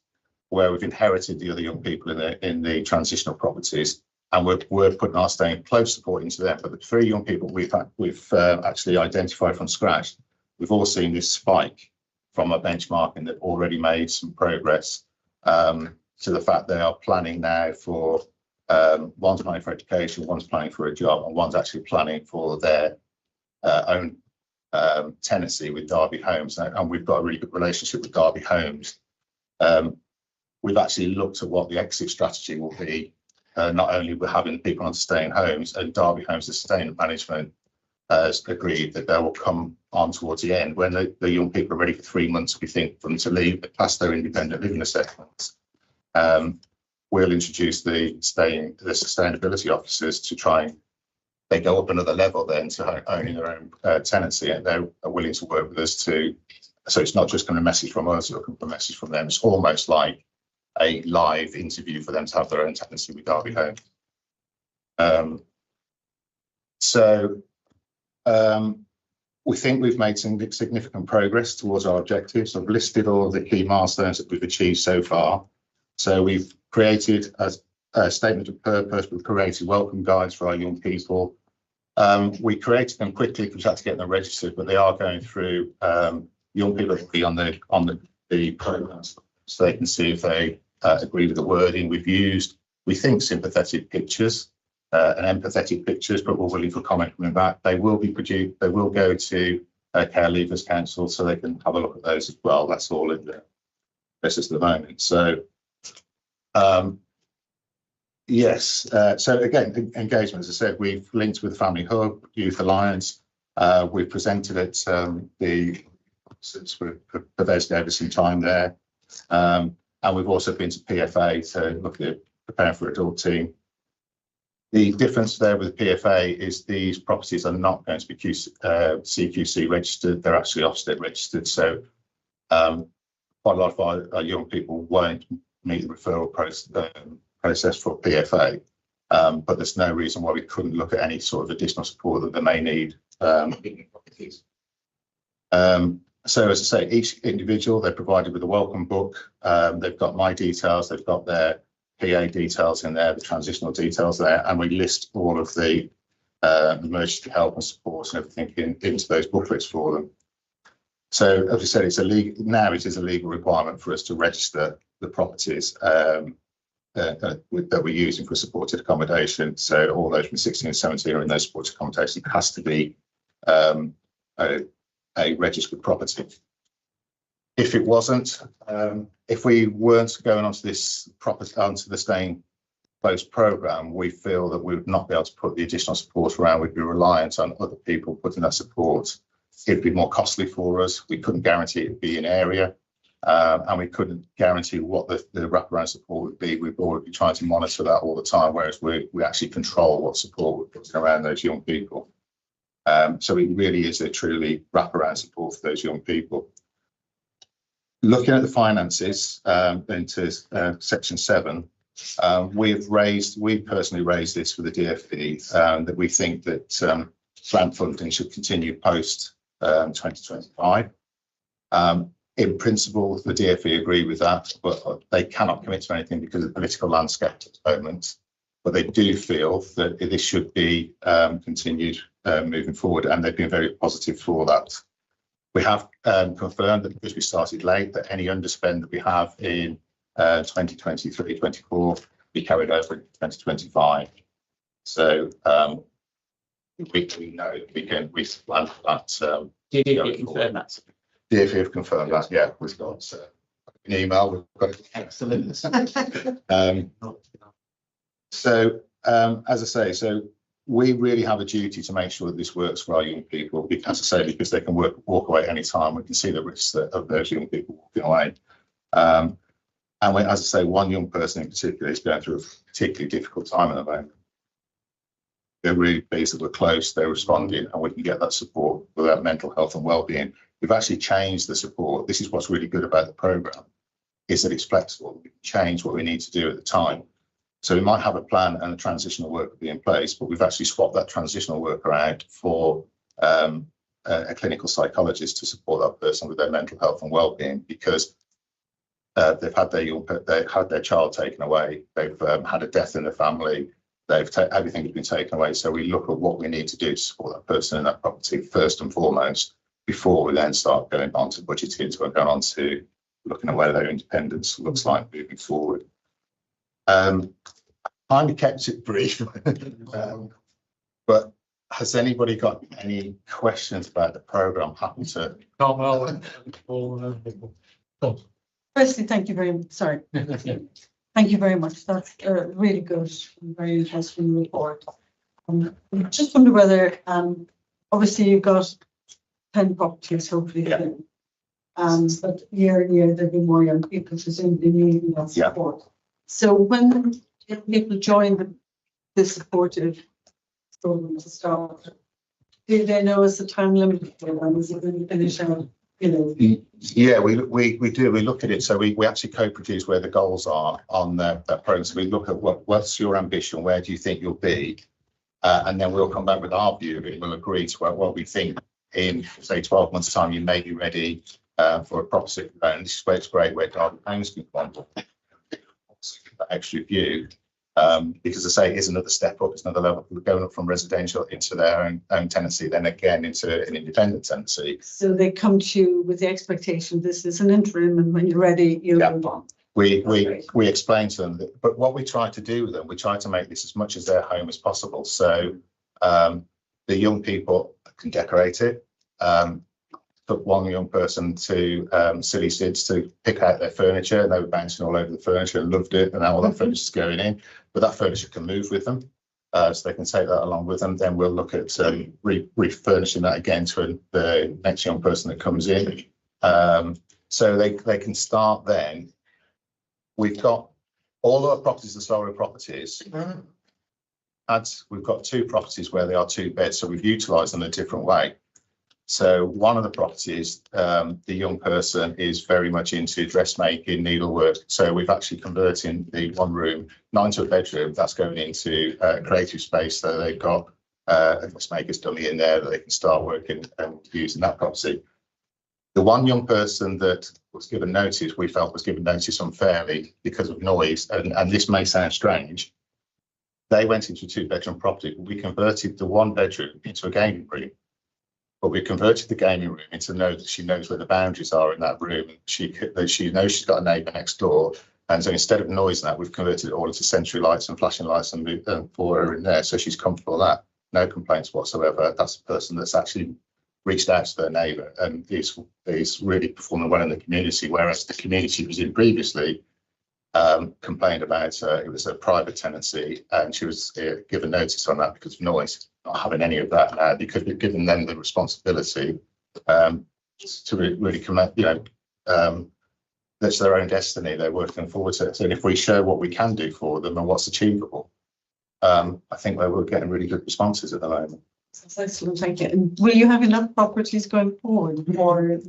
where we've inherited the other young people in the transitional properties, and we're putting our Staying Close support into them. But the 3 young people we've actually identified from scratch, we've all seen this spike from our benchmarking that already made some progress to the fact they are planning now for one's planning for education, one's planning for a job, and one's actually planning for their own tenancy with Derby Homes, and we've got a really good relationship with Derby Homes. We've actually looked at what the exit strategy will be. Not only we're having people on staying homes, and Derby Homes Sustainable Management has agreed that they will come on towards the end when the young people are ready for 3 months, we think, for them to leave past their independent living assessments. We'll introduce the sustainability officers to try and they go up another level then to owning their own tenancy, and they're willing to work with us to. So it's not just going to message from us, it'll come from a message from them. It's almost like a live interview for them to have their own tenancy with Derby Home. We think we've made some significant progress towards our objectives. I've listed all of the key milestones that we've achieved so far. So we've created a statement of purpose, we've created welcome guides for our young people. We created them quickly because we had to get them registered, but they are going through young people that will be on the programs, so they can see if they agree with the wording. We've used, we think, sympathetic pictures and empathetic pictures, but we're willing for comment coming back. They will be produced, they will go to Care Leavers Council so they can have a look at those as well. That's all in the process at the moment. So yes, so again, engagement, as I said, we've linked with the Family Hub, Youth Alliance. We've presented at the, since Pervez gave us some time there. And we've also been to PFA to look at preparing for adult team. The difference there with the PFA is these properties are not going to be CQC registered, they're actually Ofsted registered. So quite a lot of our young people won't meet the referral process for PFA, but there's no reason why we couldn't look at any sort of additional support that they may need. So as I say, each individual, they're provided with a welcome book. They've got my details, they've got their PA details in there, the transitional details there, and we list all of the emergency help and support and everything into those booklets for them. So as I said, it's now it is a legal requirement for us to register the properties that we're using for supported accommodation. So all those from 16 and 17 are in those supported accommodation. It has to be a registered property. If it wasn't, if we weren't going onto this onto the Staying Close programme, we feel that we would not be able to put the additional support around. We'd be reliant on other people putting that support. It'd be more costly for us. We couldn't guarantee it'd be in area, and we couldn't guarantee what the wraparound support would be. We'd already be trying to monitor that all the time, whereas we actually control what support we're putting around those young people. So it really is a truly wraparound support for those young people. Looking at the finances into section 7, we've personally raised this with the DfE that we think that grant funding should continue post 2025. In principle, the DfE agree with that, but they cannot commit to anything because of the political landscape at the moment. But they do feel that this should be continued moving forward, and they've been very positive for that. We have confirmed that because we started late, that any underspend that we have in 2023-24 be carried over in 2025. So we know we can plan for that. DfE confirmed that. DfE have confirmed that. Yeah, we've got an email. We've got excellent. So as I say, so we really have a duty to make sure that this works for our young people, because I say, because they can walk away any time. We can see the risks of those young people walking away. And when, as I say, one young person in particular is going through a particularly difficult time at the moment. They're really pleased that we're close, they're responding, and we can get that support for their mental health and well-being. We've actually changed the support. This is what's really good about the programme, is that it's flexible. We can change what we need to do at the time. So we might have a plan and a transitional worker be in place, but we've actually swapped that transitional worker out for a clinical psychologist to support that person with their mental health and well-being, because they've had their child taken away, they've had a death in the family, everything has been taken away. So we look at what we need to do to support that person in that property first and foremost, before we then start going on to budgeting, to going on to looking at where their independence looks like moving forward. I kind of kept it brief, but Has anybody got any questions about the programme? Happy to. Firstly, thank you very much. Sorry. Thank you very much. That's a really good, and very interesting report. I just wonder whether, obviously you've got 10 properties, hopefully. Yeah. But year on year, there'll be more young people presumably needing that support. So when people join the supportive program to start, do they know it's a time limit for them? Is it when you finish out, you know? Yeah, we do. We look at it. So we actually co-produce where the goals are on that program. So we look at what's your ambition, where do you think you'll be, and then we'll come back with our view of it. We'll agree to what we think in, say, 12 months' time. You may be ready for a property. And this is where it's great where Derby Homes can come on that extra view. Because I say it is another step up, it's another level. We're going up from residential into their own tenancy, then again into an independent tenancy. So they come to you with the expectation this is an interim, and when you're ready, you'll move on. We explain to them that, but what we try to do with them, we try to make this as much as their home as possible. So the young people can decorate it. Took one young person to Silly Sids to pick out their furniture, and they were bouncing all over the furniture and loved it, and now all that furniture is going in. But that furniture can move with them, so they can take that along with them. Then we'll look at refurnishing that again to the next young person that comes in. So they can start then. We've got all our properties, the Solary properties. We've got 2 properties where they are 2 beds, so we've utilised them a different way. So one of the properties, the young person is very much into dressmaking, needlework. So we've actually converted the one room, 9 to a bedroom. That's going into a creative space. So they've got a dressmaker's dummy in there that they can start working and using that property. The one young person that was given notice, we felt was given notice unfairly because of noise. And this may sound strange. They went into a 2-bedroom property. We converted the 1 bedroom into a gaming room. But we converted the gaming room into know that she knows where the boundaries are in that room. She knows she's got a neighbour next door. And so instead of noise and that, we've converted it all into sensory lights and flashing lights and for her in there. So she's comfortable with that. No complaints whatsoever. That's the person that's actually reached out to their neighbour and is really performing well in the community. Whereas the community was in previously complained about it was a private tenancy and she was given notice on that because of noise. Not having any of that now because we've given them the responsibility to really commit, that's their own destiny. They're working forward to it. So if we show what we can do for them and what's achievable, I think we're getting really good responses at the moment. That's excellent, thank you. And will you have enough properties going forward? Or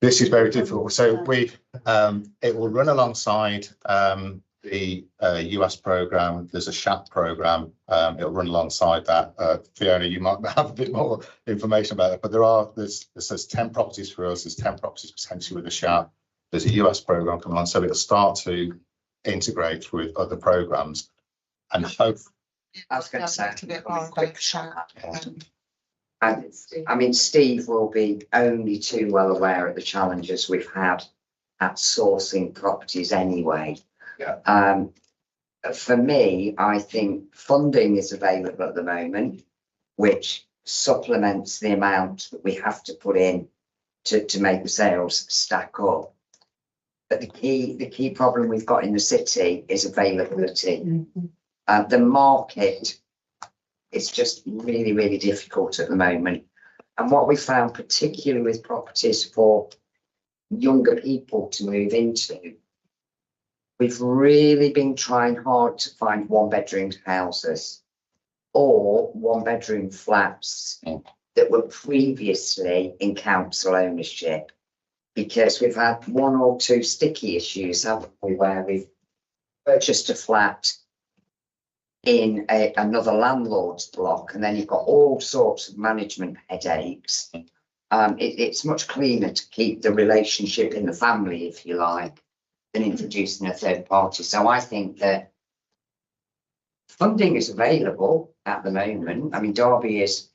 this is very difficult. So it will run alongside the US program. There's a SHAP program. It'll run alongside that. Fiona, you might have a bit more information about it, but there's 10 properties for us. There's 10 properties potentially with a SHAP. There's a US program coming on, so it'll start to integrate with other programs and hope. I was going to say a bit more quick SHAP. I mean, Steve will be only too well aware of the challenges we've had at sourcing properties anyway. Yeah. For me, I think funding is available at the moment, which supplements the amount that we have to put in to make the sales stack up. But the key problem we've got in the city is availability. Mm-hmm. The market is just really, really difficult at the moment. And what we found, particularly with properties for younger people to move into, we've really been trying hard to find 1-bedroom houses or 1-bedroom flats that were previously in council ownership, because we've had 1 or 2 sticky issues, haven't we, where we've purchased a flat in another landlord's block, and then you've got all sorts of management headaches. It's much cleaner to keep the relationship in the family, if you like, than introducing a third party. So I think that funding is available at the moment. I mean, Derby is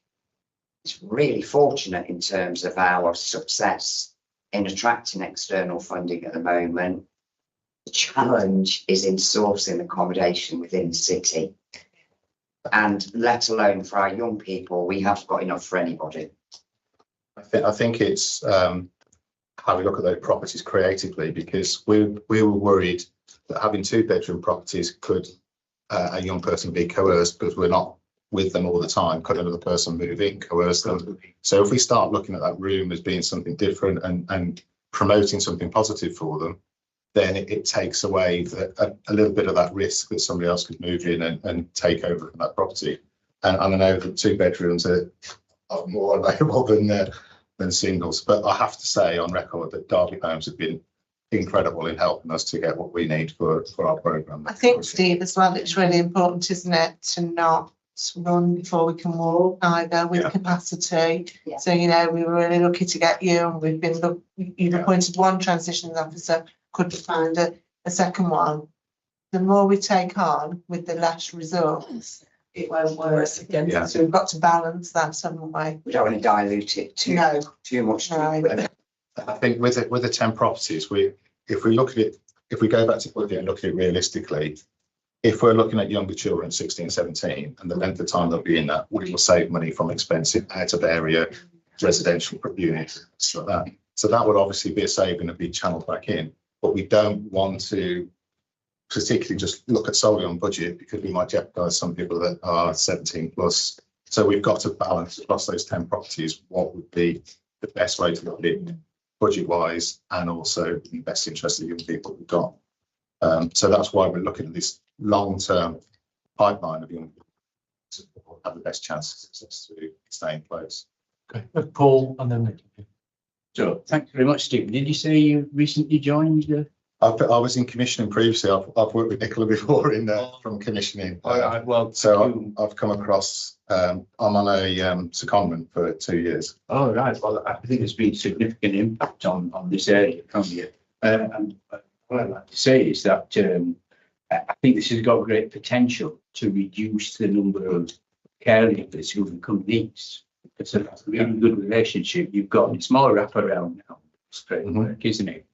really fortunate in terms of our success in attracting external funding at the moment. The challenge is in sourcing accommodation within the city. And let alone for our young people, we have got enough for anybody. I think it's how we look at those properties creatively, because we were worried that having 2-bedroom properties could a young person be coerced because we're not with them all the time. Could another person move in, coerce them? So if we start looking at that room as being something different and promoting something positive for them, then it takes away a little bit of that risk that somebody else could move in and take over from that property. And I know that 2 bedrooms are more available than singles, but I have to say on record that Derby Homes have been incredible in helping us to get what we need for our programme. I think, Steve, as well, it's really important, isn't it, to not run before we can walk either with capacity. Yeah. So, you know, we were really lucky to get you, and we've been, you've appointed one transitions officer, couldn't find a second one. The more we take on with the less results, it won't work again. Yeah. So we've got to balance that some way. We don't want to dilute it too much. No. I think with the 10 properties, if we look at it, if we go back to budget and look at it realistically, if we're looking at younger children, 16, 17, and the length of time they'll be in that, we will save money from expensive out of area residential units, stuff like that. So that would obviously be a saving and be channeled back in. But we don't want to particularly just look at solely on budget, because we might jeopardise some people that are 17 plus. So we've got to balance across those 10 properties what would be the best way to look at it budget wise, and also in the best interest of the young people we've got. So that's why we're looking at this long-term pipeline of young people to have the best chance of success to stay in place. Okay, Paul, and then Nick. So, thanks very much, Stephen. Did you say you recently joined? I was in commissioning previously. I've worked with Nicola before from commissioning. So I've come across. I'm on a secondment for 2 years. Oh, right. Well, I think there's been significant impact on this area from you. And what I'd like to say is that I think this has got great potential to reduce the number of caregivers who become needs. It's a really good relationship you've got. It's more wraparound now, framework, isn't it?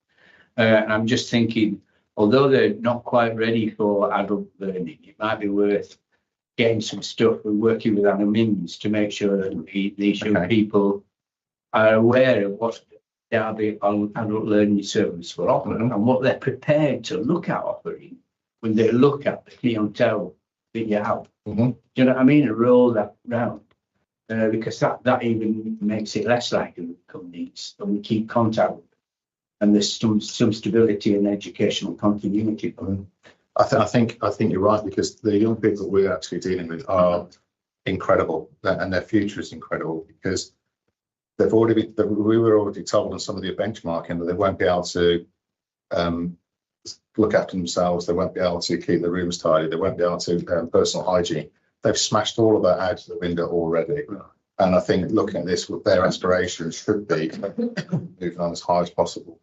And I'm just thinking, although they're not quite ready for adult learning, it might be worth getting some stuff and working with Anna Mims to make sure that these young people are aware of what Derby Adult Learning Service will offer and what they're prepared to look at offering when they look at the clientele that you have. Do you know what I mean? And roll that round. Because that even makes it less likely to become needs, and we keep contact with them. And there's some stability and educational continuity. I think you're right, because the young people that we're actually dealing with are incredible, and their future is incredible, because we were already told on some of the benchmarking that they won't be able to look after themselves, they won't be able to keep their rooms tidy, they won't be able to personal hygiene. They've smashed all of that out of the window already. And I think looking at this, with their aspirations should be moving on as high as possible.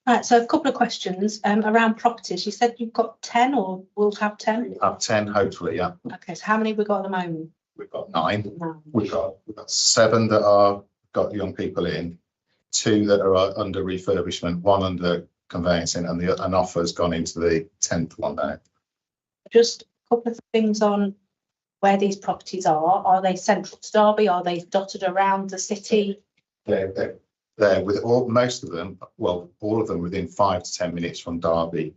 Right, so a couple of questions around properties. You said you've got 10 or will have 10? Have 10, hopefully, yeah. Okay, so how many have we got at the moment? We've got 9. We've got 7 that are got young people in, 2 that are under refurbishment, 1 under conveyancing, and an offer has gone into the 10th one now. Just a couple of things on where these properties are. Are they central to Derby? Are they dotted around the city? They're with most of them, well, all of them within 5 to 10 minutes from Derby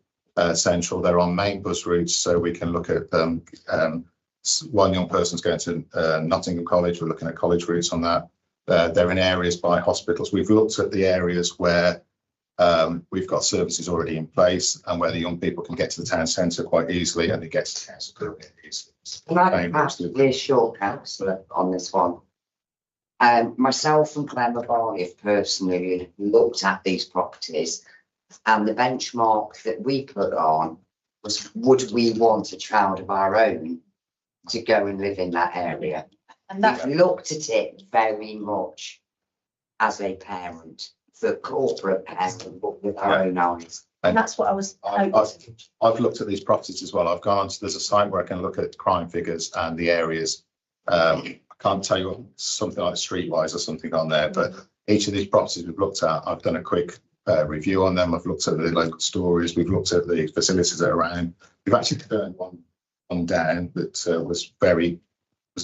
Central. They're on main bus routes, so we can look at one young person's going to Nottingham College. We're looking at college routes on that. They're in areas by hospitals. We've looked at the areas where we've got services already in place and where the young people can get to the town centre quite easily, and they get to the council quite easily. Can I reassure councillor on this one? Myself and Clemmer Barney have personally looked at these properties, and the benchmark that we put on was, would we want a child of our own to go and live in that area? And we've looked at it very much as a parent, the corporate parent, but with our own eyes. And that's what I was. I've looked at these properties as well. I've gone onto, there's a site where I can look at crime figures and the areas. I can't tell you something like Streetwise or something on there, but each of these properties we've looked at, I've done a quick review on them. I've looked at the local stories. We've looked at the facilities that are around. We've actually turned one come down that was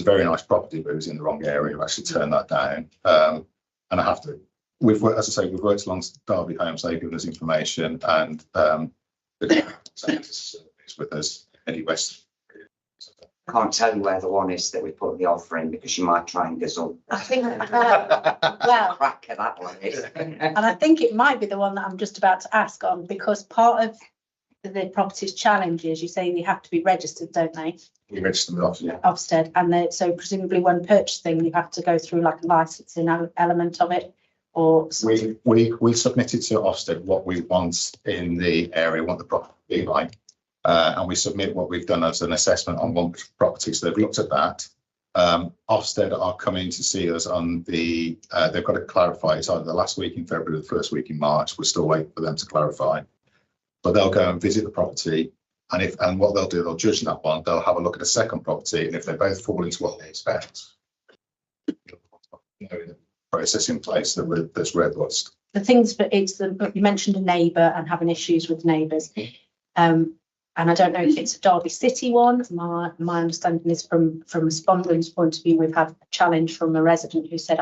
a very nice property, but it was in the wrong area. We actually turned that down. And I have to, we've worked, as I say, we've worked alongside Derby Homes. They've given us information, and the is with us anyway. I can't tell you where the one is that we put the offer in, because you might try and gazump. I think, well, Cracker that one is. and I think it might be the one that I'm just about to ask on, because part of the property's challenge is, you say they have to be registered, don't they? We registered with Ofsted, yeah. Ofsted, and so presumably when purchasing, you have to go through like a licensing element of it, or we submitted to Ofsted what we want in the area, what the property to be like, and we submit what we've done as an assessment on one property. So they've looked at that. Ofsted are coming to see us on the. They've got to clarify. It's either the last week in February or the first week in March. We're still waiting for them to clarify. But they'll go and visit the property, and what they'll do, they'll judge that one. They'll have a look at a second property, and if they both fall into what they expect, the process in place that's robust. the things, but it's the, you mentioned a neighbour and having issues with neighbours. And I don't know if it's a Derby City one. My understanding is from respondents' point of view, we've had a challenge from a resident who said,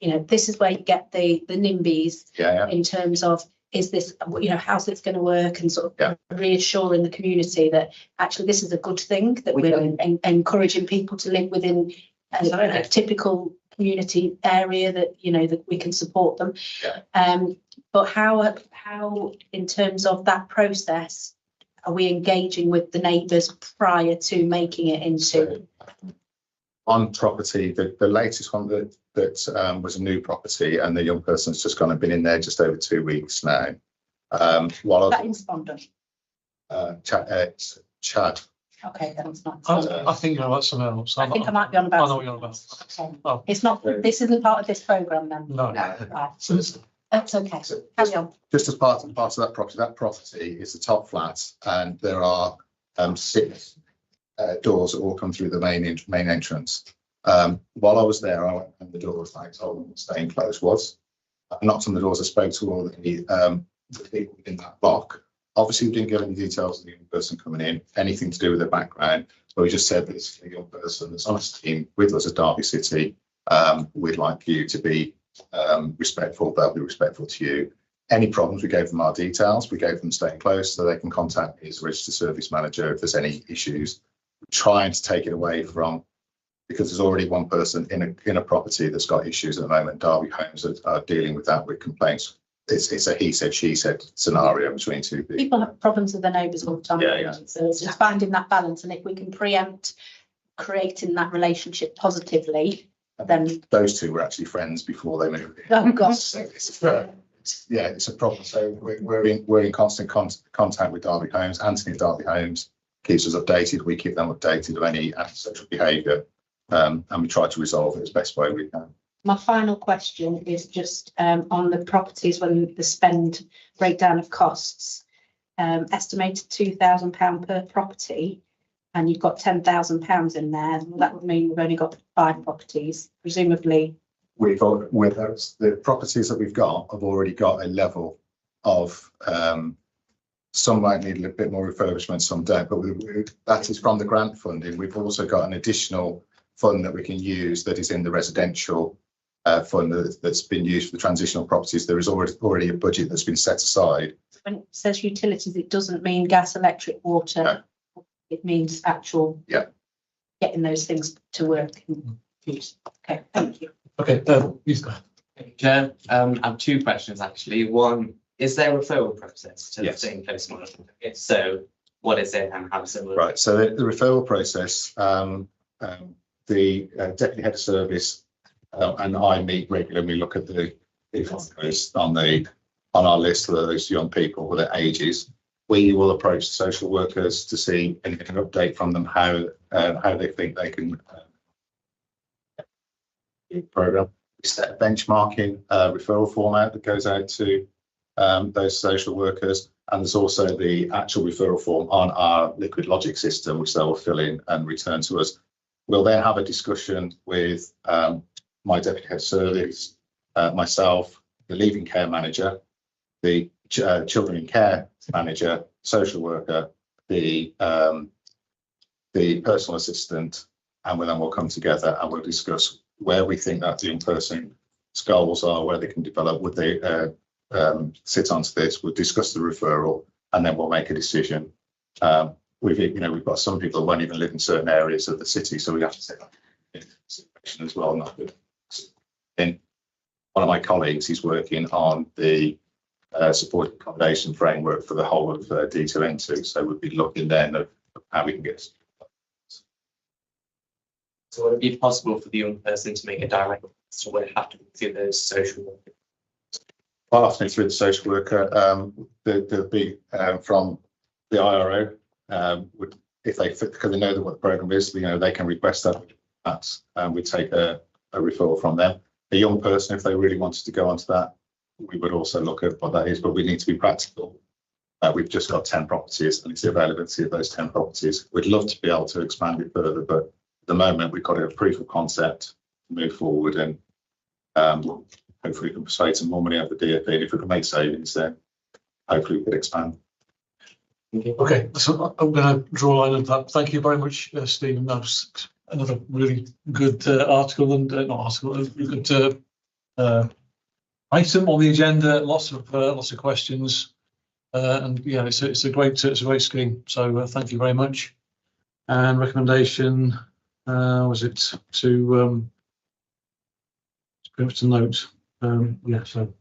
you know, this is where you get the NIMBYs in terms of, is this, you know, how's this going to work, and sort of reassuring the community that actually this is a good thing, that we're encouraging people to live within a typical community area, that, you know, that we can support them. But how in terms of that process, are we engaging with the neighbours prior to making it into? On property, the latest one that was a new property, and the young person's just gone and been in there just over 2 weeks now. While that in Spondon? Chad. Okay, then it's not. I think you know that's something else. I think I might be on about. I know what you're on about. Okay. Oh. It's not. This isn't part of this programme then. No. Right. That's okay. Carry on. Just as part of that property is the top flat, and there are 6 doors that all come through the main entrance. While I was there, I went and the doors, I told them what staying close was. I knocked on the doors, I spoke to all the people in that block. Obviously, we didn't give any details of the young person coming in, anything to do with their background, but we just said that it's a young person that's on a team with us at Derby City. We'd like you to be respectful, they'll be respectful to you. Any problems, we gave them our details, we gave them staying close so they can contact his registered service manager if there's any issues. Trying to take it away from, because there's already one person in a property that's got issues at the moment. Derby Homes are dealing with that, with complaints. It's a he said, she said scenario between 2 people. People have problems with their neighbours all the time. So it's just finding that balance, and if we can preempt creating that relationship positively, then those 2 were actually friends before they moved in. Oh gosh. So it's a problem. So we're in constant contact with Derby Homes. Anthony of Derby Homes keeps us updated. We keep them updated of any antisocial behaviour, and we try to resolve it as best way we can. My final question is just on the properties, when the spend breakdown of costs, estimated £2,000 per property, and you've got £10,000 in there. Well, that would mean we've only got 5 properties, presumably. With those, the properties that we've got have already got a level of. Some might need a little bit more refurbishment, some don't, but that is from the grant funding. We've also got an additional fund that we can use that is in the residential fund that's been used for the transitional properties. There is already a budget that's been set aside. When it says utilities, it doesn't mean gas, electric, water. No. It means actual getting those things to work. Okay, thank you. Okay, please go ahead. Chair, I have 2 questions actually. One, is there a referral process to the Staying Close model? If so, what is it and how does it work? Right, so the referral process, the Deputy Head of Service and I meet regularly. We look at the on our list of those young people with their ages. We will approach the social workers to see an update from them how they think they can program. We set a benchmarking referral form out that goes out to those social workers, and there's also the actual referral form on our Liquid Logic system, which they will fill in and return to us. We'll then have a discussion with my Deputy Head of Service, myself, the Leaving Care Manager, the Children in Care Manager, social worker, the the personal assistant, and then we'll come together and we'll discuss where we think that young person's goals are, where they can develop, would they sit onto this, we'll discuss the referral, and then we'll make a decision. We've got some people who won't even live in certain areas of the city, so we have to take that into consideration as well. Not good. In one of my colleagues, he's working on the supported accommodation framework for the whole of D2N2, so we'd be looking then at how we can get. So would it be possible for the young person to make a direct request, or would it have to be through those social workers? Quite often it's with the social worker. There'll be from the IRO, if they fit, because they know what the programme is, they can request that. We take a referral from them. A young person, if they really wanted to go onto that, we would also look at what that is, but we need to be practical. We've just got 10 properties and it's the availability of those 10 properties. We'd love to be able to expand it further, but at the moment we've got a proof of concept to move forward, and hopefully we can persuade some more money out of the DFE. And if we can make savings, then hopefully we could expand. Okay, so I'm going to draw a line on that. Thank you very much, Stephen. That was another really good article, and not article, a good item on the agenda. Lots of questions, and yeah, it's a great scheme. So thank you very much. And recommendation was it to note? Yeah, so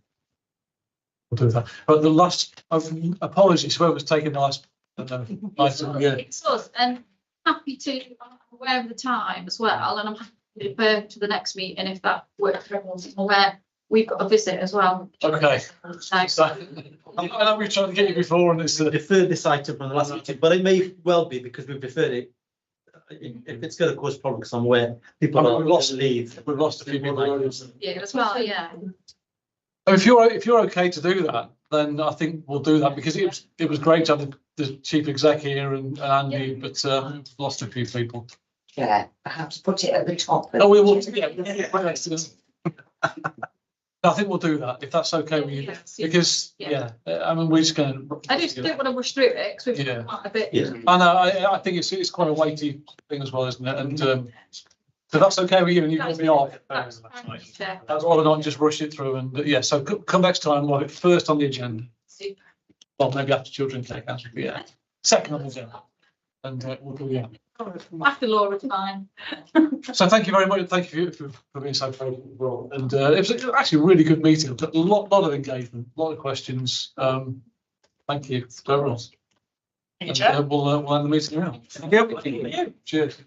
we'll do that. But the last, apologies, whoever's taking the last item. Yeah. It's us, and happy to, I'm aware of the time as well, and I'm happy to defer to the next meeting if that works for everyone. I'm aware we've got a visit as well. Okay. So, I know we've tried to get you before, and it's deferred this item from the last meeting, but it may well be because we've deferred it. If it's going to cause problems somewhere, people are lost leave. We've lost a few people. Yeah, as well. Yeah. If you're okay to do that, then I think we'll do that, because it was great to have the chief exec here and Andy, but we've lost a few people. Yeah, perhaps put it at the top. Oh, we will. Yeah, I think we'll do that if that's okay with you, Yes, because I mean we're just going to. I just don't want to rush through it because we've got quite a bit. Yeah. I know. I think it's quite a weighty thing as well, isn't it? And so that's okay with you, and you can be off. That's why we're not just rush it through. And yeah, so come next time. We'll have it first on the agenda. Super. Well, maybe after children take answer. Yeah, second on the agenda, and we'll do After Laura's fine. So thank you very much. Thank you for being so faithful as well. And it was actually a really good meeting. A lot of engagement, a lot of questions. Thank you to everyone else. And, we'll end the meeting now. Cheers.